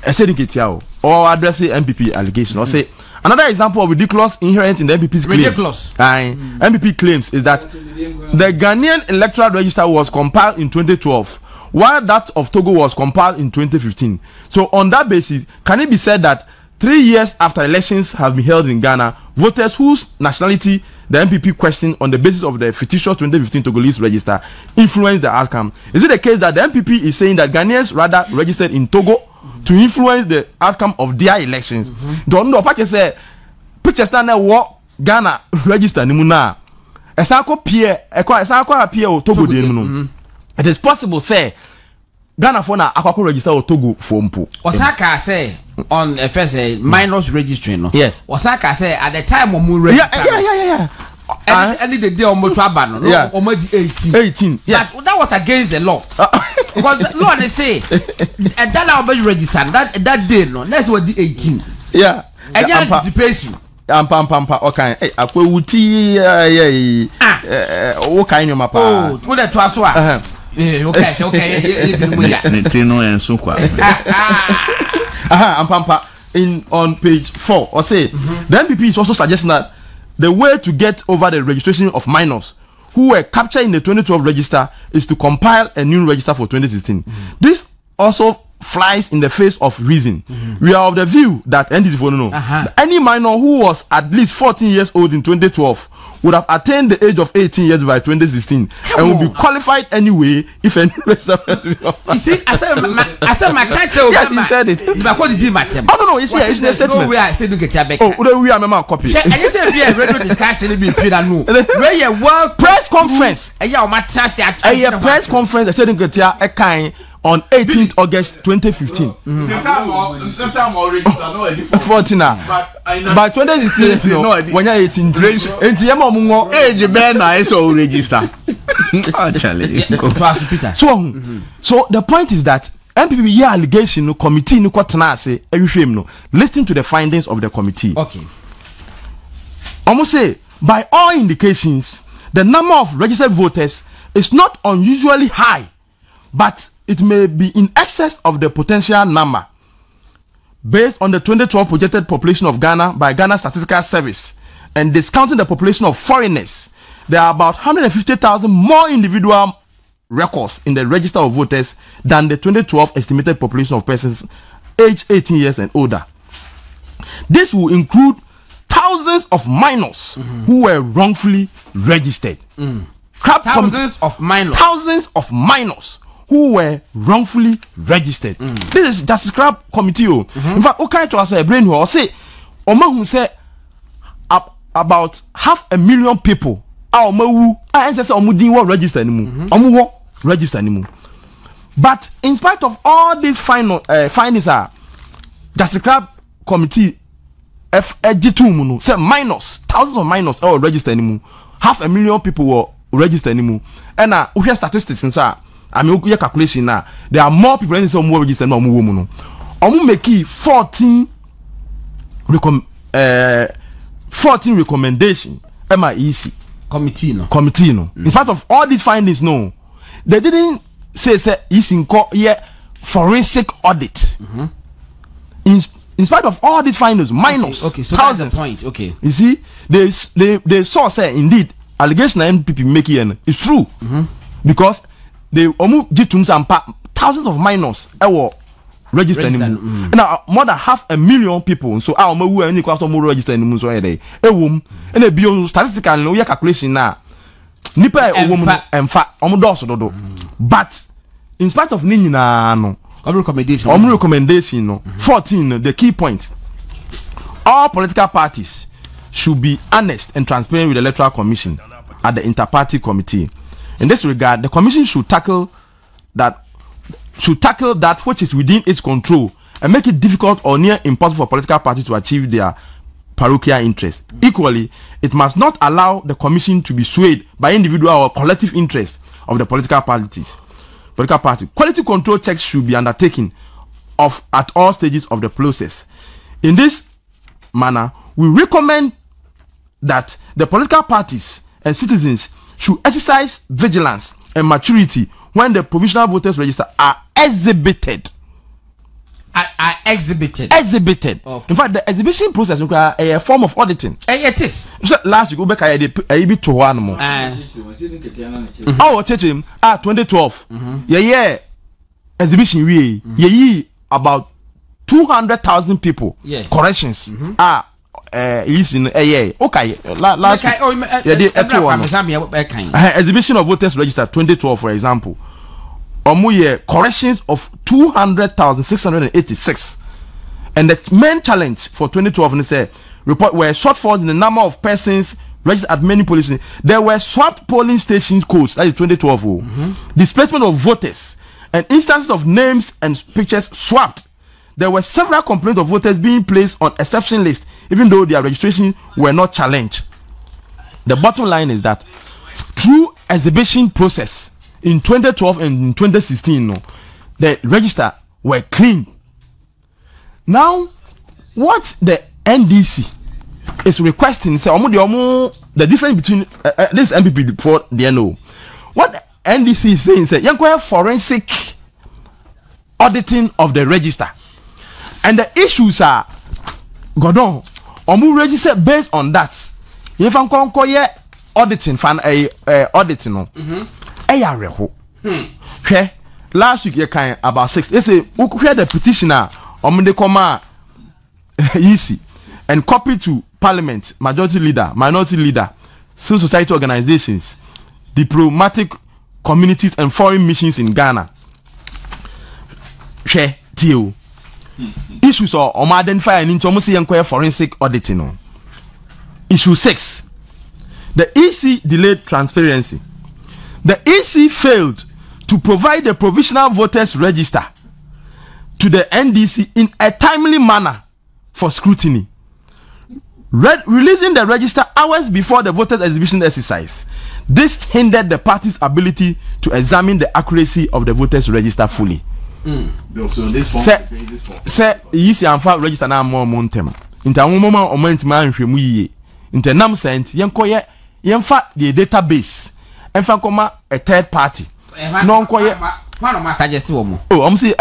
esediketiao or address NPP allegation or say another example of ridiculous inherent in the NPP's claim. Ridiculous. NPP claims is that the Ghanaian electoral register was compiled in 2012 while that of Togo was compiled in 2015. So on that basis, can it be said that 3 years after elections have been held in Ghana, voters whose nationality the NPP questioned on the basis of the fictitious 2015 Togolese register influenced the outcome? Is it the case that the NPP is saying that Ghanaians rather registered in Togo to influence the outcome of their elections? Don't know. What you say? Picture stand what Ghana register ni muna. Esako appear o Togo de no. It is possible say Ghana for na akwako register o Togo for mpo. Osaka say on first minus registering no. Yes. Osaka say at the time omu register. Yeah. And the day omu twaba no. Yeah. Omu di 18. Yes. That was against the law. Because the law they say that omu register that day no. That's what the 18. Yeah. And anticipation. Pampa okay. Akwe wuti o kan nyoma pa. Oh, to the twaso a. Okay. Tino and Sukwa. Pampa in on page 4 or say the NPP is also suggesting that the way to get over the registration of minors who were captured in the 2012 register is to compile a new register for 2016. This also flies in the face of reason. We are of the view that any minor who was at least 14 years old in 2012 would have attained the age of 18 years by 2016 and would be qualified anyway if any register. You see, I said my catcher. Yeah, he said it. Oh no, it's here. It's in the statement. We are a copy. And you said we are radio discussion. Where you work press conference. A press conference. I said in Ketia a kind on 18th August 2015. Sometime already, 14 by 2016, when you're 18, and age Ben I saw register. Actually, so the point is that NPP allegation no committee no kwatanase ehwehwem no listen to the findings of the committee. Okay. Almost say by all indications the number of registered voters is not unusually high, but it may be in excess of the potential number. based on the 2012 projected population of Ghana by Ghana Statistical Service and discounting the population of foreigners, there are about 150,000 more individual records in the register of voters than the 2012 estimated population of persons aged 18 years and older. This will include thousands of minors who were wrongfully registered. Thousands of minors who were wrongfully registered. This is Justice Crab Committee. In fact, okay to us a brain who say who say about 500,000 people register anymore. But in spite of all these findings, Justice Crab Committee FG2 say minors, thousands of minors are registered anymore. 500,000 people were registered anymore. And we have statistics and so I mean we calculation now. There are more people registered more registered than more women. Make 14 recommendation MIEC committee no. In spite of all these findings, no, they didn't say it's in forensic audit. In spite of all these findings, minus okay, so thousands. That's the point. Okay, you see, they saw say indeed allegation NPP making is true because they thousands of minors were registered anymore. Now more than 500,000 people. So our who any question more registered anymore. So they and they be statistical no calculation now. Nipa and fact but in spite of nina no recommendation no 14 the key point, all political parties should be honest and transparent with the Electoral Commission at the Interparty Committee. In this regard, the Commission should tackle that which is within its control and make it difficult or near impossible for political parties to achieve their parochial interests. Equally, it must not allow the Commission to be swayed by individual or collective interests of the political party. Quality control checks should be undertaken at all stages of the process. In this manner, we recommend that the political parties and citizens should exercise vigilance and maturity when the provisional voters register are exhibited. Exhibited. Okay. In fact, the exhibition process is a form of auditing. It is. So last week, we back a bit to one more. 2012. Yeah. Exhibition we about 200,000 people. Yes. Corrections. Is in okay. Last week, exhibition of voters register 2012, for example. Corrections of 200,686, and the main challenge for 2012 is a report where shortfalls in the number of persons registered at many polling stations. There were swapped polling station codes, that is 2012. Displacement of voters and instances of names and pictures swapped. There were several complaints of voters being placed on exception list, even though their registration were not challenged. The bottom line is that through exhibition process in 2012 and in 2016, the register were clean. Now, what the NDC is requesting, say, the difference between this NPP before the NO. What the NDC is saying, say, you have forensic auditing of the register, and the issues are Godon. Register based on that. If I'm going auditing, auditing, last week you can about 6. They say we hear the petitioner they come easy and copy to Parliament, majority leader, minority leader, civil society organizations, diplomatic communities and foreign missions in Ghana. Issues are identify and into almost forensic auditing. Issue 6. The EC delayed transparency. The EC failed to provide the provisional voters register to the NDC in a timely manner for scrutiny, releasing the register hours before the voters exhibition exercise. This hindered the party's ability to examine the accuracy of the voters register fully. So this form say EC and fact register now more montem. Inter moment or moment man inter nam sent yenkoye yenfa the database and fa koma a third party. No koye one of my suggest to I'm say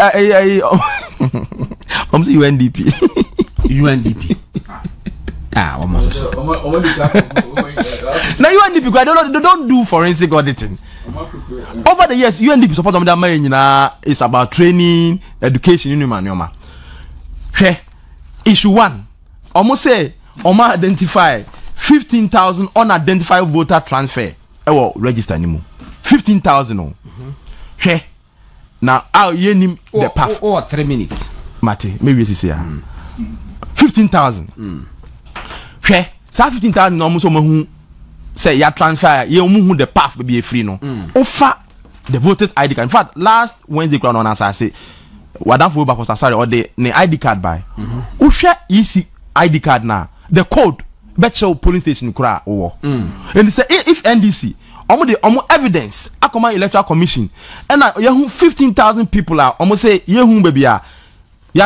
I'm saying UNDP. UNDP. Almost. Now UNDP, they don't do forensic auditing. Over the years, UNDP support them that money is about training, education, issue 1. Almost say, identify 15,000 unidentified voter transfer. Register anymore. 15,000. Now, I'll yen the path. 3 minutes. Mate, maybe it's here. 15,000. 15,000 almost who say ya transfer, you the path will be free no. Offer the voters ID card. In fact, last Wednesday, on us, I say, Wadam for back sorry, or the ID card by. Usha easy ID card now. The code, bet show police station cry over. And they say, if NDC, almost evidence, Akoma Electoral Commission, and 15,000 people are almost say, baby, ya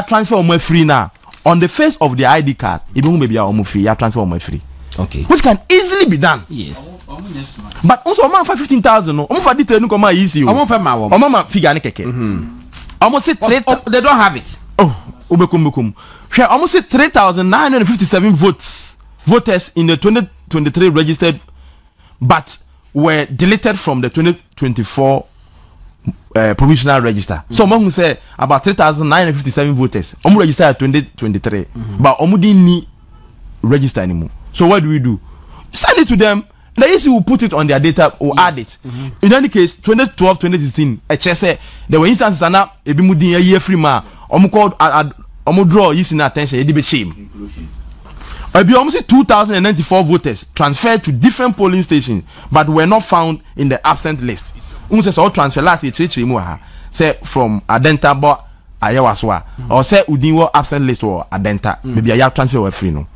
transfer more free now. On the face of the ID cards, even maybe almost free, ya transfer more free. Okay. Which can easily be done. Yes. But also, I'm for 15,000. No, I'm for detail. No, come easy. I'm for my figure. Almost say they don't have it. Oh, ubekum. Almost say 3,957 voters in the 2023 registered, but were deleted from the 2024 provisional register. So I'm say about 3,957 voters. I'm registered at 2023, but I'm didn't need register anymore. So what do? Send it to them. The EC will put it on their data or add it. In any case, 2012, 2016, HSA, there were instances and now a year free ma. Draw using attention. It be shame. I be almost 2,094 voters transferred to different polling stations, but were not found in the absent list. Say all transfer last year say from Adenta but Ayawaswa or say Udinwo absent list or Adenta. Maybe I have transfer were free no.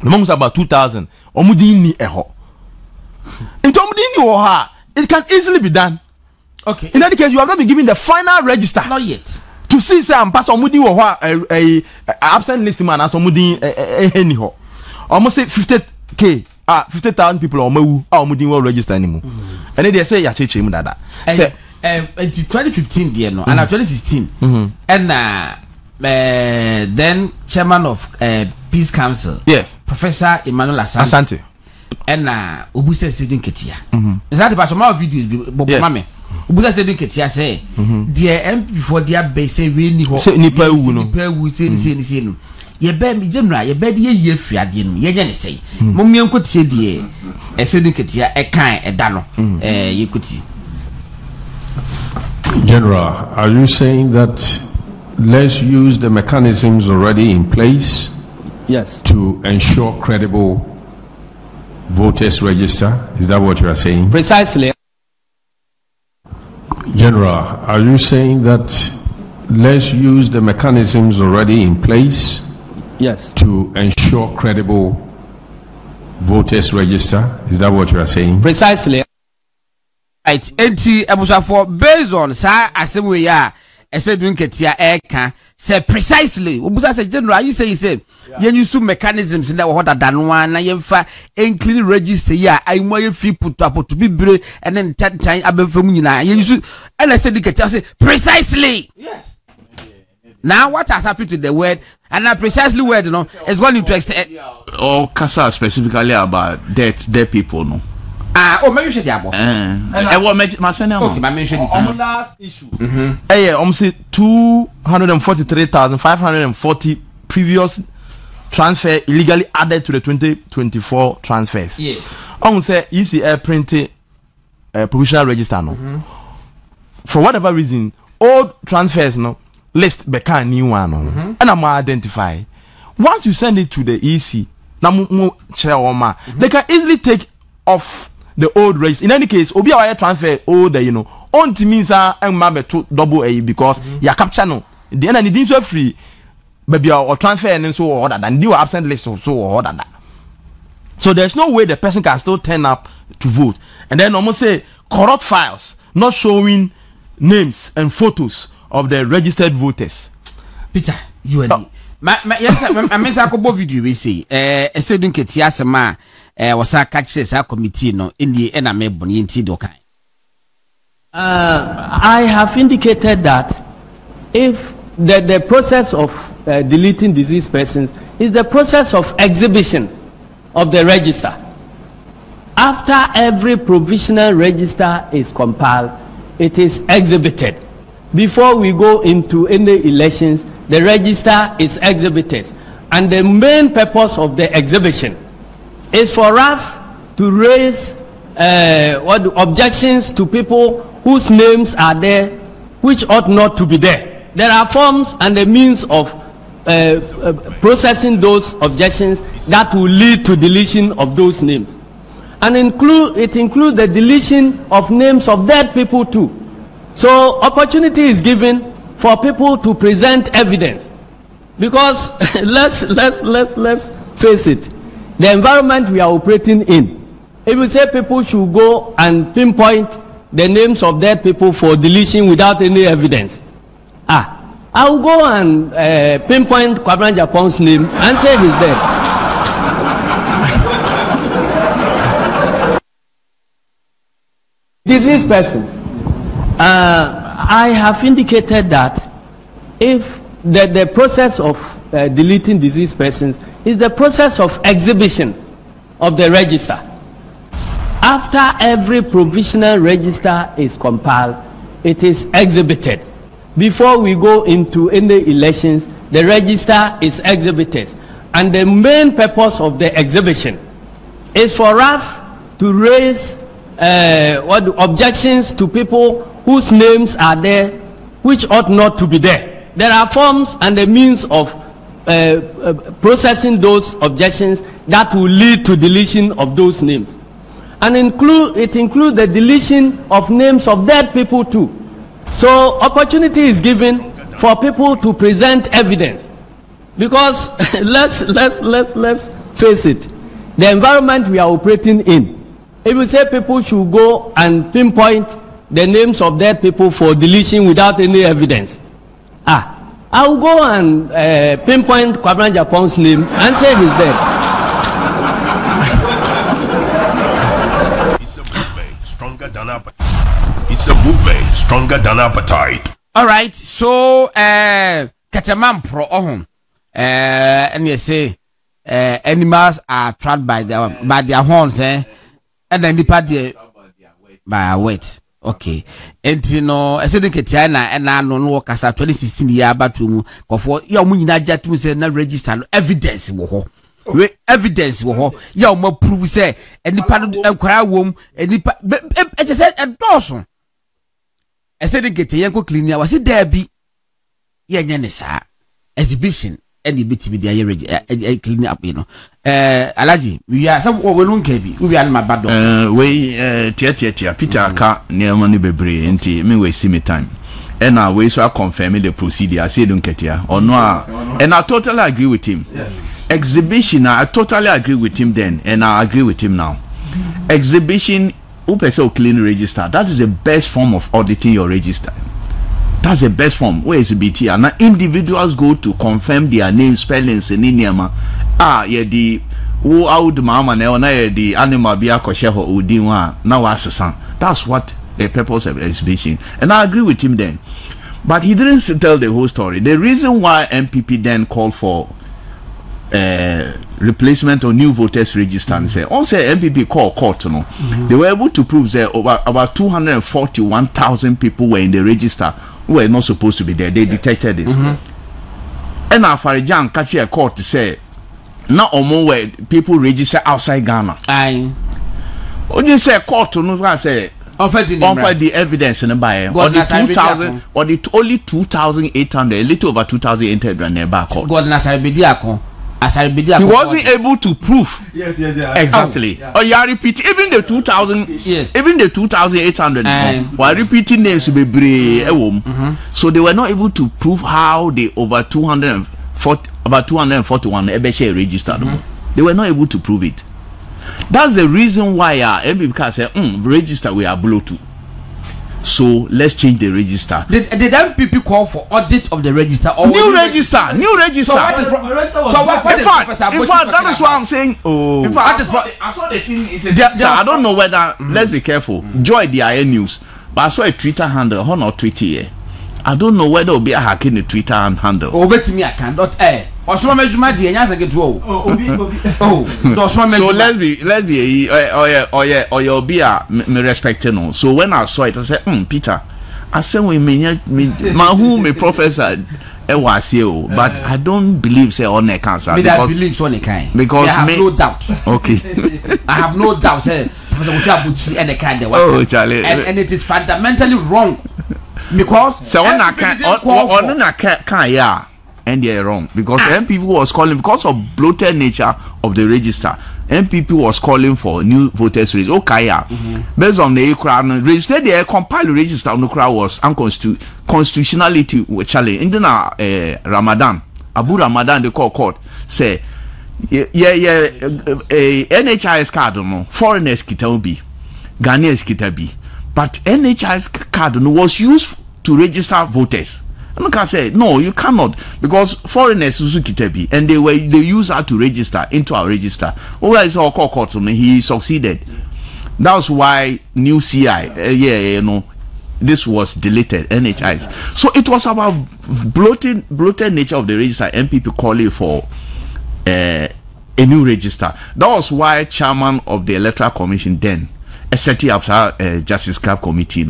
The moment about 2,000. Omudini eho. In Tomudini it can easily be done. Okay. In that case, you have not been given the final register. Not yet. To see say I'm pass Omudi a absent list man as Omudi anyhow. Almost say 50,000 people or Omudi will register anymore. And then they say yacheche mu dada. Say 2015 there no, and 2016. And then chairman of Peace Council. Yes. Professor Emmanuel Ashanti. And Obusa Sedin Ketia. Is that the part of my videos? Mame. Obusa Sedin Ketia say, dear MP for their base say we ni ho. Say nipa wu no. Nipa wu say no. Ye be mi general ye be ye fiade no. Ye nya ne say. Mom me nko tie die. Sedin Ketia e kan e da no. Ye kuti. General, are you saying that let's use the mechanisms already in place? Yes. To ensure credible voters register? Is that what you are saying? Precisely. General, are you saying that let's use the mechanisms already in place? Yes. To ensure credible voters register? Is that what you are saying? Precisely. Right. NT for based on sa asem ya Sedin Ketia eka say precisely Obusa say general you say yen use mechanisms in that what than one na yemfa include register ya I moye free put up to be bre and then 10 time abefam nyina yen use and I said Ketia say precisely. Yes. Now what has happened to the word and that precisely word no is going to extend or Kasa specifically about dead people no. Maybe shit yabo. What my senior? Okay, my mention is on last issue. Say 243,540 previous transfer illegally added to the 2024 transfers. Yes. Say ECL printed provisional register no. For whatever reason, old transfers no list become new one no. And I'm identify. Once you send it to the EC, they can easily take off the old register. In any case, obi a transfer old you know. On to means to double A because you capture no. The end and so free. Maybe or transfer and so order than you absent list or so order that. So there's no way the person can still turn up to vote. And then almost say corrupt files not showing names and photos of the registered voters. Peter, you and yes, I miss a couple video we say Sedin Ketia sama was a catch says our committee no in the enemy bonity dokai. I have indicated that if the process of deleting deceased persons is the process of exhibition of the register. After every provisional register is compiled, it is exhibited. Before we go into any elections, the register is exhibited. And the main purpose of the exhibition is for us to raise objections to people whose names are there, which ought not to be there. There are forms and the means of processing those objections that will lead to deletion of those names. And it includes the deletion of names of dead people too. So opportunity is given for people to present evidence, because let's face it, the environment we are operating in, if we say people should go and pinpoint the names of dead people for deletion without any evidence, I will go and pinpoint Kwabena Japon's name and say he's dead. Deceased persons. I have indicated that if the process of deleting deceased persons is the process of exhibition of the register. After every provisional register is compiled, it is exhibited. Before we go into any elections, the register is exhibited. And the main purpose of the exhibition is for us to raise objections to people whose names are there, which ought not to be there. There are forms and the means of processing those objections that will lead to deletion of those names. And it includes the deletion of names of dead people too. So opportunity is given for people to present evidence, because let's face it, the environment we are operating in, if we say people should go and pinpoint the names of dead people for deletion without any evidence, I will go and pinpoint Kwabena Japon's name and say he's dead. It's a movement stronger than appetite. All right, so Kataman pro and you say animals are trapped by their horns, and then the party by a weight. Okay, and you know, I said Ketiana and I don't know Casa 2016 year about to move for your munina jet to say no register evidence. Evidence ya mo prove say enipa enkwara wom enipa e just said a dozen. I said get yanko cleaner was it there be ye nyane sa exhibition and the bit me there clean up, you know. Alaji we are some we no kebi we are my bad we tia Peter ka near money bebre enti me we see me time. And I we so confirm the procedure. I say don't get here or no, and I totally agree with him. Yeah. Exhibition, I totally agree with him then, and I agree with him now. Exhibition, clean register. That is the best form of auditing your register. That's the best form. Where is BT? And now individuals go to confirm their name, spellings, and name. The who out mama na the animal be a kosheho udinwa now asesan. That's what the purpose of exhibition. And I agree with him then. But he didn't tell the whole story. The reason why NPP then called for replacement or new voters register and say also NPP call court, no. They were able to prove that about 241,000 people were in the register who were not supposed to be there. They detected this. And now Farijan catch a court to say now where people register outside Ghana. Aye. What you say court no say offer the evidence in the buyer or the 2,000 or the only 2,800, a little over 2,800 nearby court. God he wasn't able to prove. Yes. Exactly. Oh, you are repeating even the 2,000. Yes. Even the 2,800. While repeating names to be brave. So they were not able to prove how they over 241 Ebeshe registered. They were not able to prove it. That's the reason why NPP said, register we are below to. So let's change the register. Did NPP call for audit of the register or new register? New register. So what is in fact, that is why I'm saying. In fact, I saw the thing. I don't know whether. Let's be careful. Joy the IN news, but I saw a Twitter handle. How not Twitter here? I don't know whether Obi hacking the Twitter and handle. Oh, bet me I can. Not Osman Mejuma di enyasa get wo. So let's be Obi me respect no. So when I saw it I said, Peter, I said we me professor but I don't believe say on a cancer. I believe so because I have no doubt. Okay. I have no doubt say Professor Muchabuchi and the kind of Charlie. And it is fundamentally wrong because so when I can't yeah and they're wrong because NPP was calling because of bloated nature of the register. NPP was calling for new voters register. Okay, yeah. Based on the crowd register, the compiled register on the crowd was constitutionality with Charlie. In the Ramadan, Abu Ramadan, the court say, NHIS card no foreigners kita be, Ghanaians kita be, but NHIS card no was used to register voters. And I say no, you cannot because foreigners kita be and they use that to register into our register. Oh, I saw court he succeeded. That's why new CI this was deleted NHIs. So it was about bloated nature of the register. NPP calling for a new register. That was why chairman of the Electoral Commission then set up Justice Club Committee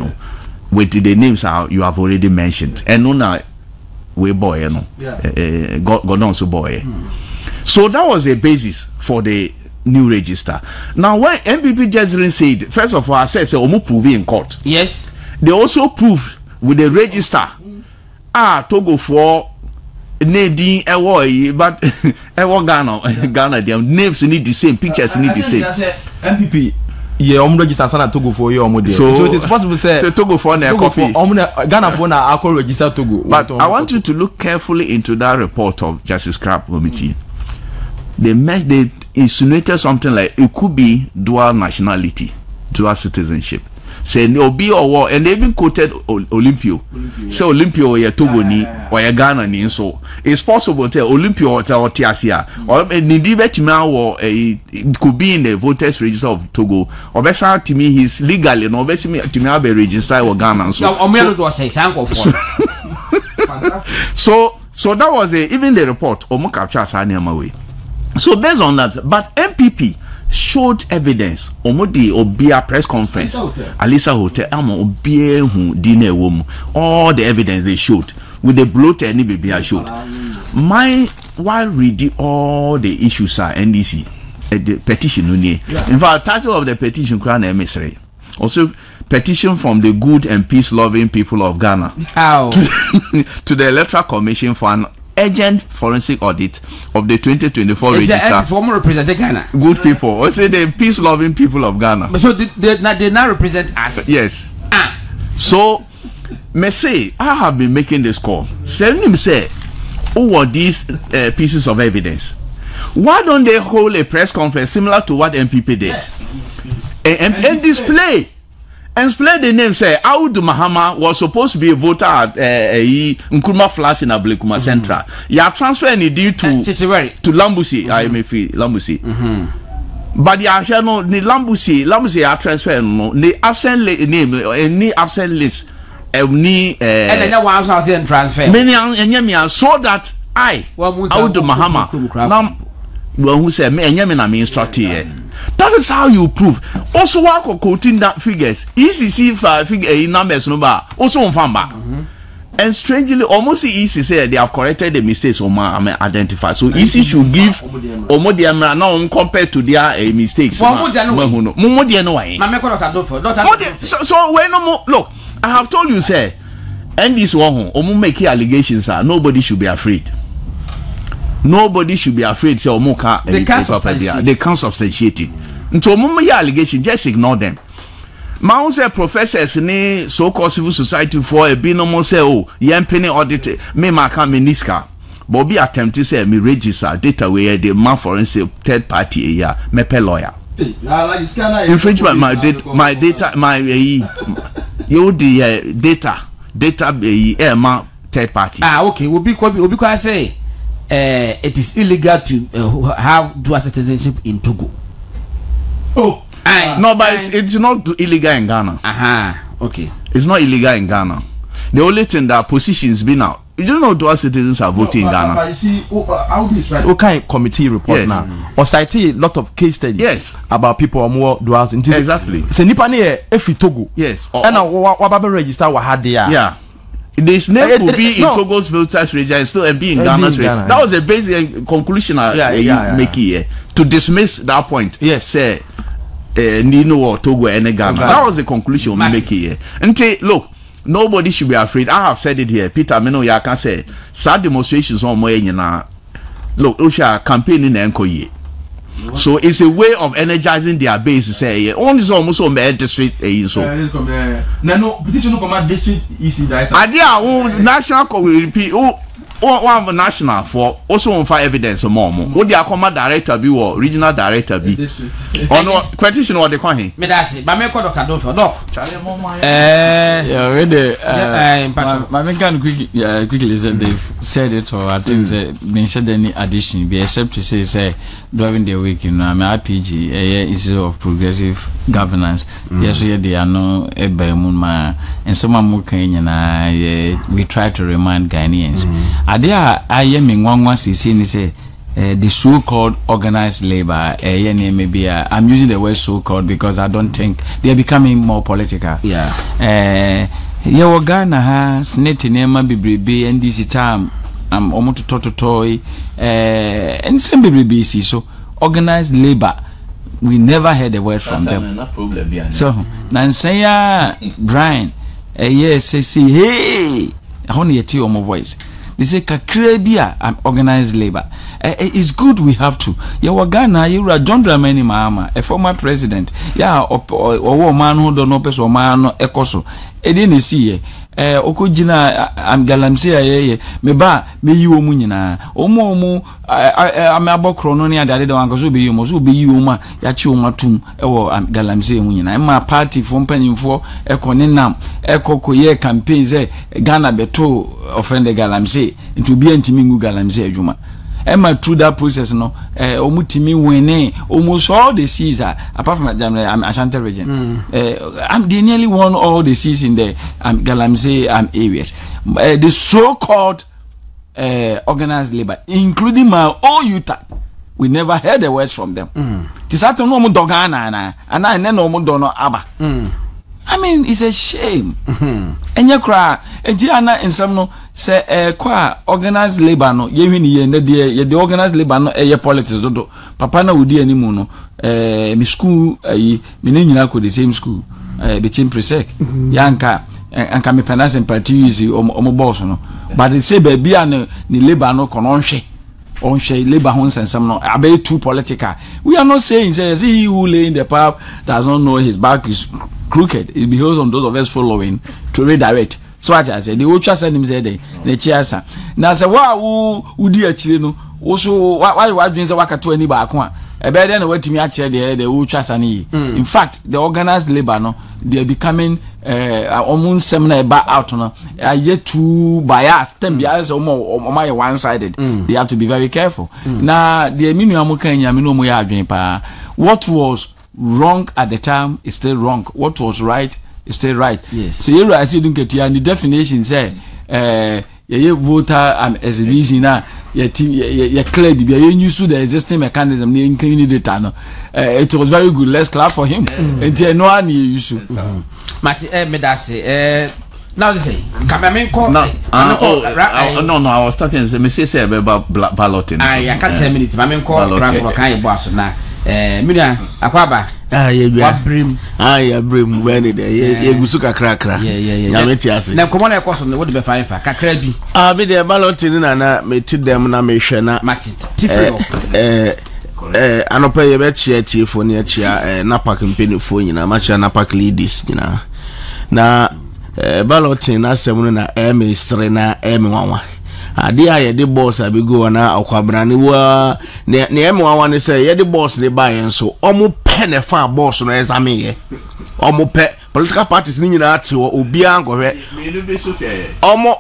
with the names you have already mentioned and no we boy Gordon so boy. So that was a basis for the new register. Now when NPP just said, first of all I said prove in court. Yes, they also proved with the register Togo for Nadine but Ghana their names need the same, pictures need the same. NPP register so Togo for you so it is possible say Togo for na copy Ghana for na alcohol register Togo. But I want you to look carefully into that report of Justice Club Committee. They insinuated something like it could be dual nationality, dual citizenship. Say Obi or war, and they even quoted Olympio. So Olympio or Togo ni or Ghana ni so it's possible to Olympio or Tiasia or it could be in the voters register of Togo or better to me he's legal and or better to me be registered or Ghana so that was even the report or capture way. So based on that, but NPP showed evidence omodi obia press conference Alisa Hotel obia hu dinner wom all the evidence they showed with the bloater any baby I showed while reading all the issues are NDC the petition in fact title of the petition crown emissary also petition from the good and peace loving people of Ghana to the Electoral Commission for an urgent forensic audit of the 2024 register. Former represent Ghana. Good people. Or say the peace-loving people of Ghana. So they now represent us. Yes. So, me say I have been making this call. Send him say, who are these pieces of evidence? Why don't they hold a press conference similar to what NPP did, and display? And explain the name. Say Audu Mahama was supposed to be a voter at Nkrumah Flash in Ablekuma Central. You are transferring it due to Lambusi. I may feel Lambusi. But you are no the Lambusi are transferring no the absent name any absent list ni and then one thousand transfer. Many and so that Audu Mahama now who said me and na me instruct here. That is how you prove. Also, work quoting that figures. ECC figure numbers no bar. Also on famba. And strangely, almost easy say they have corrected the mistakes identify. So easy should give Omodiamra now compared to their mistakes. So when look, I have told you say, and this one make allegations nobody should be afraid. Nobody should be afraid. Say they can't substantiate it. Until moment allegation, just ignore them. Man say professors ni so-called civil society for a binomo say penny audit me maka meniska. But be attempt to say me register data where the man forensic third party me pay lawyer. Infringement my data you the data ma third party. Okay, we because say it is illegal to have dual citizenship in Togo. No, but it's not illegal in Ghana. Okay. It's not illegal in Ghana. The only thing that positions been out. You don't know what our citizens are voting in Ghana. But you see, okay, committee report now. Or cite a lot of case studies. Yes. About people more duals. Exactly. Se nipa ne if Togo. Yes. And what register what had there. Yeah. This name could be in Togo's voters register and still be in Ghana's register. That was a basic conclusion I make here. To dismiss that point. Yes. Say Nino or Togo and Ghana. That was the conclusion we make here. And look, nobody should be afraid. I have said it here. Peter Meno ya can say sad demonstrations on my na. Look, Osha campaigning and koye. So it's a way of energizing their base. Say only is almost on the district. So no petition command district is that. Idea national repeat. One national for also on fire evidence more. What the command director be or regional director be? Or no petition or the coin. Me that's it. But me call Dr. Donfo. No. Yeah, really. My can quickly said they've said it, or I think they mentioned any addition. Be except to say driving the week, you know, I'm RPG, a issue of progressive governance. Yes, they are no a Bawumia, and some more Kenyan. We try to remind Ghanaians. I am in one once say the so-called organized labor. Maybe I'm using the word so-called because I don't think they are becoming more political. Yeah. Ghana has snitty name be NDC time. I'm almost to toy and some BBB. So organized labor. We never heard a word from them. So Nansaya Brian, yes, say hey, I only hear my voice. They say Kakrabia and organized labor. It's good we have to. Ghana, you are John Dramani Mahama, a former president. Yeah, or man who don't know person or man ekoso. Didn't see okujina am galamse me ba me yi omu nyina omo am abokro no ne adade da wanko so be yi omo so be yi omu ya chi omu atum ewo am galamse emu nyina ma party fo mpanimfo ekone nam ekokoye campaign say Ghana beto offend galamse into be antimi ngu galamse adwuma Emma through that process no omutimi winning almost all the seas apart from Ashanti region. They nearly won all the seas in the Galamsey areas. The so-called organized labor, including my own youth, we never heard the words from them. Tisato no mo dogana and I no mo dono aba. I mean, it's a shame. And you cry, and Diana and some no say, qua organized labor no, ye the organized labor no, politics do. Papa no would any mono, me school, me nina could the same school, between presec, Yanka, and come penas and party easy or boss no. But they say, baby, and the labor no cononche. On labor homes and some no are too political. We are not saying say he who lay in the path does not know his back is crooked. It behoves on those of us following to redirect. So I said the ultra send him say the chair. Now say wow who dear chileno also why you dreams a waka to any back one. A better than what me actually the ultra sani. In fact, the organized labor no they are becoming almost seminar back out no yet too biased. Ten bias or more one-sided. They have to be very careful. Now the minimum Kenya minimum ya what was wrong at the time is still wrong. What was right is still right. Yes. So you I see don't get here and the definition say voter exhibition na ye clear you used to the existing mechanism including the data. It was very good. Let's clap for him. And no one you should. Mati me da say now they say Kamamenko no I was talking me say about balloting. I can't 10 minutes Mamenko rank kan boss na Minia akwaba Wabrim Wabrim when ye gusu kakra ya meti ase na komo na ekoso no wo de be fine fa kakra bi me de balloting na meti dem na me hwe na mati tifro anopa ye be chia tiefo ne chia napak mpenifo nyina ma chia napak leaders nyina na balloting na asem na ministry na wanwa ade a ye de boss abego na akwabrane wa ne emwa ne say ye de boss de buy enso omo pe ne fa boss no examine ye omo pe political parties ni nyina ate wo obi angohwe omo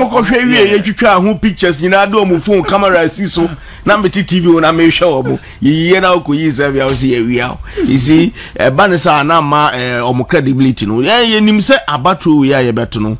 ko hwe wie ye twitwa ho pictures nyina do omo phone camera si so na meti TV na me hwe omo yiye na ko yi se bia o se ye wia you see banisa na ma omo credibility no ye nim se abatro we ye beto no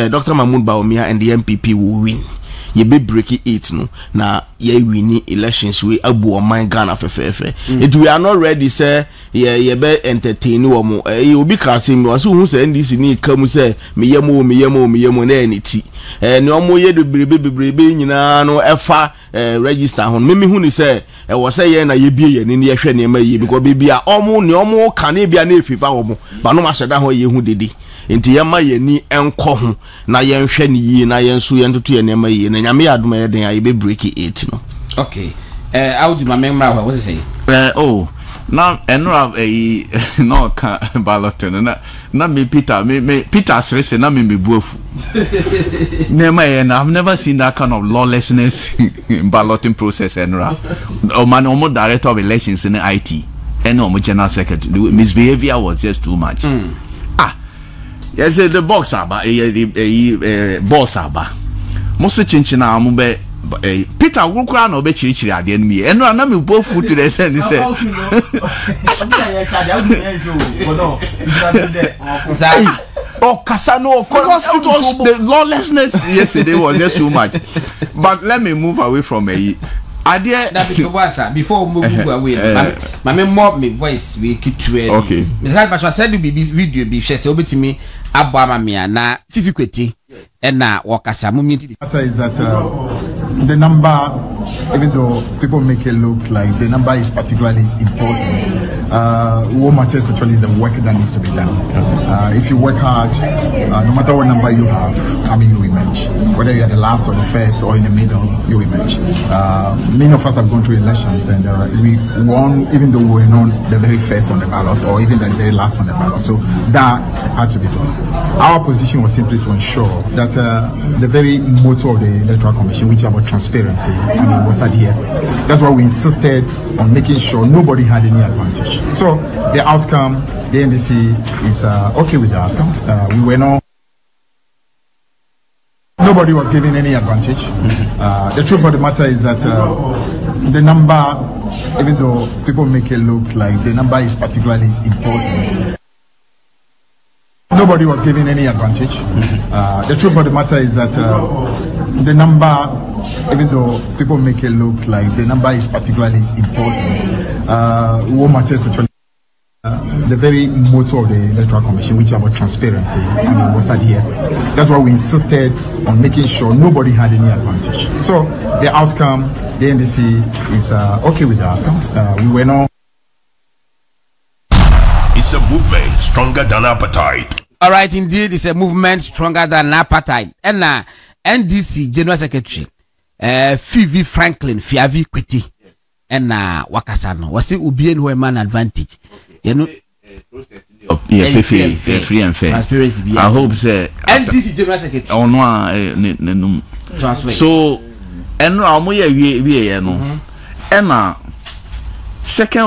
Dr. Mahmoud Bawumia and the NPP will win. Ye be break it no na ye win elections we abu o man Ghana fefe. It we are not ready say ye be entertain wo mo you be kasim was who say NDC ni kam say me yemo na eniti ne omo ye do bebrebe nyina no efa register hon me hu ni say e wo say ye na ye bie ye ni ye hwe ne ma ye because bibia omo ne omo ka na bia na efifa wo mo ba no ma sheda ho ye hu dedi enti yema ye ni enko ho na ye nhwe ni yi na ye nso ye ntoto ye ne ma yi na nyame adoma ye den aye be break it no. Okay, how do my memory what say now enra no ka ballot na me Peter say na me buafu nema and I've never seen that kind of lawlessness in balloting process enra o man o director of elections in the IT and o general secretary misbehavior was just too much. Yes, the box aba boss aba most chinchina amube Peter wukura na obe chirichiri ade enmi eno na me bofu to the send say Kasano because it was the lawlessness yesterday was just too much. But let me move away from idea that before move away my mob me voice we keep to okay Mr. Patrick said be video be share say obetimi abama me na fifi kweti and na wakasa mumiti is that the number, even though people make it look like the number is particularly important, what matters actually is the work that needs to be done. If you work hard, no matter what number you have, I mean, you emerge. Whether you're the last or the first or in the middle, you emerge. Many of us have gone through elections and we won even though we were not the very first on the ballot or even the very last on the ballot. So that has to be done. Our position was simply to ensure that the very motto of the Electoral Commission, which is about transparency, was adhered. That's why we insisted on making sure nobody had any advantage. So the outcome, the NDC is okay with the outcome. We were not. Nobody was given any advantage. The truth of the matter is that the number, even though people make it look like the number is particularly important, nobody was given any advantage. The truth of the matter is that the number, even though people make it look like the number is particularly important, what matters actually the very motto of the Electoral Commission, which is about transparency, was adhered. That's why we insisted on making sure nobody had any advantage. So the outcome, the NDC is okay with the outcome. We were not. It's a movement stronger than appetite. All right, indeed, it's a movement stronger than appetite. And NDC General Secretary, Fivi Franklin Fiavi Kweti, and Wakasano was it Ubien who a man advantage. You know, free and fair. Transparency. I hope say NDC General Secretary. Oh no, so and we no. And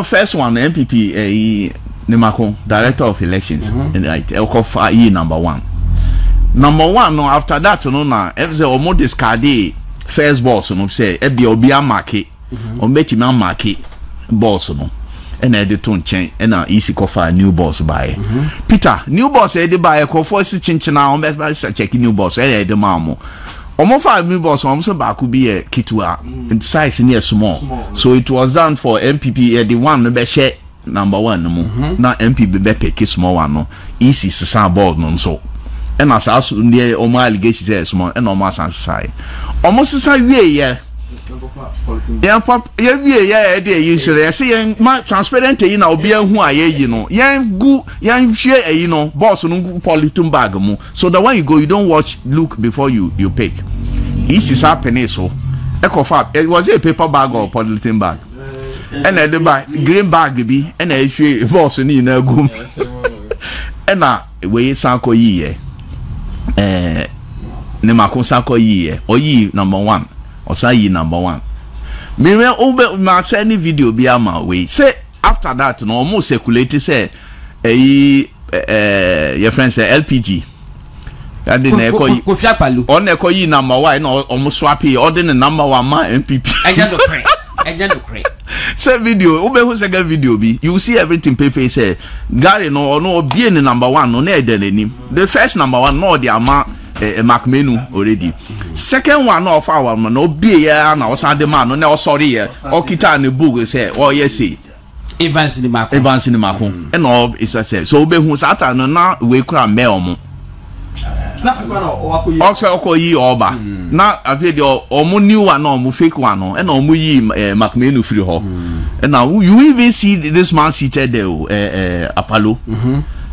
first one NPP Nemako, Director of Elections, and I number one. Number one, no, after that, no, na, if they almost discarded first boss, no, say, Obia market, or Betty market boss, no, and I did turn change, and now easy coffee new boss by Peter, new boss, I did buy a coffee, chinchina, on best by checking new boss, I the mamo. Almost 5 new boss, almost back could be a kitua, and size near small. So it was done for NPP, the one, the best share. Number one, na NPP be pick small one no easy san board no so and as also near o my allegations say small and no mass answer almost say we yeah there you should say transparent you know be who are you know go share you know boss no polythene bag mo so that when you go you don't watch look before you pick easy happening so it was a paper bag or polythene bag. And I buy green bag be and I show boss ni na gum and na we sanko yi ne makon sanko yi o yi number 1 o say yi number 1 me we ma send video be ama we say after that no almost circulate say your friend say LPG. I didn't call you. On the call you number 1 or almost swappy or the number 1 ma NPP. I just pray. So video, who second video be you see everything Pepe say Gary no be in number 1 no na name. The first number 1 no the ama Mark menu already. Second one of our man no be here na osande man no na sorry here. O kita ne book say oh yes say Evans in the Mark and all is that say so be hu sata no na we kura me omo. Also call ye oba. Now I feel the new one or fake one and omu ye Macmenu free ho. And now you even see this man seated there Apollo.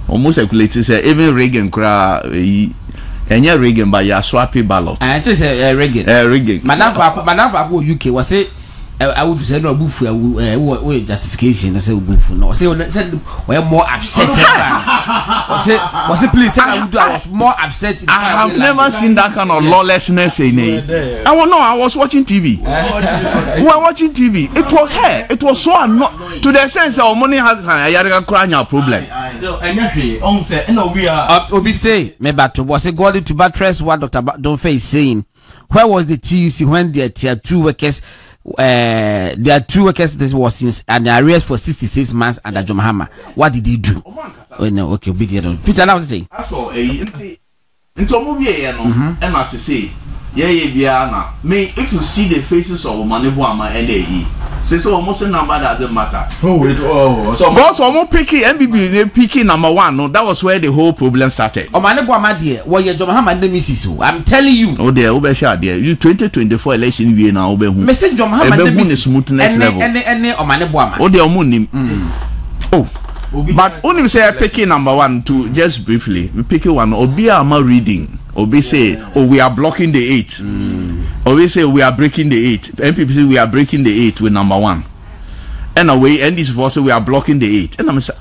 Almost calculated say even Reagan cry and yeah Reagan by your swappy ballot. I just say Reagan. Madam UK was it I would say no boof justification. I say boof no. Say we're more upset. Was it please tell I was more upset. I have never seen that kind of lawlessness in it. I was watching TV. We were watching TV. It was her. It was so annoying to the sense of money has a crying problem. Obi say me battle was a God to buttress what Dr. Donfe is saying. Where was the TUC when there are 2 workers? There are 2 workers. This was since and the arrears for 66 months under John Mahama. What did he do? Oh no, okay, Peter now say. That's for into movie and as I say, yeah, me if you see the faces of Manibuama and AE, say so almost a number doesn't matter. So boss almost picking NPP, they picking number 1. No, that was where the whole problem started. Oh Manibuama dear, well yeah, John Mahama name is I'm telling you. Oh dear, Obesha dear, you 2024 election we now Obe. Message John Mahama name is smoothness level. And Manibuama. Oh dear, Munim. Oh. But only say I pick number 1 to just briefly. We pick one. Obi ama reading. Obi say, oh we are blocking the 8. Obi say we are breaking the 8. NPP say we are breaking the 8 with number 1. And away and this voice say we are blocking the 8. And I'm say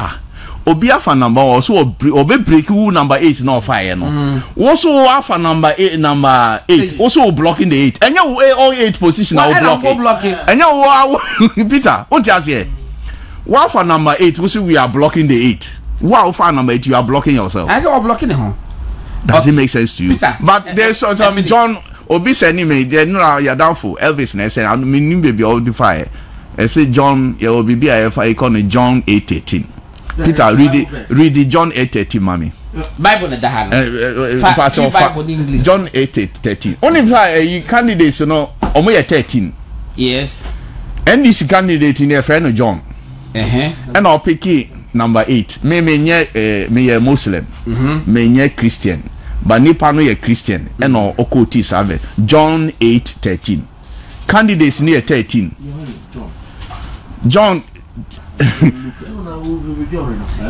Obi afa number also Obi break who number 8 no fire no. Also afa number 8 also blocking the 8. And you all 8 position now blocking. And you Peter, what just here? Wow for number 8, we are blocking the 8. Wow for number 8, you are blocking yourself. I said, blocking it. Does it make sense to you? Peter, but there's some John Obi sending me, general, you're doubtful. Elvis, and I said, I mean, baby, all the fire. I said, John, you will be I call it John 8:13. Peter, read the John 8:13, mommy. Bible in the Bible in English. John 8:13. Only candidates, you know, only 13. Yes. NDC candidate in their friend John. And I'll pick number 8. Me a Muslim. Me a Christian. But nipa no a Christian. And I'll okoti save. John 8:13. Candidates near 13. John.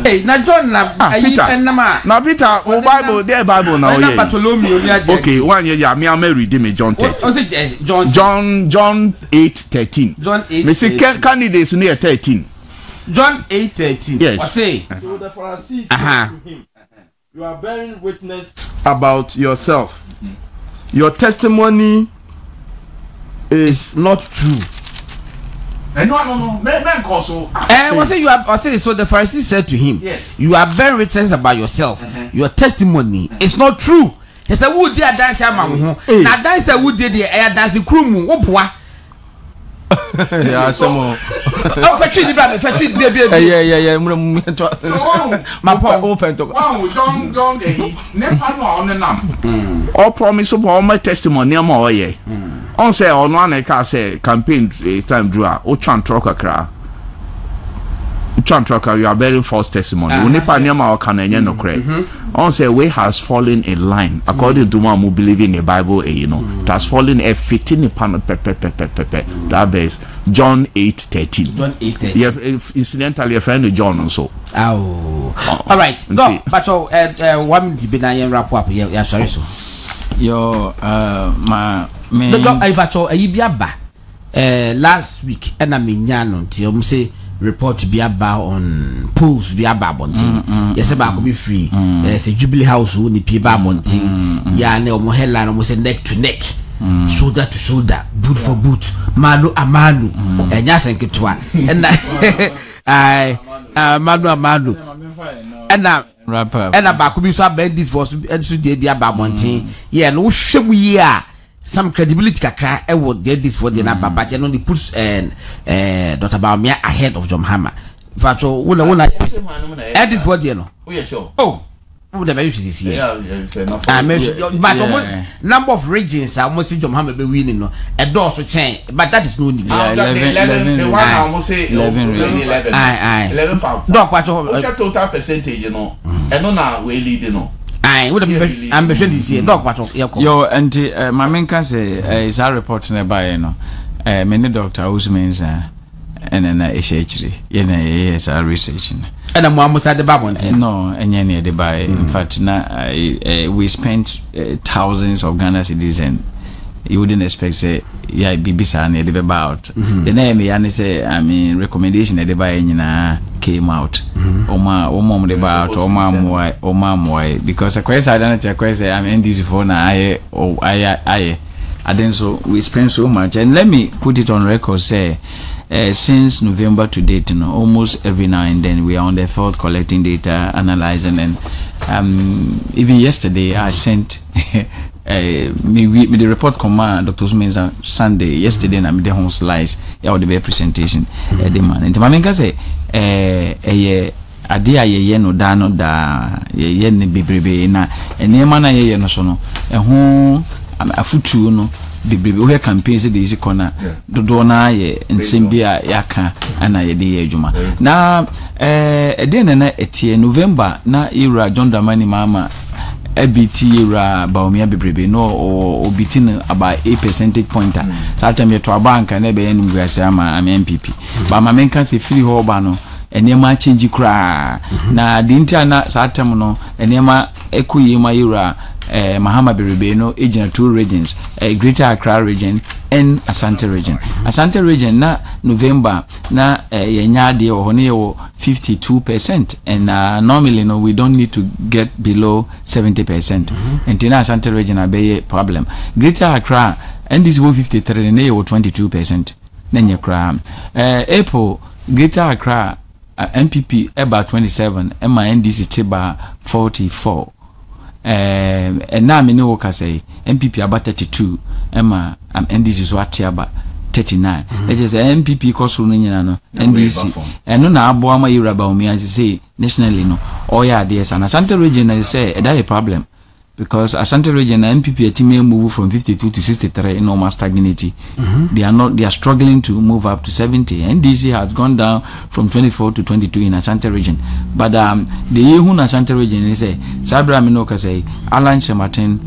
Hey, na John na Peter. Na Peter, Bible, their Bible now. Okay, 1 year, me am read me John 13. John 8:13. John 8. Me say candidates near 13. John 8:13. Yes. What say? So the Pharisees said to him, you are bearing witness about yourself. Your testimony is not true. No. What say you are? So the Pharisees said to him, yes, you are bearing witness about yourself. Your testimony is not true. He said, "Who did dance? Now dance who did the air dancing crew? What boy?" Yeah, some more. Oh, fetch baby. Yeah. My pop open to. John, never know on the name. All promise of all my testimony, I'm all ye. On say on one car say campaign time draw. O chan trucker cra. Chan trucker, you are bearing false testimony. We never near my canadian no credit. On say way has fallen in line according to one who believe in the Bible. You know, it has fallen a 15 pound that is John 8:13. John 8:13. Yeah, incidentally a friend of John also. Oh. All right. Go. But 1 minute be na wrap up. Yeah, sorry so. Yo, me. The I bacho biaba. Last week, and I mean Yanon, say report be about on pools be about bonting. Yes, about be free. There's a Jubilee House who need people bonting. Yane or Mohela almost neck to neck, shoulder to shoulder, boot for boot, manu a manu, and Yasan Kitwa. And Manu and back be so bad this was today be about Monty. Yeah, no show we are some credibility kakra e would get this for the number, but only puts Dr. Bawumia ahead of John Hammer. In fact, add this body, no. Oh, yeah, sure. Oh. Who the very is here? But almost number of regions I almost see John Hammer be winning a door to change, but that is no news. 11 almost say 11 dog what total percentage, you know, and no now we lead, you know. I would have ambition this year, dog what yo, auntie, my man can say, is our report nearby, you know, many doctor whose means, and then HHD, yes, our researching. And I'm almost at the Babon. No, and any the buy. In fact, now we spent thousands of Ghana cedis, and you wouldn't expect say, yeah, BBC and the about. The name, and say, I mean, recommendation that the buy came out. Oma the about, Oma, because a question I don't know, question I'm NDC for now. I didn't so we spent so much, and let me put it on record, say. Since November to date, you know, almost every now and then we are on the field collecting data, analyzing, and even yesterday I sent me the report command Dr. Zumenza Sunday yesterday and I'm the home slides yeah the presentation the man and my can say ade ayeye no da no da ye ne bebrebe na enema na ye no so no ho afutu no bebrebe we campaigns dey isi corner dodo na ye nsembia yaka ana ye dey adwuma na ede na etie November na era John Dramani mama ABT era Bawumia bebrebe no obitin about 8 percentage pointer so time to bank na be enu guase ama NPP ba ma menka se free ho ba no enema change kra na dinta na so time no enema ekuyema era Mahama Berebe no agent 2 regions, Greater Accra region and Ashanti region. Ashanti region na November na yenyade or 52% and normally no we don't need to get below 70%. And in Ashanti region a problem. Greater Accra and this 53 and 22%. Then kra April Greater Accra NPP about 27 and my NDC Chiba 44. And now me know what say NPP about 32 Emma NDC so at about 39 that is NPP cost no NDC and no na abo ama ira Bawumia say nationally no oh yeah there's an Ashanti region I say that a problem because Ashanti region NPP team move from 52 to 63 in almost stagnity. They are struggling to move up to 70 and NDC has gone down from 24 to 22 in Ashanti region but the Yehun Ashanti region is say Sabra Minoka say Alan Martin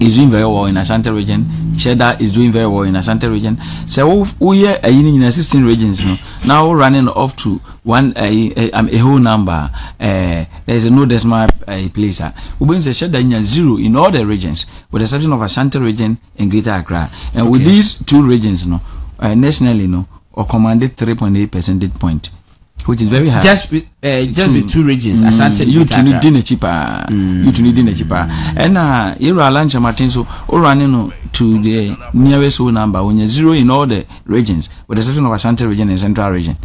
is doing very well in Ashanti region. Cheddar is doing very well in Ashanti region. So we are in assisting regions now running off to one a whole number. There is a no decimal place. We bring the Cheddar in 0 in all the regions, with the exception of Ashanti region and Greater Accra. And with these 2 regions, nationally, or commanded 3.8 percentage point. Which is very high. Just with 2 regions. Ashanti, you to need dinner cheaper. You to need dinner cheaper. And you are lunch Martin so all running to the nearest whole number when you're 0 in all the regions, with the exception of Ashanti region and Central region,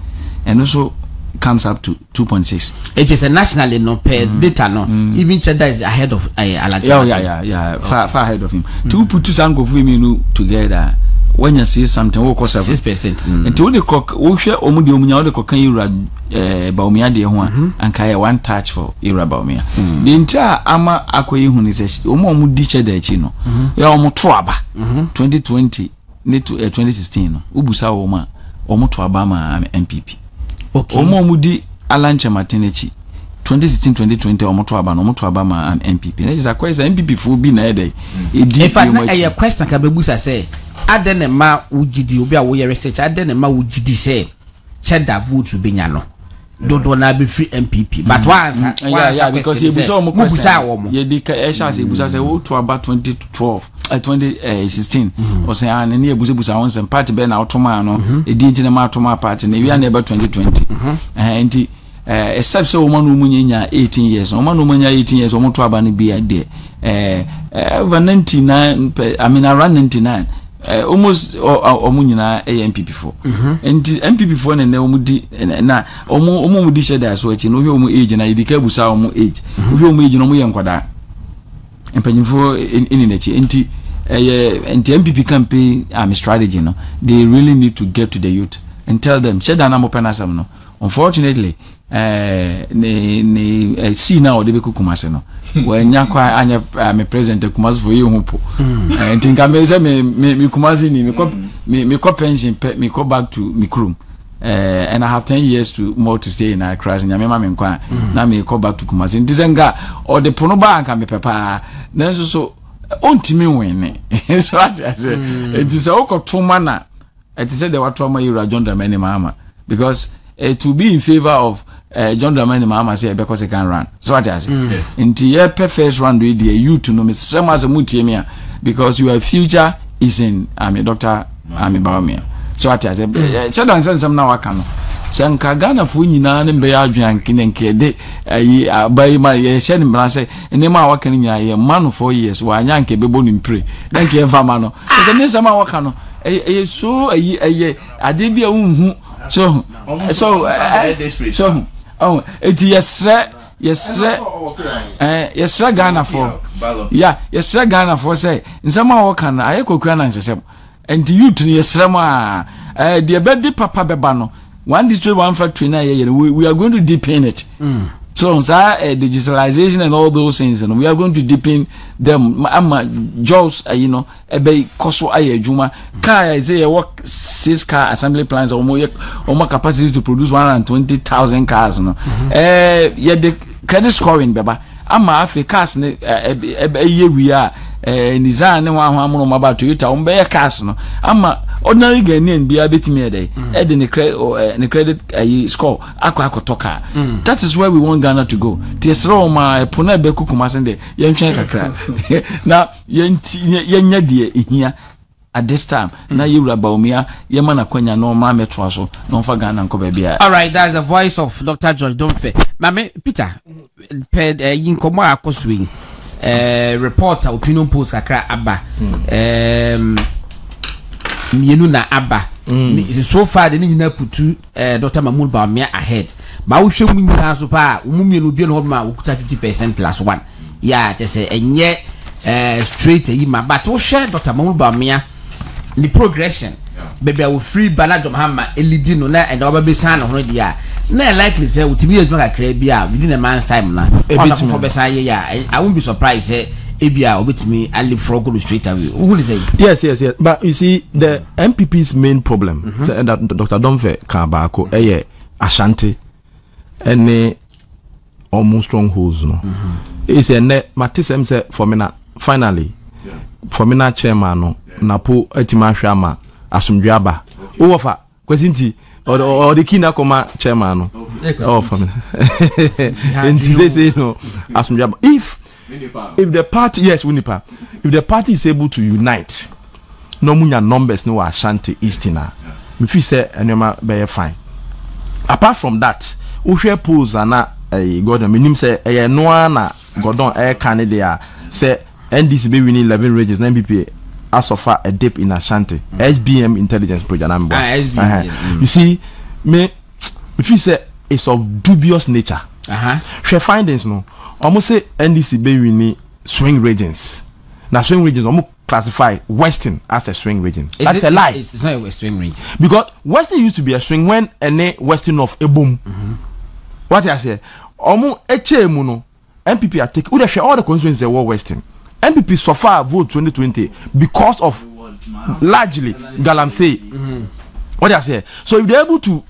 and also comes up to 2.6. It is a nationally no per data no. Even Cheddar is ahead of Alancha. Yeah, far ahead of him. To put 2 sango women together. When you see something, we call 6%. Until the cock, we share Omudi Omnia, the cocaine Bawumia de one, and Kaya 1 touch for Ira Bawumia. The entire Ama Akwe Hunis, Omo Dicha de Chino, Yamu Traba, 2020, need to 2016, Ubusa Oma, Omo Trabama NPP. Okay. Omo Mudi Alancha Martinechi. 2016-2020 Omoto Abama and NPP. That is a question NPP for being a day. In fact, a question can be busa say. Adene ma ujidi obi a wo research. Adene ma ujidi say. Cheddar vote to Benyano. Don't na be free NPP. But one because you busa omo. You did Esha say busa say wo to about 2012. 2016 or say and any busa once and party ben automa no. E di ntina ma automa party. We are never 2020. And except so woman who munya 18 years, woman who munya 18 years, woman to abani be a day. Over 99, I mean around 99, almost omunyina NPP for and NPP for na omudi na omudi sheda so echi no hwe omu age na idika busa omu age hwe omu age no mu yenkwada empanyimfo ini nechi enti NPP campaign strategy no they really need to get to the youth and tell them sheda na mo penasam no unfortunately see now they be Kumasi no when yakwa anya me president Kumasi for you hopo and think I may say me Kumasi ni me ko pension me go back to me room and I have 10 years more to stay in Accra and me mama nkwa na me go back to Kumasi ndizenga or the pronoba anka me papa na so ontimi win so I say it is a okotoma na it is the watoma you John Dramani mama because to be in favor of John Dramani Mahama say because he can run. So what I say? In the first round with the youth to know me same as a mutimia because your future is in Dr. Bawumia. So what I say? Chadan send some now wakano. Sanka Ghana fu nyina ne mbe adwan kinenke de abai ma ye hye ne mra say ne ma waka ne nya ye man 4 years wa nya nke bebo ni mpre den ke fa ma no se ne sama waka no so ade bia unhu so oh eti yesre Ghana for yeah yesre Ghana for say nsema waka na aye kokura na nsesem and youth yesre ma the bedi papa beba no one district one factory na we are going to deepen it so digitalization and all those things and we are going to deepen them jobs you know ebe koso aye adwuma car say work 6 car assembly plants or more capacity to produce 120,000 cars no the credit scoring beba ama africans ne ebe we are nizan ne wa ho maba Toyota be cars no ama ordinary Ghanaian bia betimi ede ne credit score akotoka that is where we want Ghana to go tiesro ma pona be Kumasi de yentwe kakra na yenya de ehia at this time na yewura Bawumia yema na kwanya no ma metro so no fa Ghana nko ba bia. All right, that's the voice of Dr. George Domfe. Mame Peter ped yinkomo akoswi reporter opinion post kakra aba mienu na aba so far the nyina putu Dr. Mahmoud Bawumia ahead ba wo hwɛ mu nyina so pa wo mienu bi no ma wo kuta 50% plus 1 yeah just say enye straight yi ma but wo hwɛ Dr. Mahmoud Bawumia the progression baby I will free Bernard Mahama elidi no na and obabesan no ho dia na likely say utimi eduma kakra bia within a man's time na for besan ye ya I won't be surprised say ebia obetimi ali frog straight away who is say yes but you see the NPP's main problem that Dr. Domfe Kabako Ashanti any almost strongholds no is a net matisem say for me na finally for me na chairman no napo etima hwama asumdwaba ofa kwasinti or the kina koma chairman no for me and they say no asumdwaba if the party Winipa if the party is able to unite no munya numbers no Ashanti Eastina me feel say enema be fine apart from that we share polls na Gordon minim say no na Gordon can there say NDC be winning 11 regions NPP as of a dip in Ashanti SBM intelligence project you see me if you say it's of dubious nature share findings no almost say NDC be winning swing regions now swing regions almost classify Western as a swing region. That's a lie. It's not a swing region because Western used to be a swing when any Western of a boom what I say almost no NPP are take would share all the constituencies that were Western NPP so far vote 2020 because of largely Galamsey. What I say? So if they're able to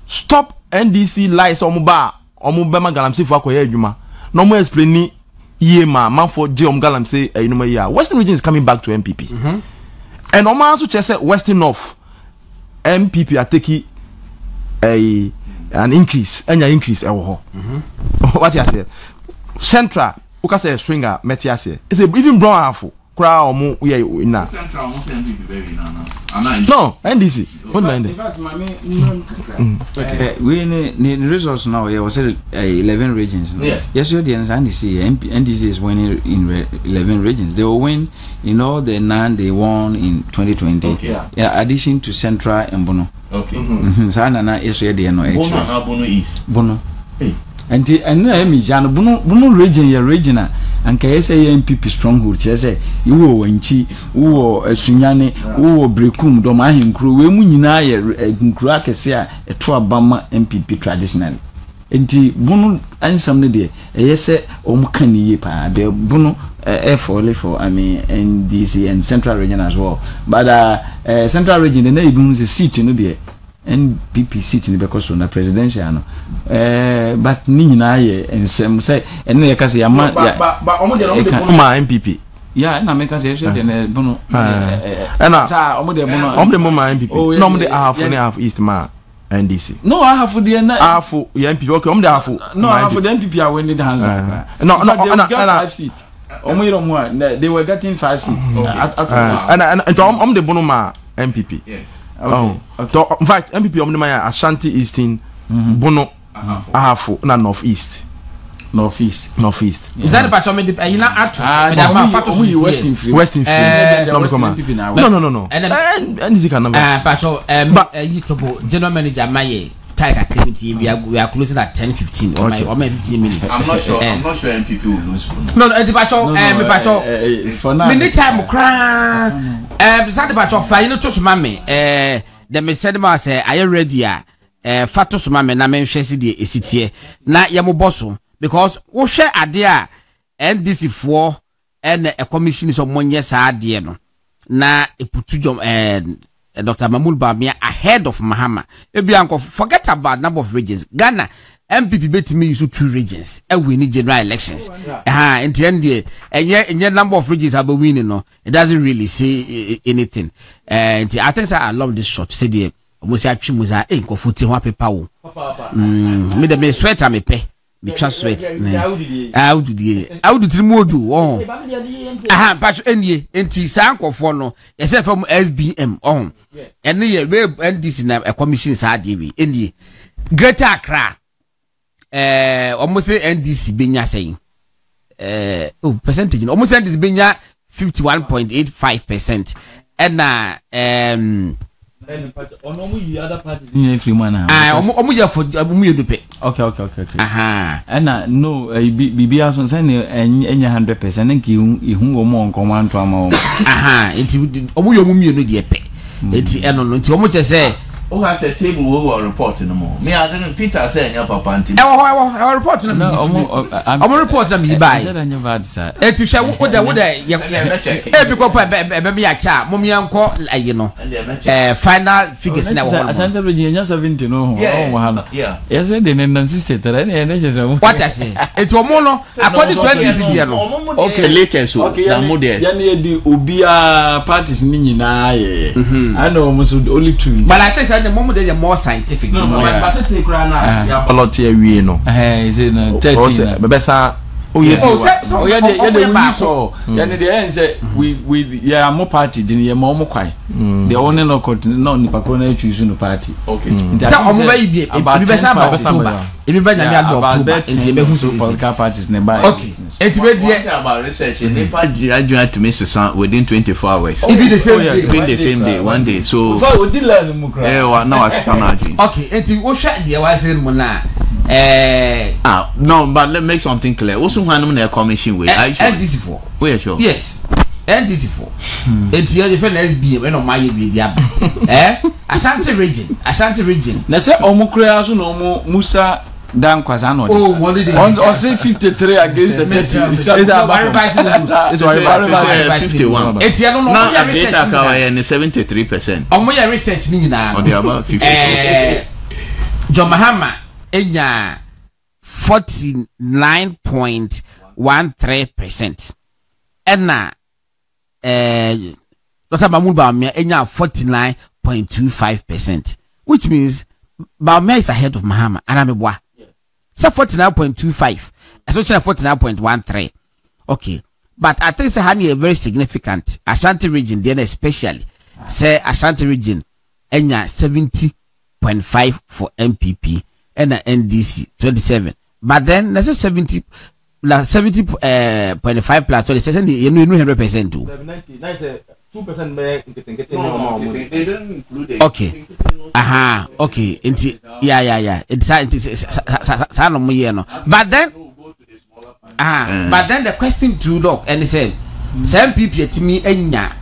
stop NDC lies on Muba or Mubama Galamsey for Koyajuma, no more explaining Yema, man for Jom Galamsey, you know, yeah. Western region is coming back to NPP. And Oma also said Western North NPP are taking an increase, and an increase. What I said? Central. Uka say stringer metiase. It's even brown half. kura omo we na no NDC what mind in fact we the results now was 11 regions no? Yes you the NDC is winning in 11 regions. They will win in all the 9 they won in 2020 in addition to Central and Bono. So na yes you the no Bono East Bono and me Jan Bono region and KSA NPP stronghold say you wenchi wo asunyane wo brekum do ma hinkru we mu nyina ye hinkru akese a eto abama NPP traditional enti Bono ansam ne de yese omukaniye pa de Bono for I mean NDC and Central region as well, but Central region na ibun se seat no de NPP seat ni because na presidential no but ni nyina ye ensem say ene ye kase ya ma ba omo de ma NPP ya na me kase ye de Bono sa omo de Bono ma NPP no omo de half east ma NDC no half the na half ya NPP okay omo de half no half the NPP are winning the hands no 5 seats they were getting 5 seats and omo de Bono ma NPP yes. Okay. So, in fact, NPP omnima Ashanti Eastern, Bono, Ahafu, na Northeast. Northeast. Is that the patch of me? You know, Western Free. No. And this can number. Patch of General Manager Maye. We are closing at 10:15 or maybe 15 minutes. I'm not sure NPP will lose. No, the patch for now. Many time cry. The patch of you know to mame. The me said ma say are you ready? Fatos mame na men hwese de esitie. Na ye mo bosso because wo hwe ade a NDC for and a commission so monye sa ade no. Na eputu jom Dr. Mahmoud Bawumia ahead of Mahama. Forget about number of regions. Ghana NPP bet me use 2 regions. We need general elections. In the end, and number of regions have been winning. No, it doesn't really say anything. And I think I love this shot. Say the almost actually was a ink of footing what paper. Me the sweater me pay. Me trust sweat. How do modu? Oh, patch any sanko for no. Except from SBM on. And the NDC na a commission is hard any Greater Accra. Almost NDC benya saying percentage almost NDC benya 51.85%. And other parties free man for okay and no bibi aso say enya 100% nki ihu omo nkoman to ama enti omu yo mu no de pe enti eno no enti omu che say who has a table we report no more me I didn't Peter say nya papa anti I report no omu report na me buy enti hwe wo de because be me acha mo me anko ayi no final figures na wo Ashanti region nya 70 no yes we dey name system tara na je what I say enti omu no according to NDC dia no okay later so na mo there ya na di obia parties ni nyina ye I know almost only 2 but I think the moment they are more scientific. No, but say na ya ballot here we no. Is it 13? Bebesa we are more party than you more kwai. The only no nipa ko na choose no party. Okay. So political parties nearby. Okay. About research nipa graduate to Mr. within 24 hours. Even the same day, one day. So we learn now okay, and wo hwa de wa say mo na no, but let's make something clear. Also, when I'm commission with NDC for. We are sure. Yes. NDC for. It's your different SB when on my be there. Ashanti region. Na say omukura so no mo Musa Dan Kwazano. Oh, what did on say 53 against the 30. It's why 51. It's no now update account 73%. Omo ya research ni nyina. Or they about 50. John Mahama enya 49.13%. Enna Dr. Mahmoud Bawumia enya 49.25%, which means Bawumia is ahead of Mahama and amebwa. So 49.25, especially 49.13. Okay. but I think say honey very significant. Ashanti region, then especially say Ashanti region, enya 70.5 for NPP and NDC 27. But then that's 70 plus 70.5 plus 27. You know 100% too. 2% they don't include okay. Okay. Yeah. It's but then but then the question to Doc and he said, some people to me enya